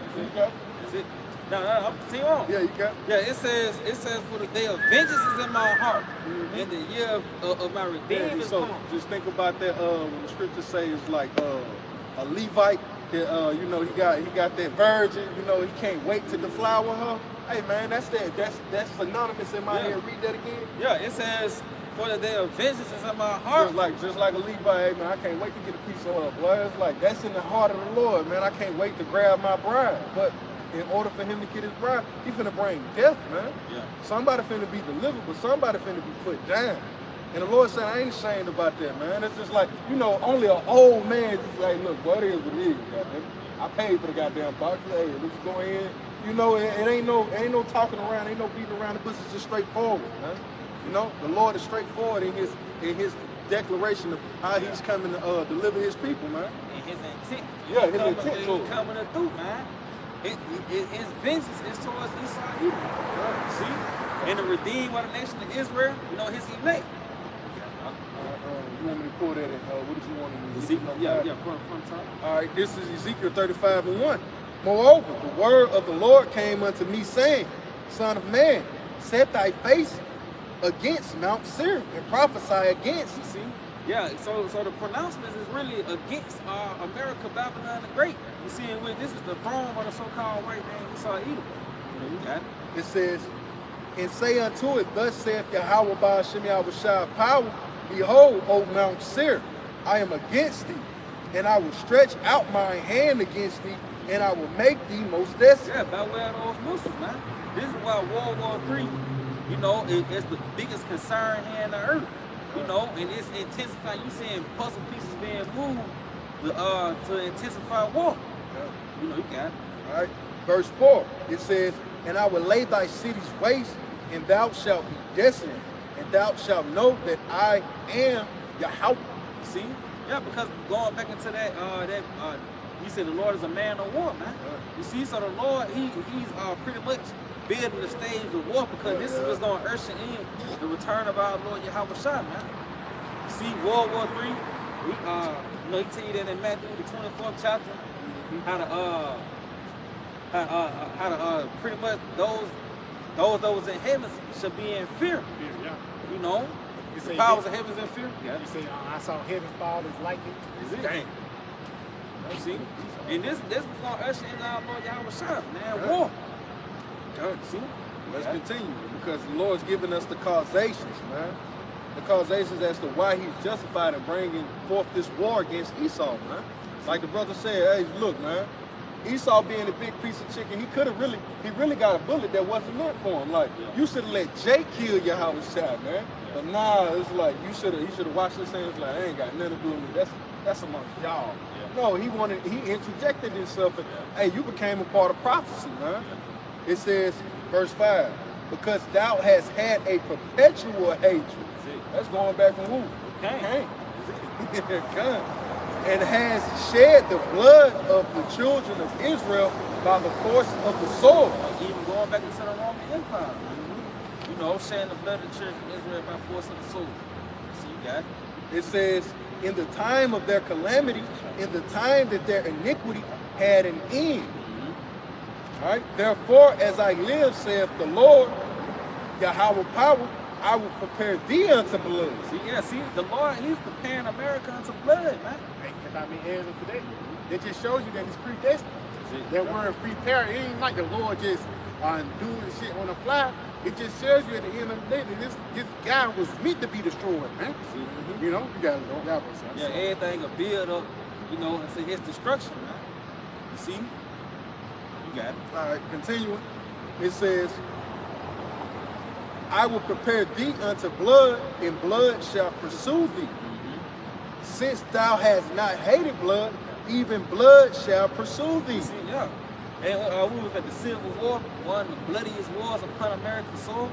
No, I'm continue on. Yeah, you got. Yeah, it says for the day of vengeance is in my heart, and the year of my redemption is come. Just think about that. When the scripture says like a Levite, that you know, he got that virgin. You know, he can't wait to deflower her. Hey man, that's synonymous in my head. Read that again. Yeah, it says for the day of vengeance is in my heart. Just like a Levite, hey man, I can't wait to get a piece of her. Boy, it's like that's in the heart of the Lord, man. I can't wait to grab my bride, but in order for him to get his bride, he finna bring death, man. Yeah. Somebody finna be delivered, but somebody finna be put down. And the Lord said, I ain't ashamed about that, man. It's just like, you know, only an old man just like, look, boy, it is what it is, goddamn. I paid for the goddamn box. Hey, let's go in. You know, it ain't no talking around, ain't no beating around the bush. It's just straightforward, man. You know, the Lord is straightforward in his declaration of how he's coming to deliver his people, man. And his intent. Yeah, his intent. He's coming to do, man. His vengeance is towards Esau Edom. See? And to redeem what the nation of Israel, you know, his elect. You want me to pull that in? What did you want to do? Ezekiel, front top. All right, this is Ezekiel 35:1. Moreover, the word of the Lord came unto me, saying, Son of man, set thy face against Mount Seir and prophesy against. You see? Yeah, so the pronouncement is really against America, Babylon the Great. You see, this is the throne of the so-called white man Esau Edom. You got it? It says, and say unto it, thus saith Yahawah by Hashem Yahawashi power, behold, O Mount Seir, I am against thee, and I will stretch out my hand against thee, and I will make thee most desolate. Yeah, by way of those Muslims, man. This is why World War III, you know, it's the biggest concern here on the earth. You know, and it's intensifying. You seeing puzzle pieces being moved to intensify war. You know, you got it. All right. Verse 4, it says, and I will lay thy cities waste, and thou shalt be desolate, and thou shalt know that I am Yahawah. See? Yeah, because going back into that He said the Lord is a man of war, man. You see, so the Lord, he's pretty much building the stage of war because this is what's going to usher in the return of our Lord Yahawashi, man. You see, World War III, he tell you that in Matthew, the 24th chapter, how to pretty much those that was in heaven should be in fear. You know, the powers of heaven is in fear. You say, I saw heaven fall as lightning. Is it? Dang. You see? And this was going to usher in our Lord Yahawashi, man, war. See? Let's continue because the Lord's giving us the causations, man. The causations as to why he's justified in bringing forth this war against Esau, man. Like the brother said, hey, look, man, Esau being a big piece of chicken, he really got a bullet that wasn't meant for him. Like, you should have let Jake kill Yahawashi, man. But nah, it's like, he should have watched this and it's like, I ain't got nothing to do with me. That's amongst y'all. No, he interjected himself and, hey, you became a part of prophecy, man. It says, verse 5, because thou hast had a perpetual hatred. That's going back from who? Cain. Cain. And has shed the blood of the children of Israel by the force of the sword. Even going back into the Roman Empire. You know, shedding the blood of the children of Israel by force of the sword. See, you got it. It says, in the time of their calamity, in the time that their iniquity had an end. All right. Therefore, as I live, saith the Lord, Yahawah power, I will prepare thee unto blood. See, the Lord, he's preparing America unto blood, man. If I may add to that, it just shows you that it's predestined. That word prepare, it ain't like the Lord just doing shit on the fly. It just shows you at the end of the day that this guy was meant to be destroyed, man. You know, you gotta know that was. Yeah, everything will build up, you know, into his destruction, man. You see? You got it. All right, continuing. It says, I will prepare thee unto blood, and blood shall pursue thee. Since thou hast not hated blood, even blood shall pursue thee. See, yeah. And we was at the Civil War, one of the bloodiest wars upon American soil.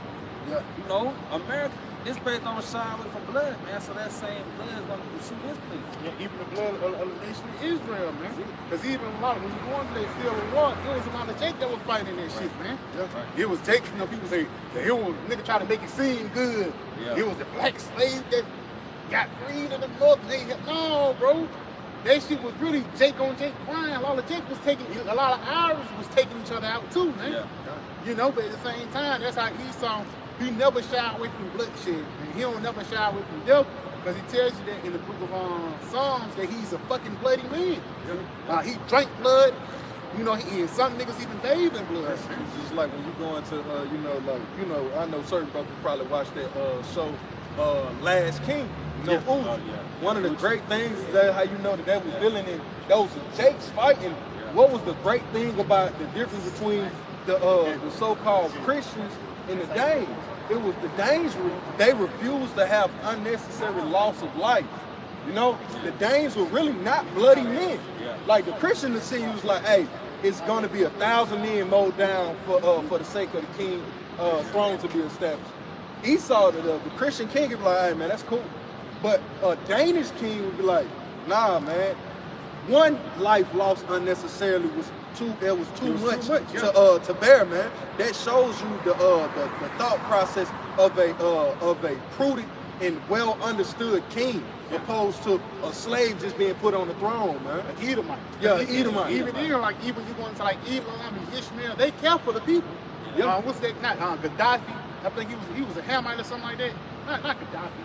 Yeah. You know, America, this place don't shy away from blood, man. So that same blood is gonna pursue this place. Yeah, even the blood of the nation of Israel, man. Because even a lot of, when you go into that Civil War, it was a lot of Jake that was fighting that shit, man. Yeah. It was Jake, you know, people say, the hero nigga try to make it seem good. Yeah. It was the black slave that got freed in the north. No, bro. That shit was really Jake on Jake crying. A lot of Irish was taking each other out too, man. Yeah. You know, but at the same time, that's how Esau, he never shied away from bloodshed. And he don't never shy away from death, because he tells you that in the book of Psalms that he's a fucking bloody man. Yeah. He drank blood. You know, and some niggas even bathed in blood. It's just like when you go into, I know certain brothers probably watch that show, Last King. One of the great things is that how you know that was dealing in those Jakes fighting. What was the great thing about the difference between the so-called Christians and the Danes? It was the Danes, they refused to have unnecessary loss of life. You know, the Danes were really not bloody men. Like the Christian to see was like, hey, it's going to be 1,000 men mowed down for the sake of the king throne to be established. Esau, the Christian king, would be like, hey man, that's cool. But a Danish king would be like, nah man, one life lost unnecessarily was too much to bear, man. That shows you the thought process of a prudent and well understood king, opposed to a slave just being put on the throne, man. An Edomite. Yeah, Edomite. Even then, like even you go into like Elam and Ishmael, they care for the people. Yeah. What's that? Not Gaddafi. I think he was a Hamite or something like that. Not Gaddafi.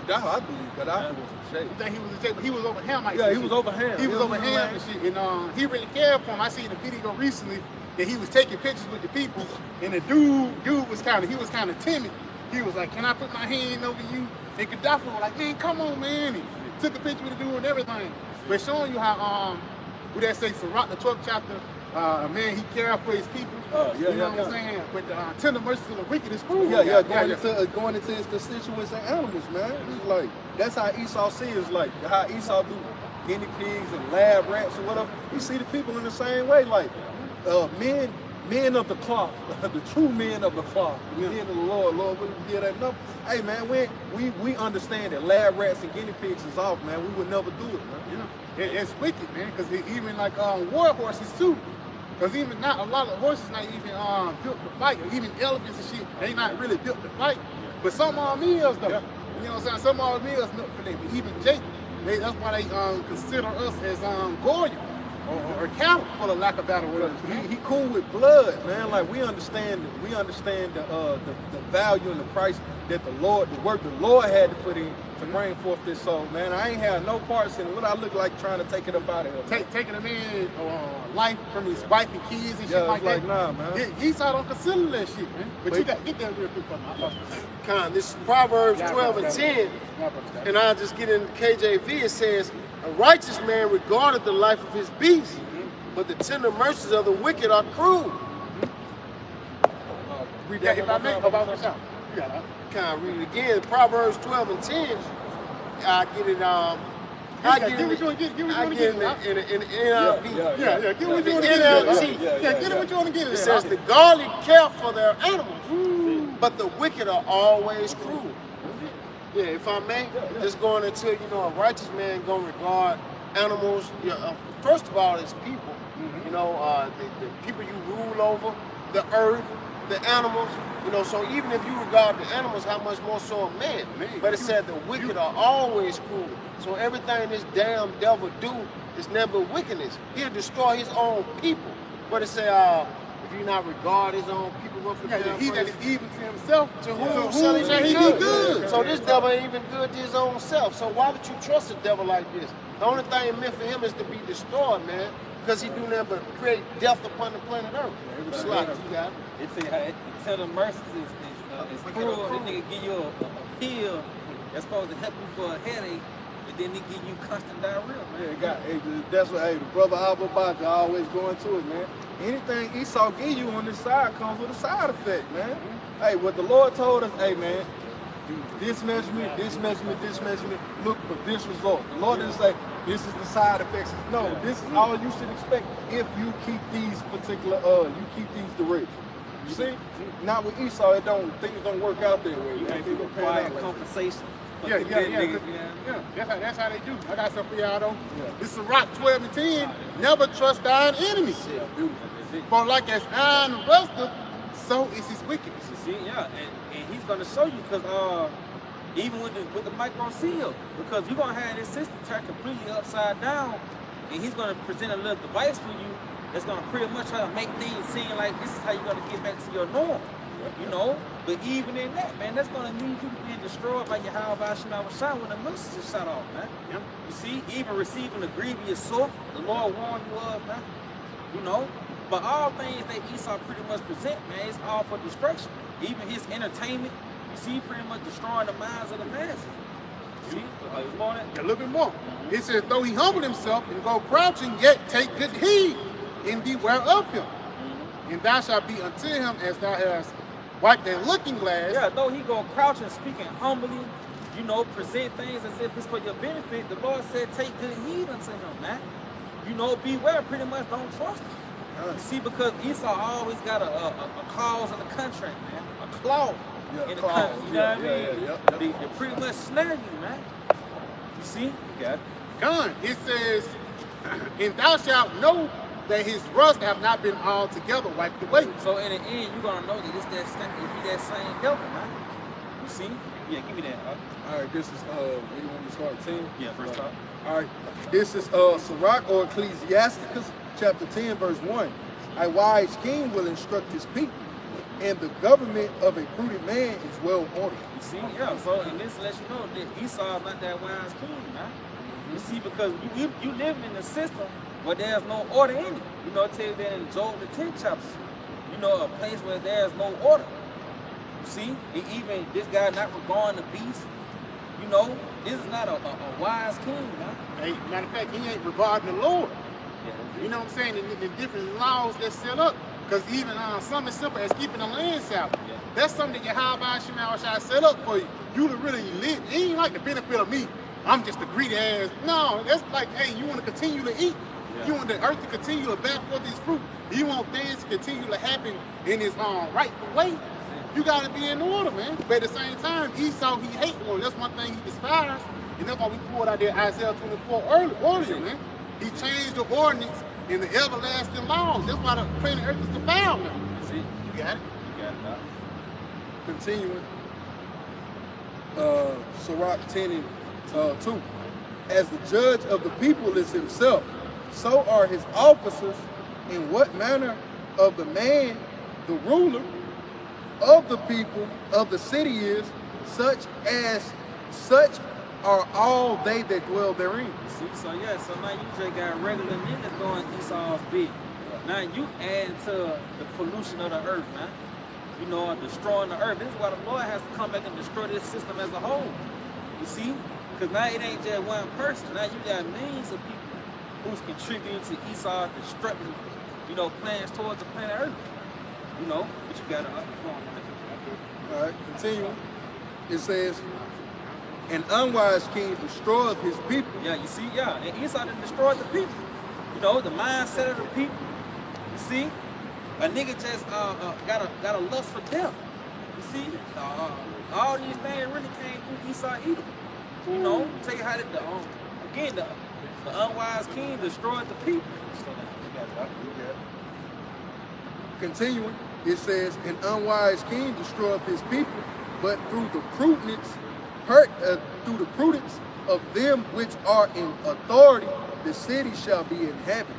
Gaddafi, I believe Gaddafi was a Sheikh. You think he was a Sheikh, but he was over Hamite. Yeah, he was over Ham. He was over Ham and shit. And he really cared for him. I seen a video recently that he was taking pictures with the people, and the dude was kind of timid. He was like, "Can I put my hand over you?" And Gaddafi was like, "Man, come on, man." And took a picture with the dude and everything. But showing you how what that say, Sirach, the 12th chapter, a man, he cared for his people. You know what I'm saying? But tender mercy to the wicked is cruel. Going into his constituents and animals, man. It's like, that's how Esau sees it. Like how Esau do guinea pigs and lab rats or whatever. He see the people in the same way. Like men men of the cloth, the true men of the cloth, the men of the Lord, Lord, we did that enough. Hey man, we understand that lab rats and guinea pigs is off, man. We would never do it, man. It's wicked, man, because even like war horses too. Because even not a lot of horses not even built to fight, or even elephants and shit, they not really built to fight. But some is though. You know what I'm saying? Some is not for them. But even Jake, that's why they consider us as Goya or cattle for the lack of better word. He cool with blood, man. Like we understand the value and the price that the work the Lord had to put in to bring forth this soul, man. I ain't had no parts in it. What I look like trying to take it up out of here. Taking a man life from his wife and kids and shit like that. Nah, man. Esau don't consider that shit, man. But you got to get that real quick from me. This is Proverbs 12 and 10, and I'll just get in KJV. It says, a righteous man regardeth the life of his beast, but the tender mercies of the wicked are cruel. Read that if I may, about myself. Can I read it again? Proverbs 12 and 10. I get it. I get it in the NIV. Yeah, get what you want to get. NLT. Get what you want to get. It says the godly care for their animals, but the wicked are always cruel. Yeah, if I may, just going into, a righteous man gonna regard animals. First of all, it's people. The people you rule over, the earth, the animals. So even if you regard the animals, how much more so a man? But it said the wicked are always cruel. So everything this damn devil do is never wickedness. He'll destroy his own people. But it say, if you not regard his own people, what for he that is evil to himself, to whom shall he be good? So this devil ain't even good to his own self. So why would you trust a devil like this? The only thing meant for him is to be destroyed, man. Because he do nothing but create death upon the planet Earth. It's like, you got it. It's tender mercies is cruel. That nigga give you a pill that's supposed to help you for a headache, but then they give you constant diarrhea, man. That's what, the brother Abba always going to it, man. Anything Esau give you on this side comes with a side effect, man. Hey, what the Lord told us, hey, man, do this measurement, look for this result. The Lord didn't say, this is the side effects. No, this is all you should expect if you keep these particular, directions. You see? Not with Esau, things don't work out that way. You can't be required compensation. Yeah. That's how they do. I got something for y'all though. Yeah. This is Rock 12 and 10. Never trust thine enemies. For like as iron rusteth, so is his wickedness. You see, and he's gonna show you because even with the micro seal, because you're gonna have this system turned completely upside down, and he's gonna present a little device for you that's gonna pretty much try to make things seem like this is how you're gonna get back to your norm. But even in that, man, that's gonna need you being destroyed by Yahawah Sham when the missiles is shut off, man. Yep. You see, even receiving a grievous sore, the Lord warned you of, man. But all things that Esau pretty much present, man, it's all for destruction. Even his entertainment, you see, pretty much destroying the minds of the masses. See, a little bit more. It says, though he humbled himself and go crouching, yet take good heed and beware of him. And thou shalt be unto him as thou hast wiped that looking glass. Yeah, though he go crouching, speaking humbly, present things as if it's for your benefit. The Lord said, take good heed unto him, man. Beware, pretty much don't trust him. You see, because Esau always got a clause in the contract, man. A clause in the contract. You know what I mean? They pretty much snare you, man. You see? You got it. Done. It says, and thou shalt know that his rust have not been altogether wiped away. So in the end, you're gonna know that it's that same devil, man. You see? Yeah, give me that. All right, this is you want me to start 10? Yeah, first off. All right, this is Sirach or Ecclesiasticus, chapter 10, verse 1. A wise king will instruct his people, and the government of a prudent man is well ordered. You see, so and this lets you know that Esau is not that wise king, man. You see, because you living in a system where there's no order in it. It tells you that in Job the 10th chapter. A place where there's no order. You see, even this guy not regarding the beast. This is not a wise king, man. Hey, matter of fact, he ain't regarding the Lord. Yeah, you know what I'm saying? The different laws that's set up. Because even something as simple as keeping the land south, that's something that Yahawashi set up for you. You to really live. It ain't like the benefit of me. I'm just a greedy ass. No, that's like, hey, you want to continue to eat. You want the earth to continue to bear forth its fruit. You want things to continue to happen in its rightful way. You got to be in order, man. But at the same time, Esau, he hate order. That's one thing he despised. And that's why we pulled out there Isaiah 24 earlier, man. He changed the ordinance and the everlasting laws. That's why the planet earth is defiled now. That's it. You got it? You got it, Doc. Continuing, Sirach 10 and 2. As the judge of the people is himself, so are his officers. In what manner of the man, the ruler of the people of the city is, such are all they that dwell therein. See, so now you just got regular niggas doing Esau's bit. Now you add to the pollution of the earth, man. You know, destroying the earth. This is why the Lord has to come back and destroy this system as a whole. You see? Because now it ain't just one person. Now you got millions of people who's contributing to Esau's destructive, plans towards the planet Earth. But you got to All right, continuing. It says, an unwise king destroyeth his people. Yeah, you see, and Esau done destroyed the people. The mindset of the people. You see, a nigga just got a lust for death. You see, all these things really came through Esau either. Tell you how the unwise king destroyed the people. Continuing, it says, an unwise king destroyeth his people, but through the prudence of them which are in authority, the city shall be inhabited.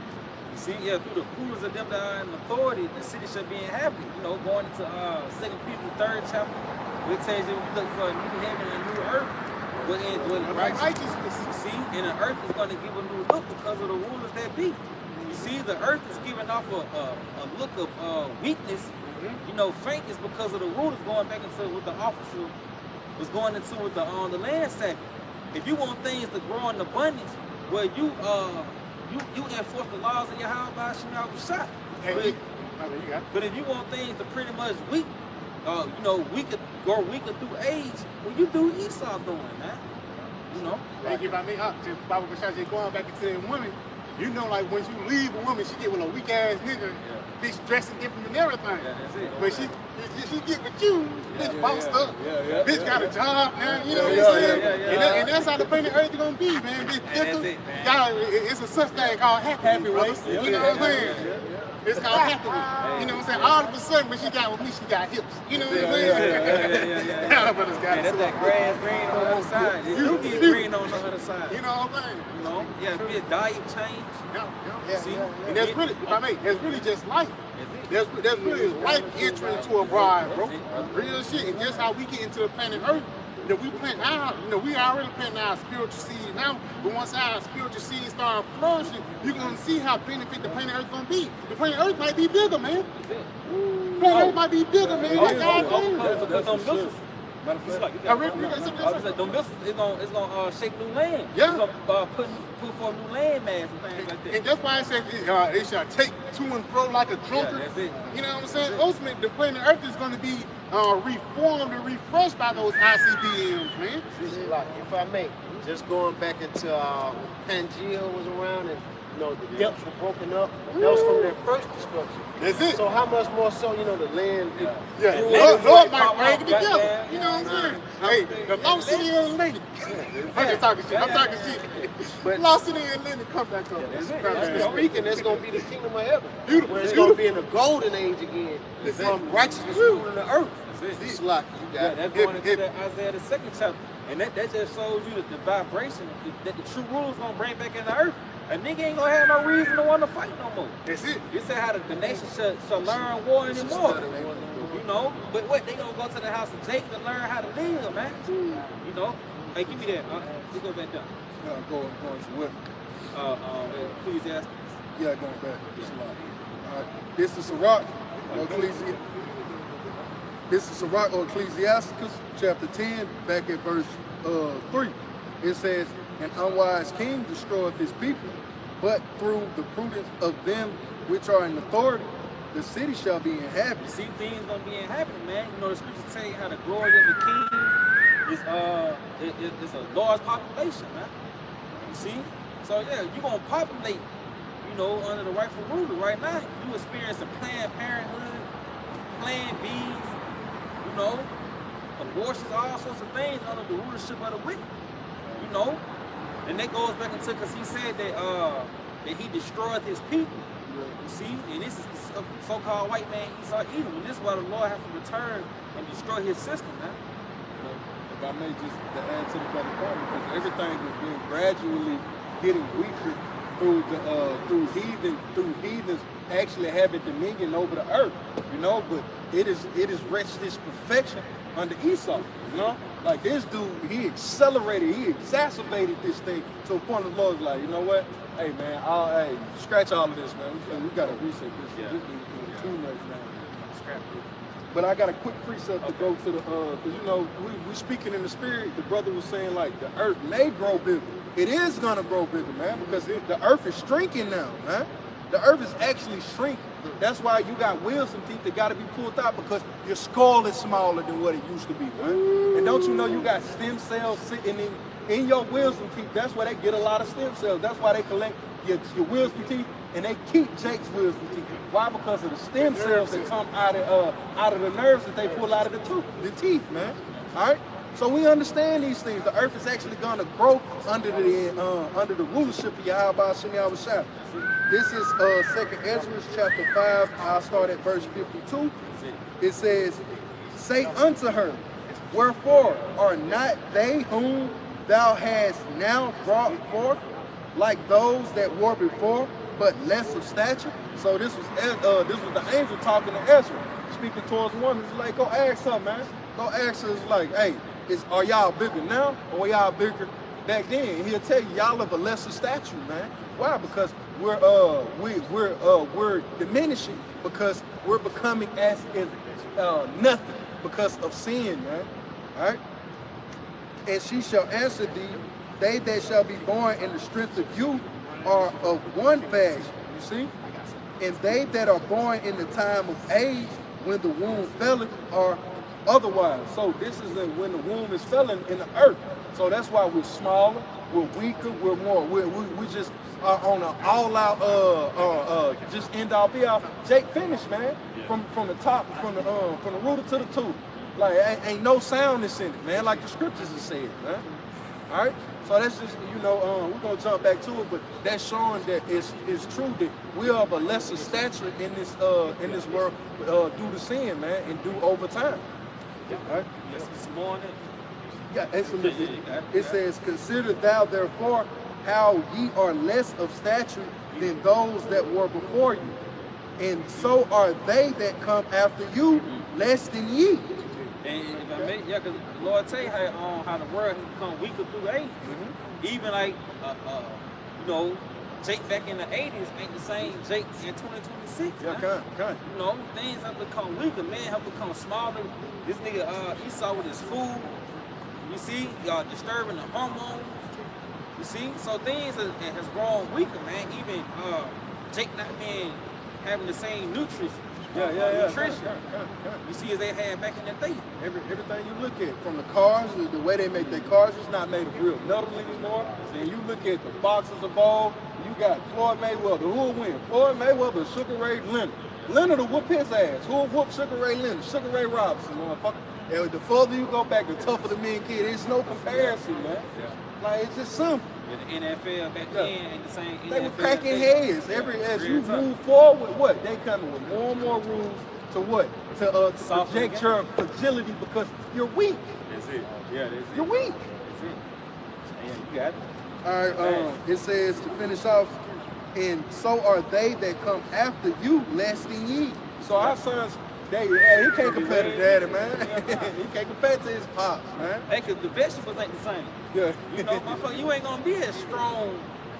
You see, through the prudence of them that are in authority, the city shall be inhabited. Going into 2 Peter 3rd chapter, it tells you look for a new heaven and a new earth. But in righteousness, you see, and the earth is going to give a new look because of the rulers that be. You see, the earth is giving off a look of weakness, faintness because of the rulers going back into what the officer was going into with the land savvy. If you want things to grow in abundance, well, you enforce the laws of Yahawah, Sham, But if you want things to pretty much weak, weaker through age, well, you do Esau doing, man. Like if I mean, just Bible Bashar going back into that woman, like when you leave a woman, she get with a weak ass nigga, bitch dressing different and everything. Yeah, that's it. But she get with you, bitch bossed up, bitch got a job now, you know what I'm saying? And that's how the planet Earth is gonna be, man. Bitch, it's a such thing called happy weight. You know what I'm saying? It's called happy. You know what I'm saying? All of a sudden, when she got with me, she got hips. You know what I'm saying? Yeah. That's that grass green on the other side. You get green on the other side. You know what I'm saying? Be a diet change. See? And that's really, if I may, that's really just life. That's really life entering into a bride, bro. Real shit. And that's how we get into the planet Earth. We plant our, we already planting our spiritual seed now, but once our spiritual seed start flourishing, you're gonna see how benefit the planet Earth gonna be. The planet Earth might be bigger, man. The planet Earth might be bigger, man. Because them missiles, them missiles, it's gonna shape new land. Yeah. It's gonna put for new land mass and things like that. And that's why I said it shall take to and fro like a drunkard. Yeah, that's it. You know what I'm saying? Ultimately, the planet Earth is gonna be reformed and refreshed by those ICBMs, man. If I may, just going back into Pangea was around and the depths were broken up. That was from their first destruction. That's it. So how much more so, the land? Lord might bring it together. You know what I'm saying? Hey, the lost city of Atlanta. I'm just talking shit. I'm talking shit. But lost city of Atlanta come back up. Speaking, it's going to be the kingdom of heaven. Beautiful. Where it's going to be in the golden age again. From righteousness ruling the earth. It's like that's going into the Isaiah the 2nd chapter. And that just shows you the vibration that the true rule is going to bring back in the earth. A nigga ain't gonna have no reason to want to fight no more. That's it. You said how the nation shall learn war anymore. But what, they gonna go to the house of Jacob to learn how to live, man. Hey, give me that. Let's go back down. Going to what? Ecclesiastes. Yeah, going back. All right. This is Sirach or Ecclesiasticus, chapter 10, back at verse 3. It says, an unwise king destroyeth his people, but through the prudence of them which are in authority, the city shall be inhabited. See, things gonna be inhabited, man. The scriptures tell you how the glory of the king is a large population, man. You see? So you gonna populate, know, under the rightful ruler. Right now, you experiencing Planned Parenthood, Plan Bs, you know, abortions, all sorts of things under the rulership of the wicked, you know. And that goes back into, because he said that he destroyed his people. You see, and this is the so-called white man Esau Edom, and this is why the Lord has to return and destroy his system, man. If I may just to add to the brother point, because everything has been gradually getting weaker through heathens actually having dominion over the earth, you know. But it is reached its perfection under Esau, you know. Like this dude, he exacerbated this thing to a point the Lord's like, you know what? Hey man, hey, scratch all of this, man. We gotta reset this. Yeah. This is too much now. Scrap it. But I got a quick precept to go to the, because you know, we speaking in the spirit. The brother was saying like the earth may grow bigger. It is gonna grow bigger, man, because the earth is shrinking now, man. The earth is actually shrinking. That's why you got wheels and teeth that gotta be pulled out, because your skull is smaller than what it used to be, man. And don't you know you got stem cells sitting in your wheels and teeth? That's why they get a lot of stem cells. That's why they collect your wheels and teeth, and they keep Jake's wheels and teeth. Why? Because of the stem cells that come out of the nerves that they pull out of the teeth, man. All right. So we understand these things. The earth is actually going to grow under the rulership of Yahawah, Yahawashi. This is 2nd Ezra chapter 5. I'll start at verse 52. It says, "Say unto her, wherefore are not they whom thou hast now brought forth like those that were before, but less of stature?" So this was the angel talking to Ezra, speaking towards the woman. He's like, go ask her, man. Go ask her. It's like, hey, are y'all bigger now or y'all bigger back then? And he'll tell you, y'all of a lesser stature, man. Why? Because we're diminishing, because we're becoming as nothing because of sin, man. All right. "And she shall answer thee, they that shall be born in the strength of youth are of one fashion." You see? "And they that are born in the time of age, when the womb felleth, are otherwise." So this is when the womb is felling in the earth. So that's why we're smaller, we're weaker, we just are on an all-out just end all be all. Jake finished, man. From the top, from the rooter to the tooth. Like ain't no soundness in it, man. Like the scriptures have said, man. All right. So that's just, you know, we're gonna jump back to it, but that's showing that it's true that we are of a lesser stature in this world due to sin, man, and due over time. All right. Yeah, it says, "Consider thou therefore how ye are less of stature than those that were before you, and so are they that come after you less than ye." And if I may, because the Lord tell you how the world has become weaker through age. Even like, you know, Jake back in the 80s ain't the same Jake in 2026. Yeah, kind. You know, things have become weaker, man have become smaller. This nigga Esau with his food, you see, y'all disturbing the hormones. You see, so things has grown weaker, man. Even Jake not being having the same nutrition. Nutrition. You see, as they had back in the day. Everything you look at, from the cars, the way they make their cars, it's not made of real metal anymore. And you look at the boxes of all, you got Floyd Mayweather. Who will win? Floyd Mayweather, Sugar Ray Leonard. Leonard will whoop his ass. Who will whoop Sugar Ray Leonard? Sugar Ray Robinson, motherfucker. And the further you go back, the tougher the men get. There's no comparison, man. Like, it's just simple. The NFL back then ain't the same. They were cracking heads. As you tough. move forward, what? They coming with more and more rules to what? To project your fragility, because you're weak. That's it. Yeah, that's it. You're weak. That's it. Yeah, you got it. All right, it says to finish off, "And so are they that come after you less than ye." So our sons, he can't compare to daddy, man. He can't compare to his pops, man. Hey, cause the vegetables ain't the same. Yeah. You know, motherfucker, you ain't gonna be as strong.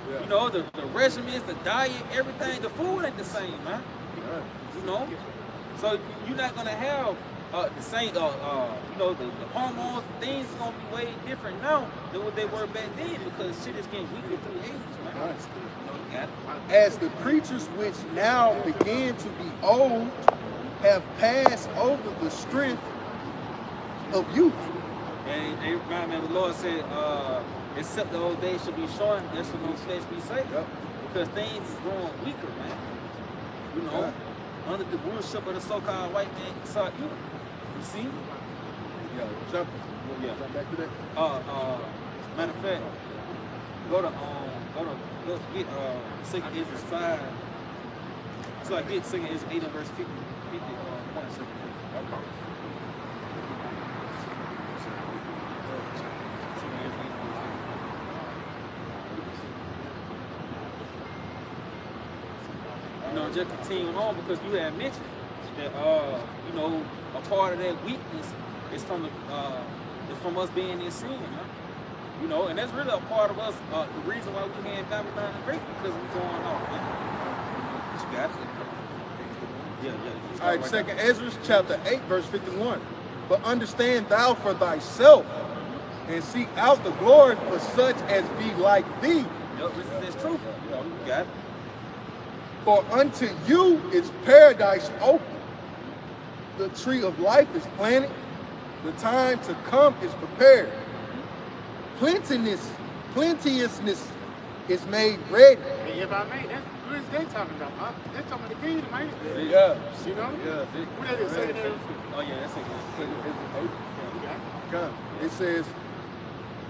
Yeah. You know, the regimens, the diet, everything, the food ain't the same, man. Right. You know? So you're not gonna have the same, you know, the hormones, things is gonna be way different now than what they were back then, because shit is getting weaker through age, man. Right. You know, you got it. "As the creatures which now begin to be old have passed over the strength of youth." And they remind me of the Lord said, except the old days shall be shortened, there shall no flesh be saved. Yep. because things is growing weaker, man. You know, under the rulership of the so-called white man, Esau Edom. You see? Yeah, jump back to that. Matter of fact, go get 2 Ezra 5. So I get 2 Ezra 8 and verse 50. 51. Okay. You know, just continuing on because you had mentioned that you know, a part of that weakness is from us being in sin, huh? You know, and that's really a part of us. The reason why we in Babylon the Great because we're going on, man. You got it. Yeah. All right, 2 Ezra chapter 8, verse 51. But understand thou for thyself, and seek out the glory for such as be like thee. Yep, that's true. You got it. For unto you is paradise open. The tree of life is planted. The time to come is prepared. Plenteousness is made ready. Hey, if I may, that's what they talking about, huh? They're talking about the kingdom, ain't it? Yeah. You know? Yeah. What that is saying there? Oh yeah, that's it. Come. It says,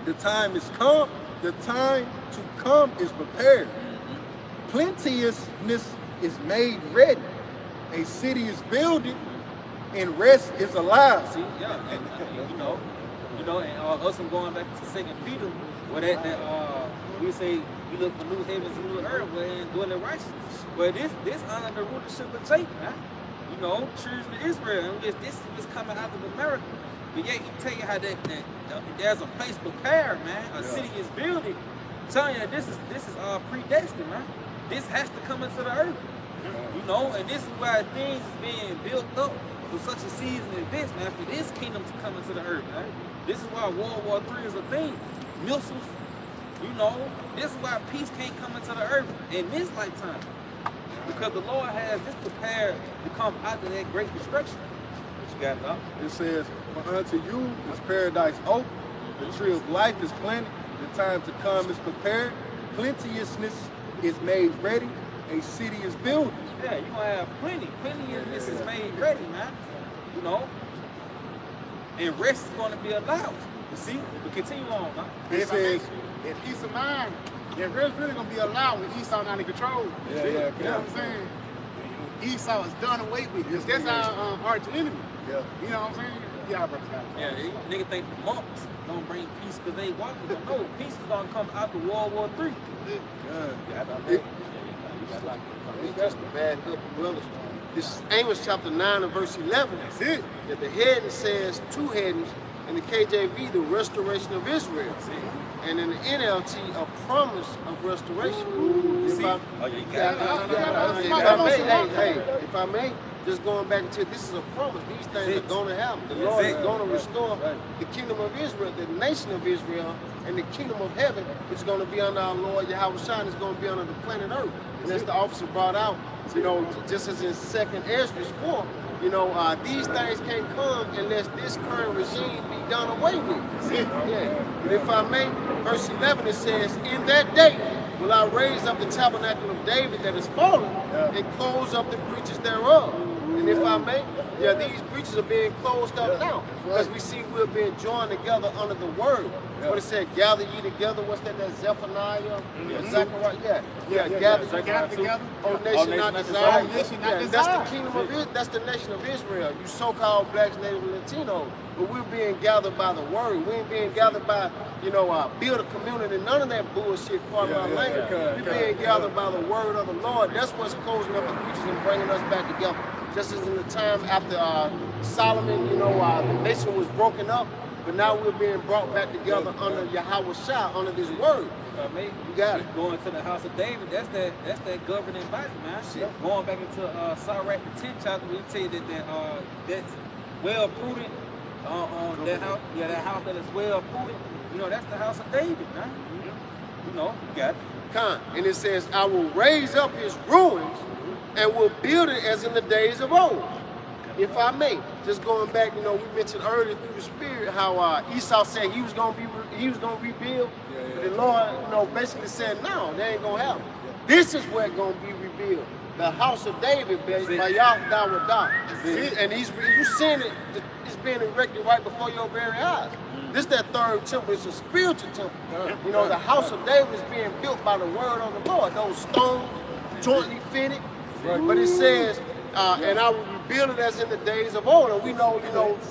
the time is come, the time to come is prepared. Plenteousness is made ready. A city is builded, and rest is alive. See, yeah, and, you know, and us from going back to 2 Peter, where that we say we look for new heavens and new earth, where and dwelling righteousness. But this under the rulership of Jacob, man. You know, children of Israel, and this is coming out of America. But yet he tell you how that there's a place prepared, man. A city is building. I'm telling you, this is predestined, man. This has to come into the earth. You know, and this is why things is being built up for such a season as this, man. For this kingdom to come into the earth, man. This is why World War III is a thing. Missiles, you know, this is why peace can't come into the earth in this lifetime. Because the Lord has this prepared to come out of that great destruction. What you got, Doc? It says, for unto you is paradise open, the tree of life is planted, the time to come is prepared, plenteousness is made ready, a city is built. Yeah, you're gonna have plenty. Plenteousness is made ready, man. You know? And rest is gonna be allowed. You see? But continue on, man. It says, in peace of mind, yeah, rest really gonna be allowed when Esau not in control. Yeah. You know what I'm saying? Esau is done away with. Because that's our arch enemy. Yeah. You know what I'm saying? Yeah, brother. Yeah, nigga think the monks gonna bring peace because they walking. But no, peace is gonna come after World War III. That's the bad couple brothers. This is Amos chapter 9 and verse 11. That's it. That the heading says two headings. In the KJV, the restoration of Israel. And in the NLT, a promise of restoration. If I may, just going back to this is a promise. These things are going to happen. The Lord is going to restore the kingdom of Israel, the nation of Israel, and the kingdom of heaven, which is going to be under our Lord Yahawashi, and is going to be under the planet Earth. And as the officer brought out, you know, just as in 2 Ezra 4, you know, these things can't come unless this current regime be done away with. Yeah. But if I may, verse 11, it says, in that day will I raise up the tabernacle of David that is fallen and close up the breaches thereof. And if I may, these breaches are being closed up now. Because we see we're being joined together under the word. What it said, gather ye together, what's that Zephaniah? Zechariah, gather together. O nation not desired. That's the kingdom of Israel, that's the nation of Israel. You so-called blacks, native, and Latino. But we're being gathered by the word. We ain't being gathered by, you know, build a community. None of that bullshit part of our language. We're being gathered by the word of the Lord. That's what's closing up the breaches and bringing us back together. Just as in the time after Solomon, you know, the nation was broken up, but now we're being brought back together under Yahawashi, under this word. You got it. Going to the house of David, that's that governing body, man. Going back into Sirach the 10th chapter, we tell you that's well prudent. That house that is well prudent. You know, that's the house of David, man. You know, you got it. And it says, I will raise up his ruins and will build it as in the days of old. If I may, just going back, you know, we mentioned earlier through the Spirit how Esau said he was gonna rebuild. But the Lord, you know, basically said, no, that ain't gonna happen. This is where it's going to be revealed. The house of David by Yahawah. And you seeing it, it's being erected right before your very eyes. This that third temple. It's a spiritual temple. You know, the house of David is being built by the word of the Lord. Those stones, jointly fitted. But it says, and I will rebuild it as in the days of old. And we know,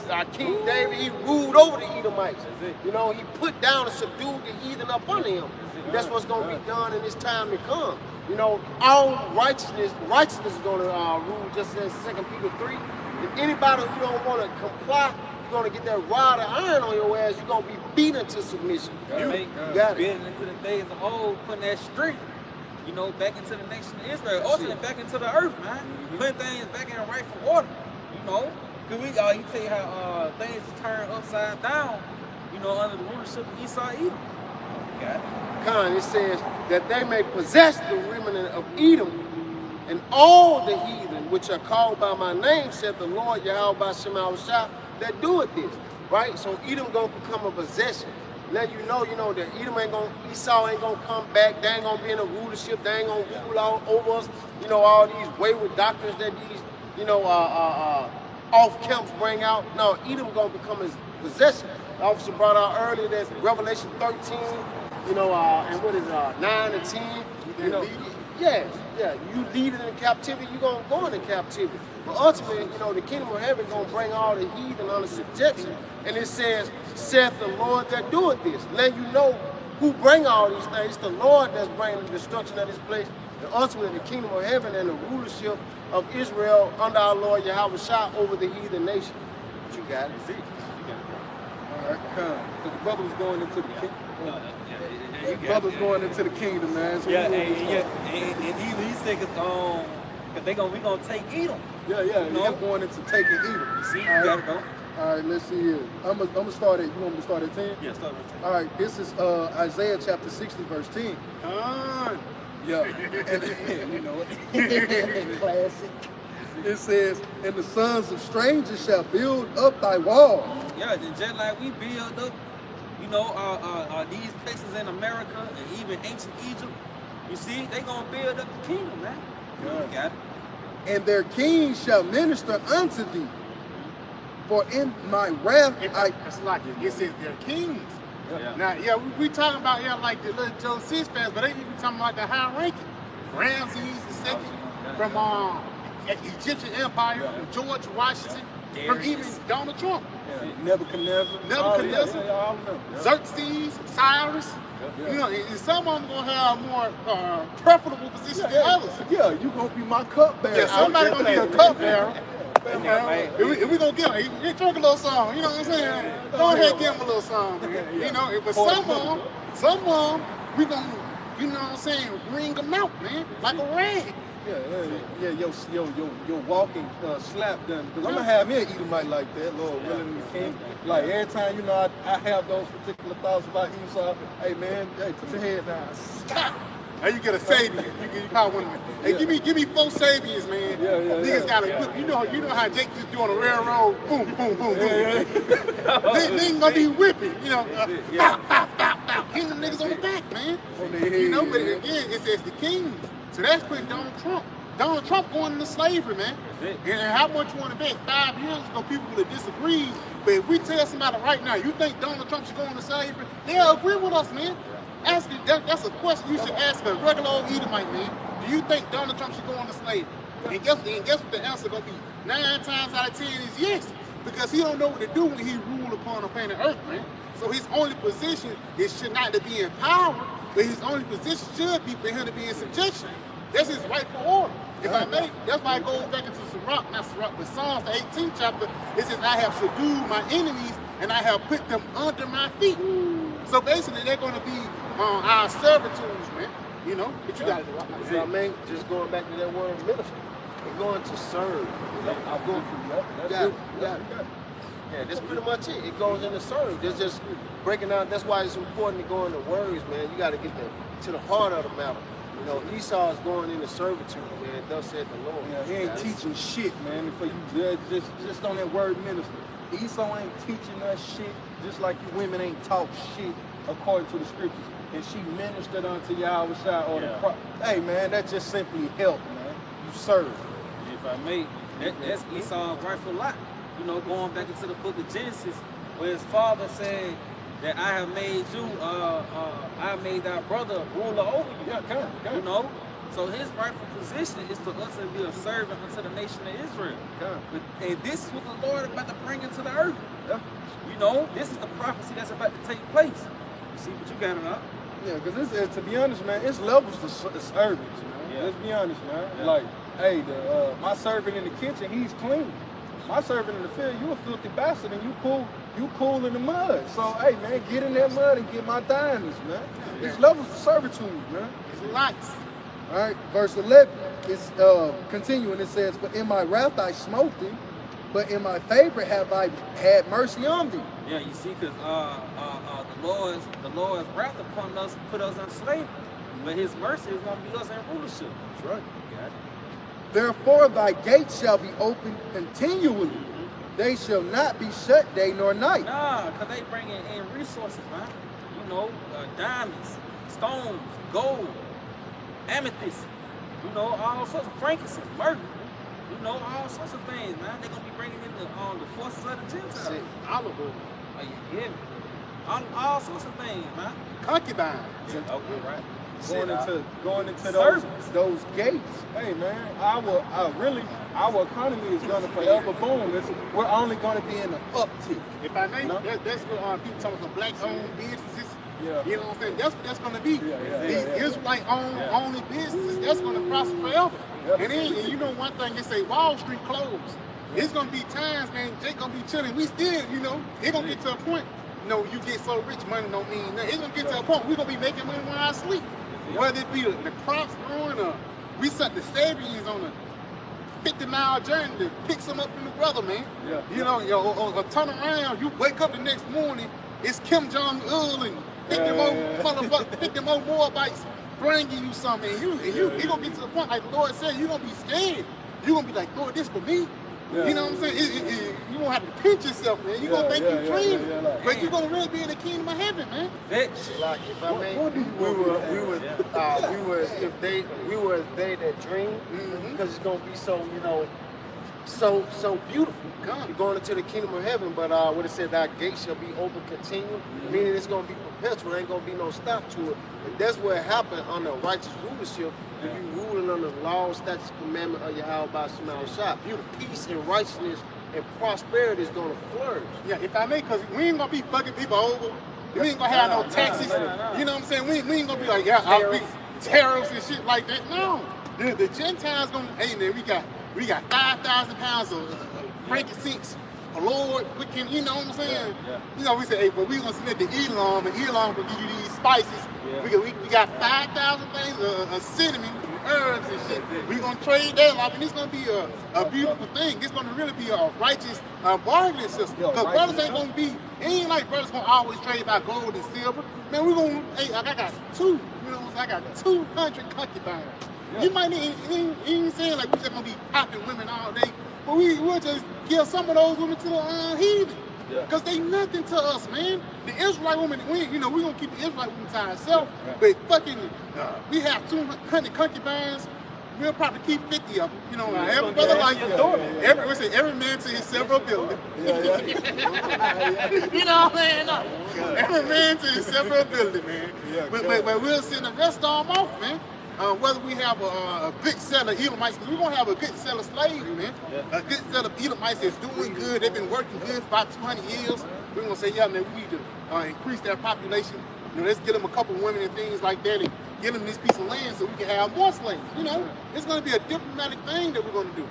our King David, he ruled over the Edomites. You know, he put down and subdued the heathen up under him. That's what's going to be done in this time to come. You know, all righteousness is going to rule, just as 2 Peter 3. If anybody who don't want to comply, you're going to get that rod of iron on your ass. You're going to be beaten to submission. You got it. Building into the days of old, putting that strength, you know, back into the nation of Israel, ultimately back into the earth, man. Putting things back in the rightful order, you know. Because he tell you how things turn upside down, you know, under the rulership of Esau Edom. Got it. It says that they may possess the remnant of Edom and all the heathen which are called by my name, said the Lord Yahawah Sham that doeth this. Right? So Edom gonna become a possession. Let you know that Esau ain't gonna come back. They ain't gonna be in a rulership. They ain't gonna rule all over us. You know, all these wayward doctrines that these, off camps bring out. No, Edom gonna become his possession. The officer brought out earlier that Revelation 13. And what is 9 and 10? You lead it in captivity, you're gonna go into captivity. But ultimately, the kingdom of heaven gonna bring all the heathen under subjection. And it says, saith the Lord that doeth this. Let you know who bring all these things. It's the Lord that's bringing the destruction of this place. And ultimately, the kingdom of heaven and the rulership of Israel under our Lord Yahawashi over the heathen nation. But you got it. All right, come. Because the brother was going into the kingdom. Brother's going into the kingdom, man. So and he said, because we gonna take Edom. They're going into taking Edom. See, you gotta go. All right, let's see here. I'm gonna start at. You want me to start at 10? Yeah, start at 10. All right, this is Isaiah chapter 60, verse 10. Yeah, and you know it. Classic. It says, "And the sons of strangers shall build up thy wall." Yeah, just like we build up. These places in America and even ancient Egypt, you see, they gonna build up the kingdom, man. You got it. And their kings shall minister unto thee. For in my wrath it's like it says they're kings. Now, we talking about like the little Joe Sis fans, but they even talking about the high ranking. Ramses II from Egyptian Empire, from George Washington, from even Donald Trump. Nebuchadnezzar, Xerxes, Cyrus. And some of them gonna have more preferable position than others. Yeah, you gonna be my cupbearer. Yeah, somebody gonna be a cupbearer. If we gonna give him, he drink a little song. You know what I'm saying? Go ahead, give him a little song. Man. But some of them, we gonna, you know what I'm saying, wring them out, man, like a rag. Your walking slap done. Because I'm going to have me an Edomite like that, Lord willing the King. Like every time, I have those particular thoughts about Esau. Hey, man, put your head down. Stop. Now you get a Sabian. You call one of them. Hey, give me 4 Sabians, man. Niggas got a whip. You know how Jake just do on the railroad. Boom, boom, boom, boom. They ain't gonna be whipping. Bow, bow, bow, bow. Hitting them niggas on the back, man. But again, it says the kings. So that's putting Donald Trump. Donald Trump going into slavery, man. And how much you want to bet? 5 years ago, people would have disagreed. But if we tell somebody right now, you think Donald Trump should go into slavery, they'll agree with us, man. That's a question you should ask a regular old Edomite, man. Do you think Donald Trump should go into slavery? And guess what the answer going to be? 9 times out of 10 is yes. Because he don't know what to do when he rule upon the planet Earth, man. So his only position should not to be in power, but his only position should be for him to be in subjection. That's his rightful order. If I may, that's why it goes back into Psalms, the 18th chapter. It says, I have subdued my enemies and I have put them under my feet. So basically, they're going to be our servitudes, man. But you got it. Just going back to that word minister. We're going to serve. I'm going for you. Got it. Yeah, that's pretty much it. It goes into serve. There's just breaking down. That's why it's important to go into words, man. You got to get to the heart of the matter. Esau is going into servitude, man. Thus said the Lord. Yeah, he ain't teaching shit, man. For you just on that word minister. Esau ain't teaching us shit, just like you women ain't taught shit. according to the scriptures, and she ministered unto Yahawashi or the prophet. Hey man, that just simply helped, man. You serve. If I may, that's Esau's rightful lot. You know, going back into the book of Genesis, where his father said that I have made you, I have made thy brother ruler over you. Yeah, come. You know? So his rightful position is to us to be a servant unto the nation of Israel. And this is what the Lord is about to bring into the earth. Yeah. You know, this is the prophecy that's about to take place. You see what you got it up? Yeah, because to be honest, man, it's levels to servants, man. Yeah. Let's be honest, man. Yeah. Like, hey, my servant in the kitchen, he's clean. My servant in the field, you a filthy bastard, and you cool in the mud. So, hey, man, get in that mud and get my diamonds, man. It's levels to servitude, man. It's lots. All right, verse 11 is continuing. It says, "For in my wrath I smote thee, but in my favor have I had mercy on thee." Yeah, you see, because the Lord's wrath upon us put us in slavery, but His mercy is going to be us in rulership. That's right. Got it. Therefore thy gates shall be open continually. They shall not be shut day nor night. Nah, because they bringing in resources, man. You know, diamonds, stones, gold, amethyst, you know, all sorts of frankincense, myrrh, you know, all sorts of things, man. They're going to be bringing in the forces of the Gentiles. Olive oil. Oh, you get me? All sorts of things, man. Concubines. Yeah, okay, right. Going into Service. those gates. Hey man, our economy is gonna forever boom. We're only gonna be in the uptick. If I may, No? that's what people talking about black-owned businesses. Yeah. You know what I'm saying? That's what that's going to be. Yeah, These Israelite-owned businesses, that's going to prosper forever. Yeah. And you know one thing, they say Wall Street closed. It's going to be times, man, Jake going to be chilling. We still, you know, it's going to get to a point, you know, you get so rich, money don't mean nothing. It's going to get to a point we're going to be making money while I sleep. Whether it be the crops growing or we set the Sabians on a 50-mile journey to pick some up from the brother, man. Yeah. You know, or turn around, you wake up the next morning, it's Kim Jong-un and 50 more Moabites bringing you something. And you gonna get to the point, like the Lord said, you're gonna be scared. You're gonna be like, Lord, this for me. Yeah. You know what I'm saying? You won't have to pinch yourself, man. You're gonna think you're dreaming. But you're gonna really be in the kingdom of heaven, man. Bitch. Like if I may, we were they that dream, because it's gonna be so, you know, so beautiful. You're going into the kingdom of heaven, but what it said, that gate shall be open continual, meaning it's gonna be perpetual. There ain't gonna be no stop to it. And that's what happened under righteous rulership. If you ruling under the law, statutes, commandment of Yahawah Sham, peace and righteousness and prosperity is gonna flourish. Yeah, if I may, because we ain't gonna be fucking people over. We ain't gonna have no taxes. You know what I'm saying? We ain't gonna be like, tariffs and shit like that. No. The Gentiles gonna, hey man, we got 5,000 pounds of frankincense. Lord, we can, you know what I'm saying? You know, we say, hey, but we gonna submit to Elam, and Elam gonna give you these spices. We got 5,000 things of cinnamon, herbs and shit. We gonna trade that off, and it's gonna be a beautiful thing. It's gonna really be a righteous bargaining system. Because brothers ain't gonna be, it ain't like brothers gonna always trade by gold and silver. Man, we gonna, hey, I got two, you know what I'm saying? I got 200 concubines. You might ain't saying like we just gonna be popping women all day. But we'll just give some of those women to the heathen. Because they nothing to us, man. The Israelite woman, we gonna keep the Israelite woman to ourselves. But fucking, we have 200 concubines. We'll probably keep 50 of them. You know, every brother like your daughter. Every man to his several ability. You know what I'm saying? No. Every man to his several ability, man. But we'll send the rest of them off, man. Whether we have a good set of Edomites, because we're going to have a good set of slaves, man. A good set of Edomites that's doing good. They've been working good for about 200 years. We're going to say, yeah, man, we need to increase their population. You know, let's get them a couple women and things like that and get them this piece of land so we can have more slaves. You know, it's going to be a diplomatic thing that we're going to do.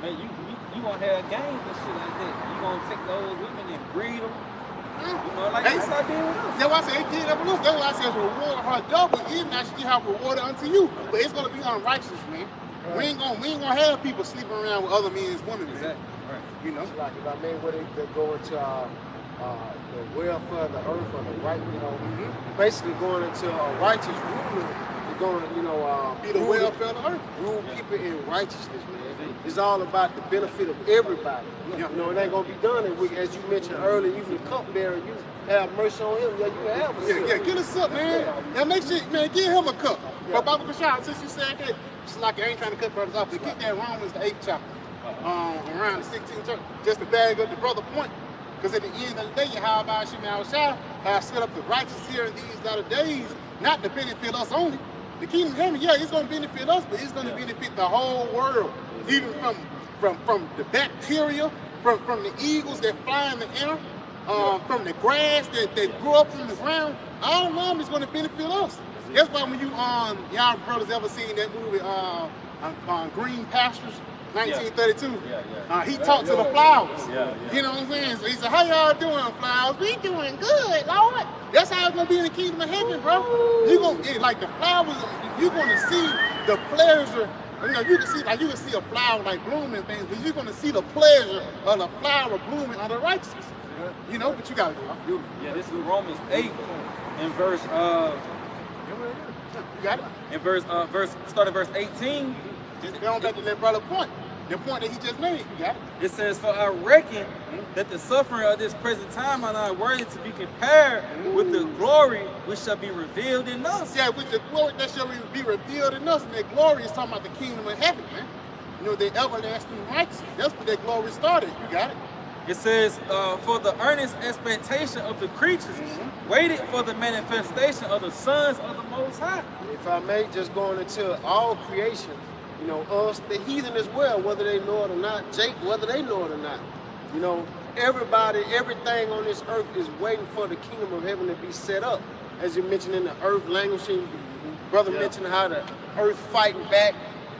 Man, you going to have games and shit like that. You going to take those women and breed them. You know, like that's how they did with us. That's why I said they did that with us. That's why I said reward her double, even actually have rewarded unto you. But it's gonna be unrighteous, man. We ain't gonna have people sleeping around with other men's women. Exactly. Right. You know? Like if I may, where they go into the welfare of the earth or the right, you know, basically going into a righteous ruler, they're going to, you know, be the welfare of the earth. Rule people in righteousness, man. It's all about the benefit of everybody. You know, it ain't gonna be done. And as you mentioned earlier, even the cupbearer, you have mercy on him. Yeah, you have a sip. Yeah, get a sip, man. Now make sure, man, give him a cup. But Baba Bashar, since you said that, it's like I ain't trying to cut brothers off, but keep that Romans the 8th chapter, around the 16th chapter, just to bag up the brother point. Because at the end of the day, Yahawashi has set up the righteous here in these latter days, not to benefit us only. The kingdom of heaven, yeah, it's going to benefit us, but it's going to benefit the whole world, even from the bacteria, from the eagles that fly in the air, from the grass that grew up from the ground. All of them is going to benefit us. That's why when you y'all brothers ever seen that movie Green Pastures, 1932? He talked to the flowers. You know what I'm saying? So he said, "How y'all doing, flowers? We doing good, Lord." That's how it's gonna be in the kingdom of heaven, bro. You gonna like the flowers. You're gonna see the pleasure. You know, you can see a flower like blooming things, but you're gonna see the pleasure of the flower blooming on the righteousness. You know, but you gotta do. Yeah, this is Romans 8 in verse. You got it. In start at verse 18. Just going back to that brother point. The point that he just made. You got it. It says, "For I reckon that the suffering of this present time are not worthy to be compared with the glory which shall be revealed in us." Yeah, with the glory that shall be revealed in us. And that glory is talking about the kingdom of heaven, man. You know, the everlasting righteousness. That's where that glory started. You got it. It says, "For the earnest expectation of the creatures waited for the manifestation of the sons of the Most High." If I may, just going into all creation, you know, us, the heathen as well, whether they know it or not, Jake, whether they know it or not. You know, everybody, everything on this earth is waiting for the kingdom of heaven to be set up. As you mentioned in the earth languishing, brother mentioned how the earth fighting back.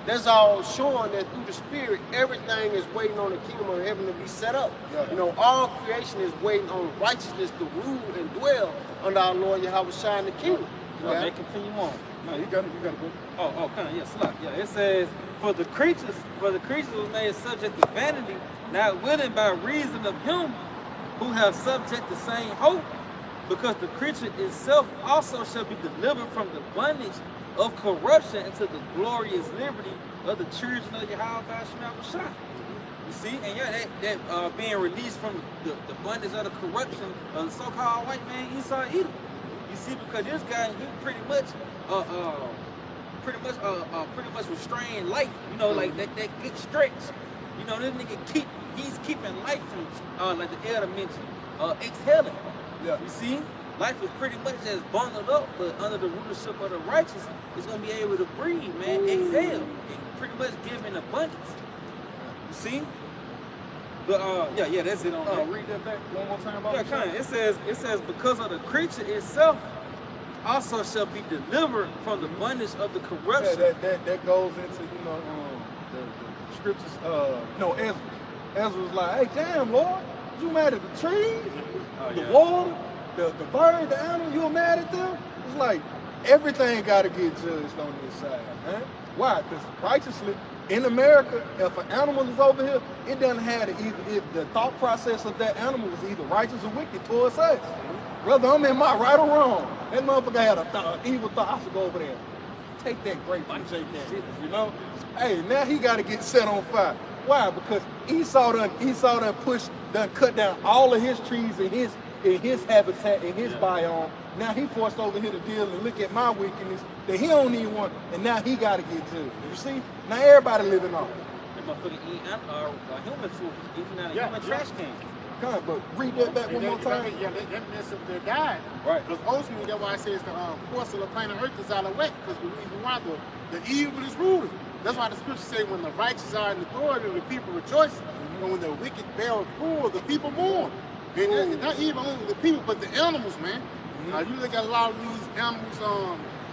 That's all showing that through the spirit, everything is waiting on the kingdom of heaven to be set up. You know, all creation is waiting on righteousness to rule and dwell under our Lord Yahawashi in the kingdom. They continue on. No, you got to go. Oh, kind of, yeah, slap. Yeah, it says, for the creatures was made subject to vanity, not willing by reason of him who have subject the same hope, because the creature itself also shall be delivered from the bondage of corruption into the glorious liberty of the children of Yahawashi. You see, and yeah, that being released from the bondage of the corruption of the so-called white man Esau Edom. You see, because this guy, he pretty much restrained life. You know, like that good stretch. You know, this nigga he's keeping life from like the elder mentioned, exhaling. Yeah. You see, life is pretty much just bundled up, but under the rulership of the righteous, it's gonna be able to breathe, man, exhale, and pretty much give in abundance. You see? But yeah, that's it on that. Read that back one more time. Yeah, kind of. It says because of the creature itself also shall be delivered from the bondage of the corruption. Yeah, that goes into, you know, the scriptures. Ezra. Ezra was like, "Hey, damn, Lord, you mad at the trees, the water, the bird, the animal? You were mad at them?" It's like everything got to get judged on this side, man. Why? Because righteously in America, if an animal is over here, it doesn't have the thought process of that animal is either righteous or wicked towards us. Whether I'm in my right or wrong, that motherfucker had a evil thought. I should go over there, take that grape and shake that shit, you know? Hey, now he got to get set on fire. Why? Because Esau done cut down all of his trees in his habitat, in his biome. Now he forced over here to deal and look at my wickedness that he don't even want, and now he got to get judged. You see? Now everybody living off. That motherfucker eat human food, eating out of human trash cans. God, but read that back one more time. Yeah, that mess up their diet. Right. Because ultimately, that's why it says the course of the planet Earth is out of whack. Because the reason why the evil is ruling. That's why the scriptures say when the righteous are in authority, the people rejoice. And when the wicked bear rule, the people mourn. And not even only the people, but the animals, man. You look at a lot of these animals,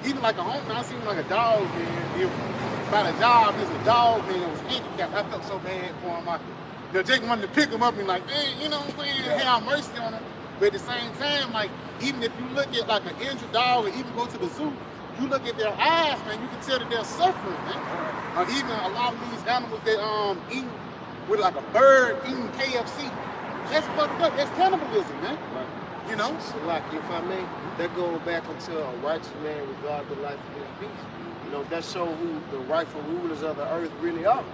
even like a home, I seen like a dog, man. About a job, there's a dog, man, that was handicapped. I felt so bad for him. Jake wanted to pick him up and like, man, you know what I'm saying, have mercy on him. But at the same time, like, even if you look at like an injured dog or even go to the zoo, you look at their eyes, man, you can tell that they're suffering, man. Even a lot of these animals that eat with like a bird eating KFC, that's fucked up. That's cannibalism, man. You know? So like, if I may, that goes back into a righteous man regard the life of his beast. You know, that shows who the rightful rulers of the earth really are.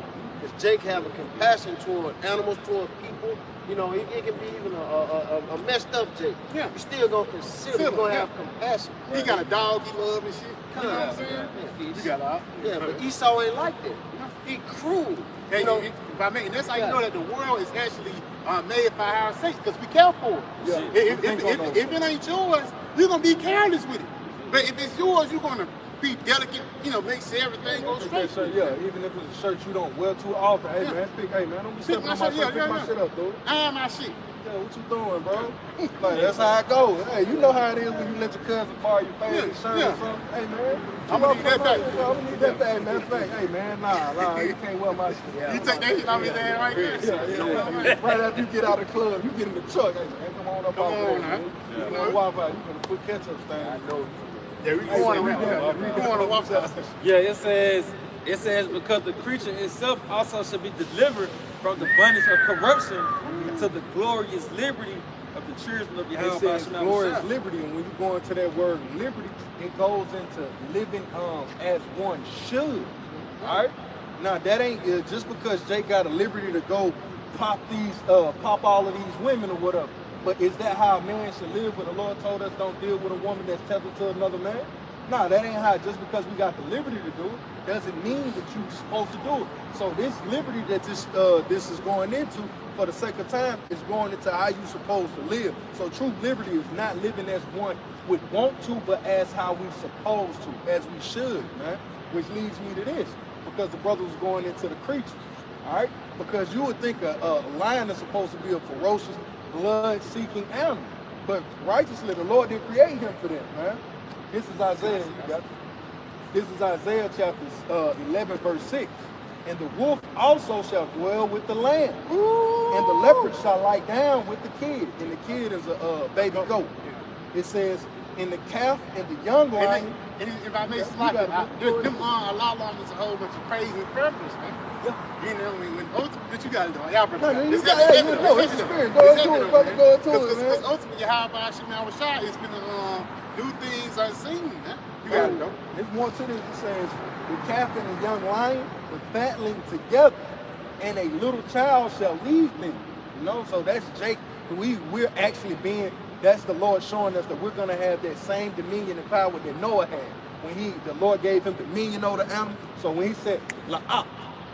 Because Jake have a compassion toward animals, toward people. You know, it can be even a messed up Jake. Yeah. You still gonna consider, you gonna have compassion. He got a dog he love and shit. You know what I'm saying? Yeah. You got a lot. Yeah, but Esau ain't like that. He cruel. Hey, You know, and that's how you know that the world is actually made for our sakes, because we care for it. Yeah. If it ain't yours, you're gonna be careless with it. But if it's yours, you're gonna be delicate, you know, make sure everything goes straight. Yeah, even if it's a shirt you don't wear too often. Hey man, don't be stepping on my shirt, pick my shit up, dude. Iron my shit. Yeah, what you doing, bro? Like, that's how it goes. Hey, you know how it is when you let your cousin borrow your favorite shirt or something. Hey, man. I'm gonna need that back. I'm gonna need that back, man. Hey, man, nah, you can't wear my shit. You take that shit off his hand right there. Yeah. Right after you get out of the club, you get in the truck. Hey, man, come on up Come off on, there, now. man. You know, Wi-Fi, you finna put ketchup stand. I know. Yeah, we going to walk out. Yeah, it says because the creature itself also should be delivered from the bondage of corruption into the glorious liberty of the children of It Yahawah. says glorious liberty, and when you go into that word liberty, it goes into living as one should. All right. Now that ain't just because Jake got a liberty to go pop all of these women or whatever. But is that how a man should live? When the Lord told us don't deal with a woman that's tethered to another man? No, that ain't how. Just because we got the liberty to do it doesn't mean that you're supposed to do it. So this liberty that this is going into, for the sake of time, is going into how you supposed to live. So true liberty is not living as one would want to, but as how we supposed to, as we should, man. Which leads me to this, because the brother was going into the creatures, all right? Because you would think a lion is supposed to be a ferocious, blood-seeking animal, but righteously the Lord didn't create him for that, man. This is Isaiah. You got it. This is Isaiah chapter 11, verse 6. And the wolf also shall dwell with the lamb, and the leopard shall lie down with the kid, and the kid is a baby goat. It says, in the calf and the young lion. And if I may slide, them Halalyam is a whole bunch of praise and purpose, man. Yeah. You know, when ultimately, you got to do it. Y'all It's the spirit. Go into it, brother. Go into it, man. Because ultimately, Yahawashi, Yahawashi is going to do things unseen, man. You got to know. There's more to this. It says, the calf and the young lion, the fatling together, and a little child shall lead them. You know, so that's Jake. We're actually being. That's the Lord showing us that we're going to have that same dominion and power that Noah had when the Lord gave him dominion over the animal. So when he said,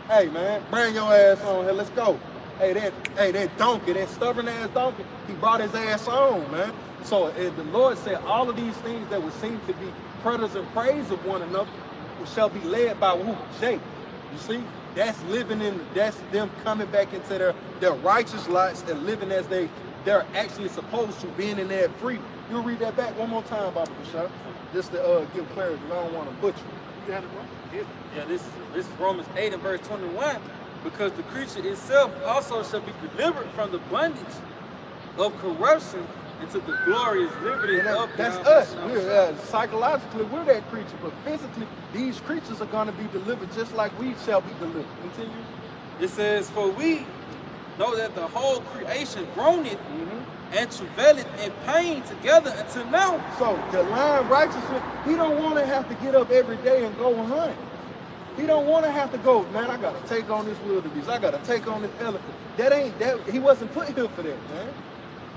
hey man, bring your ass on here, let's go. Hey, that donkey, that stubborn ass donkey, he brought his ass on, man. So the Lord said all of these things that would seem to be predators and praise of one another shall be led by who? Jake. You see? That's that's them coming back into their righteous lives and living as they're actually supposed to, being in their freedom. You'll read that back one more time, Baba Bashar, just to give clarity. I don't want to butcher it. Yeah, this is Romans 8 and verse 21. Because the creature itself also shall be delivered from the bondage of corruption into the glorious liberty of that's Yahawah. us. Psychologically, we're that creature, but physically, these creatures are going to be delivered just like we shall be delivered. Continue. It says, for we know that the whole creation groaneth and travaileth in pain together until now. So the lion righteously, he don't want to have to get up every day and go hunt. He don't want to have to go, man, I got to take on this wildebeest. I got to take on this elephant. He wasn't put here for that, man.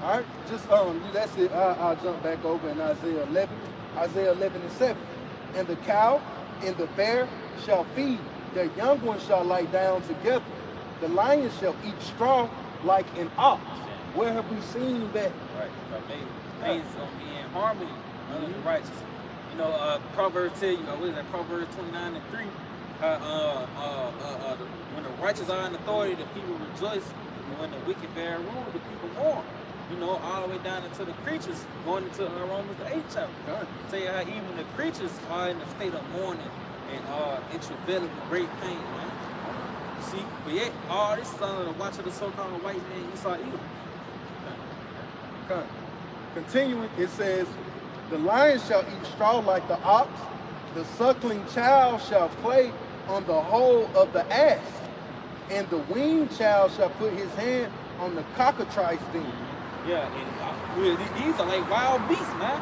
All right, just that's it. I'll jump back over in Isaiah 11. Isaiah 11 and 7. And the cow and the bear shall feed. Their young ones shall lie down together. The lion shall eat straw like an ox. Where have we seen that? Right. Things gonna be in harmony under the righteous. You know, Proverbs tell you, what is that? Proverbs 29 and 3. When the righteous are in authority, the people rejoice, and when the wicked bear rule, the people mourn. You know, all the way down into the creatures, going into Romans the 8th chapter. Tell you how even the creatures are in a state of mourning and in travail with great pain, man. See, but yet all this is under the watch of the so-called white man Esau Edom. Okay. Continuing, it says, the lion shall eat straw like the ox, the suckling child shall play on the hole of the ass, and the weaned child shall put his hand on the cockatrice den. Yeah, and these are like wild beasts, man.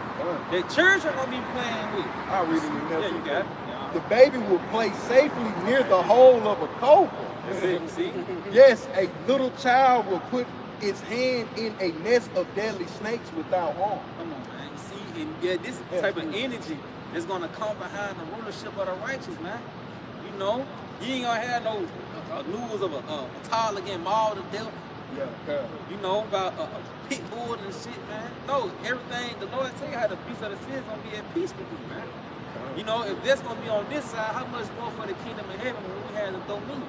That children gonna be playing with. I'll read it in there. Yeah, you got it. Yeah. The baby will play safely near the hole of a cobra. That's it. See? Yes, a little child will put its hand in a nest of deadly snakes without harm. Come on, man. See, and yeah, this is the type of energy that's gonna come behind the rulership of the righteous, man. You know, you ain't gonna have no news of a toddler getting mauled to death. Yeah, okay. You know, about a pit bull and shit, man. No, everything, the Lord tell you how the beast of the sea is gonna be at peace with you, man. You know, if that's gonna be on this side, how much more for the kingdom of heaven when we have the dominion?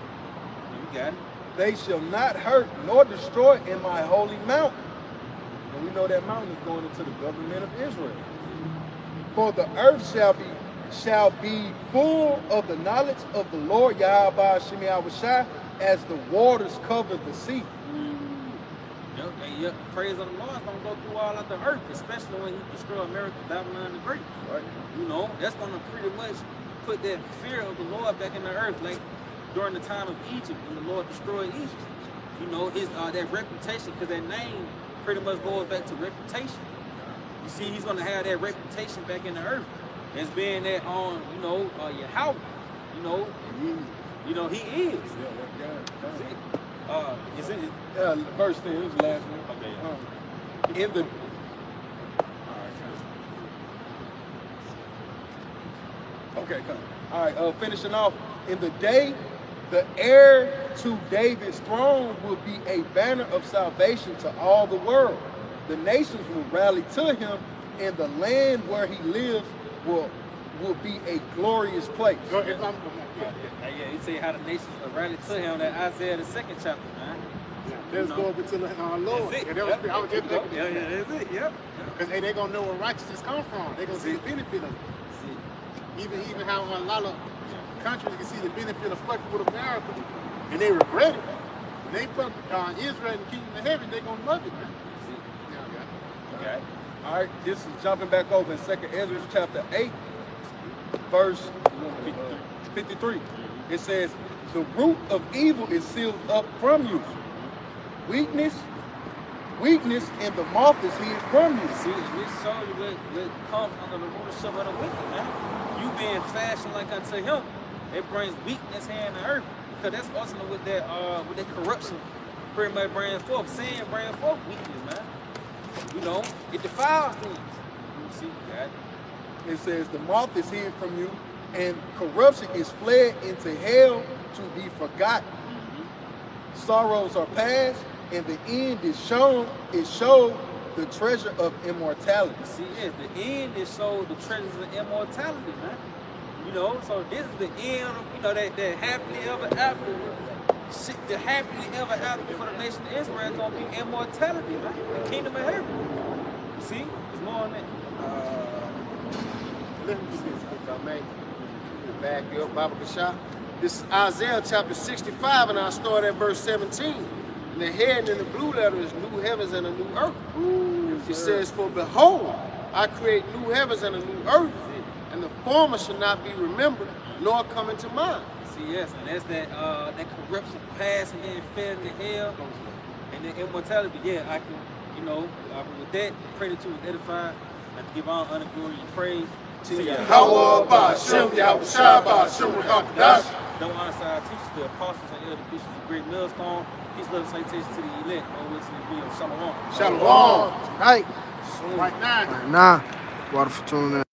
You got it. They shall not hurt nor destroy in my holy mountain. And we know that mountain is going into the government of Israel. For the earth shall be full of the knowledge of the Lord Yahawah Shem Yahawashi as the waters cover the sea. Yep, praise of the Lord is gonna go through all of the earth, especially when he destroy America, Babylon the Great. Right. You know, that's gonna pretty much put that fear of the Lord back in the earth, like during the time of Egypt when the Lord destroyed Egypt. You know, his that reputation, because that name pretty much goes back to reputation. You see, he's gonna have that reputation back in the earth as being that on, Yahawah. You know, he is. That's it. Is it? Verse 10, this is the last one. Okay. In the Okay, come. All right, finishing off. In the day, the heir to David's throne will be a banner of salvation to all the world. The nations will rally to him, and the land where he lives will be a glorious place. Yeah, he say how the nations will rally to him. That Isaiah the 2nd chapter, man. Let's go over to the Lord. That's it. Yeah, I was just thinking Yeah, that's it. Yep. because they're gonna know where righteousness come from. They're gonna see the benefit of it. Even how a lot of countries can see the benefit of fucking with America, and they regret it. When they fuck Israel and the kingdom of heaven, they're gonna love it, man. Okay. All right, this is jumping back over in 2nd Ezra chapter 8, verse 53. It says, the root of evil is sealed up from you. Weakness, and the moth is hid from you. See, this shows you what comes under the rulership of the wicked, man. You being fashioned like unto him, it brings weakness here in the earth. Because that's ultimately with that corruption pretty much brings forth. Sin brings forth weakness, man. You know, it defiles things. You see, God. It says, the moth is hid from you, and corruption is fled into hell to be forgotten. Sorrows are past, and the end is shown. It showed the treasure of immortality. See, yeah, the end is showed the treasures of immortality, man. You know, so this is the end of, that happily ever after. The happily ever after for the nation of Israel is going to be immortality, man. The kingdom of heaven. You see? There's more on that. Let me see if I may back you up, Baba Kasha. This is Isaiah chapter 65, and I'll start at verse 17. And the head in the blue letter is new heavens and a new earth. It says, for behold, I create new heavens and a new earth, and the former shall not be remembered, nor come into mind. See, yes, and that's that corruption past and then fed into hell, and then immortality. Yeah, I can, with that, pray that you was edified. I can give all honor, glory, and praise to Yahawah, Shem, Yahawashi, Shem, Qadash. Don't honor to our teachers, the apostles and elder bishops of Great Millstone. Peace, love, salutation to the elect. Always in the video. Shalom. Shalom. Right. Right now. Right now. Water for tuning in.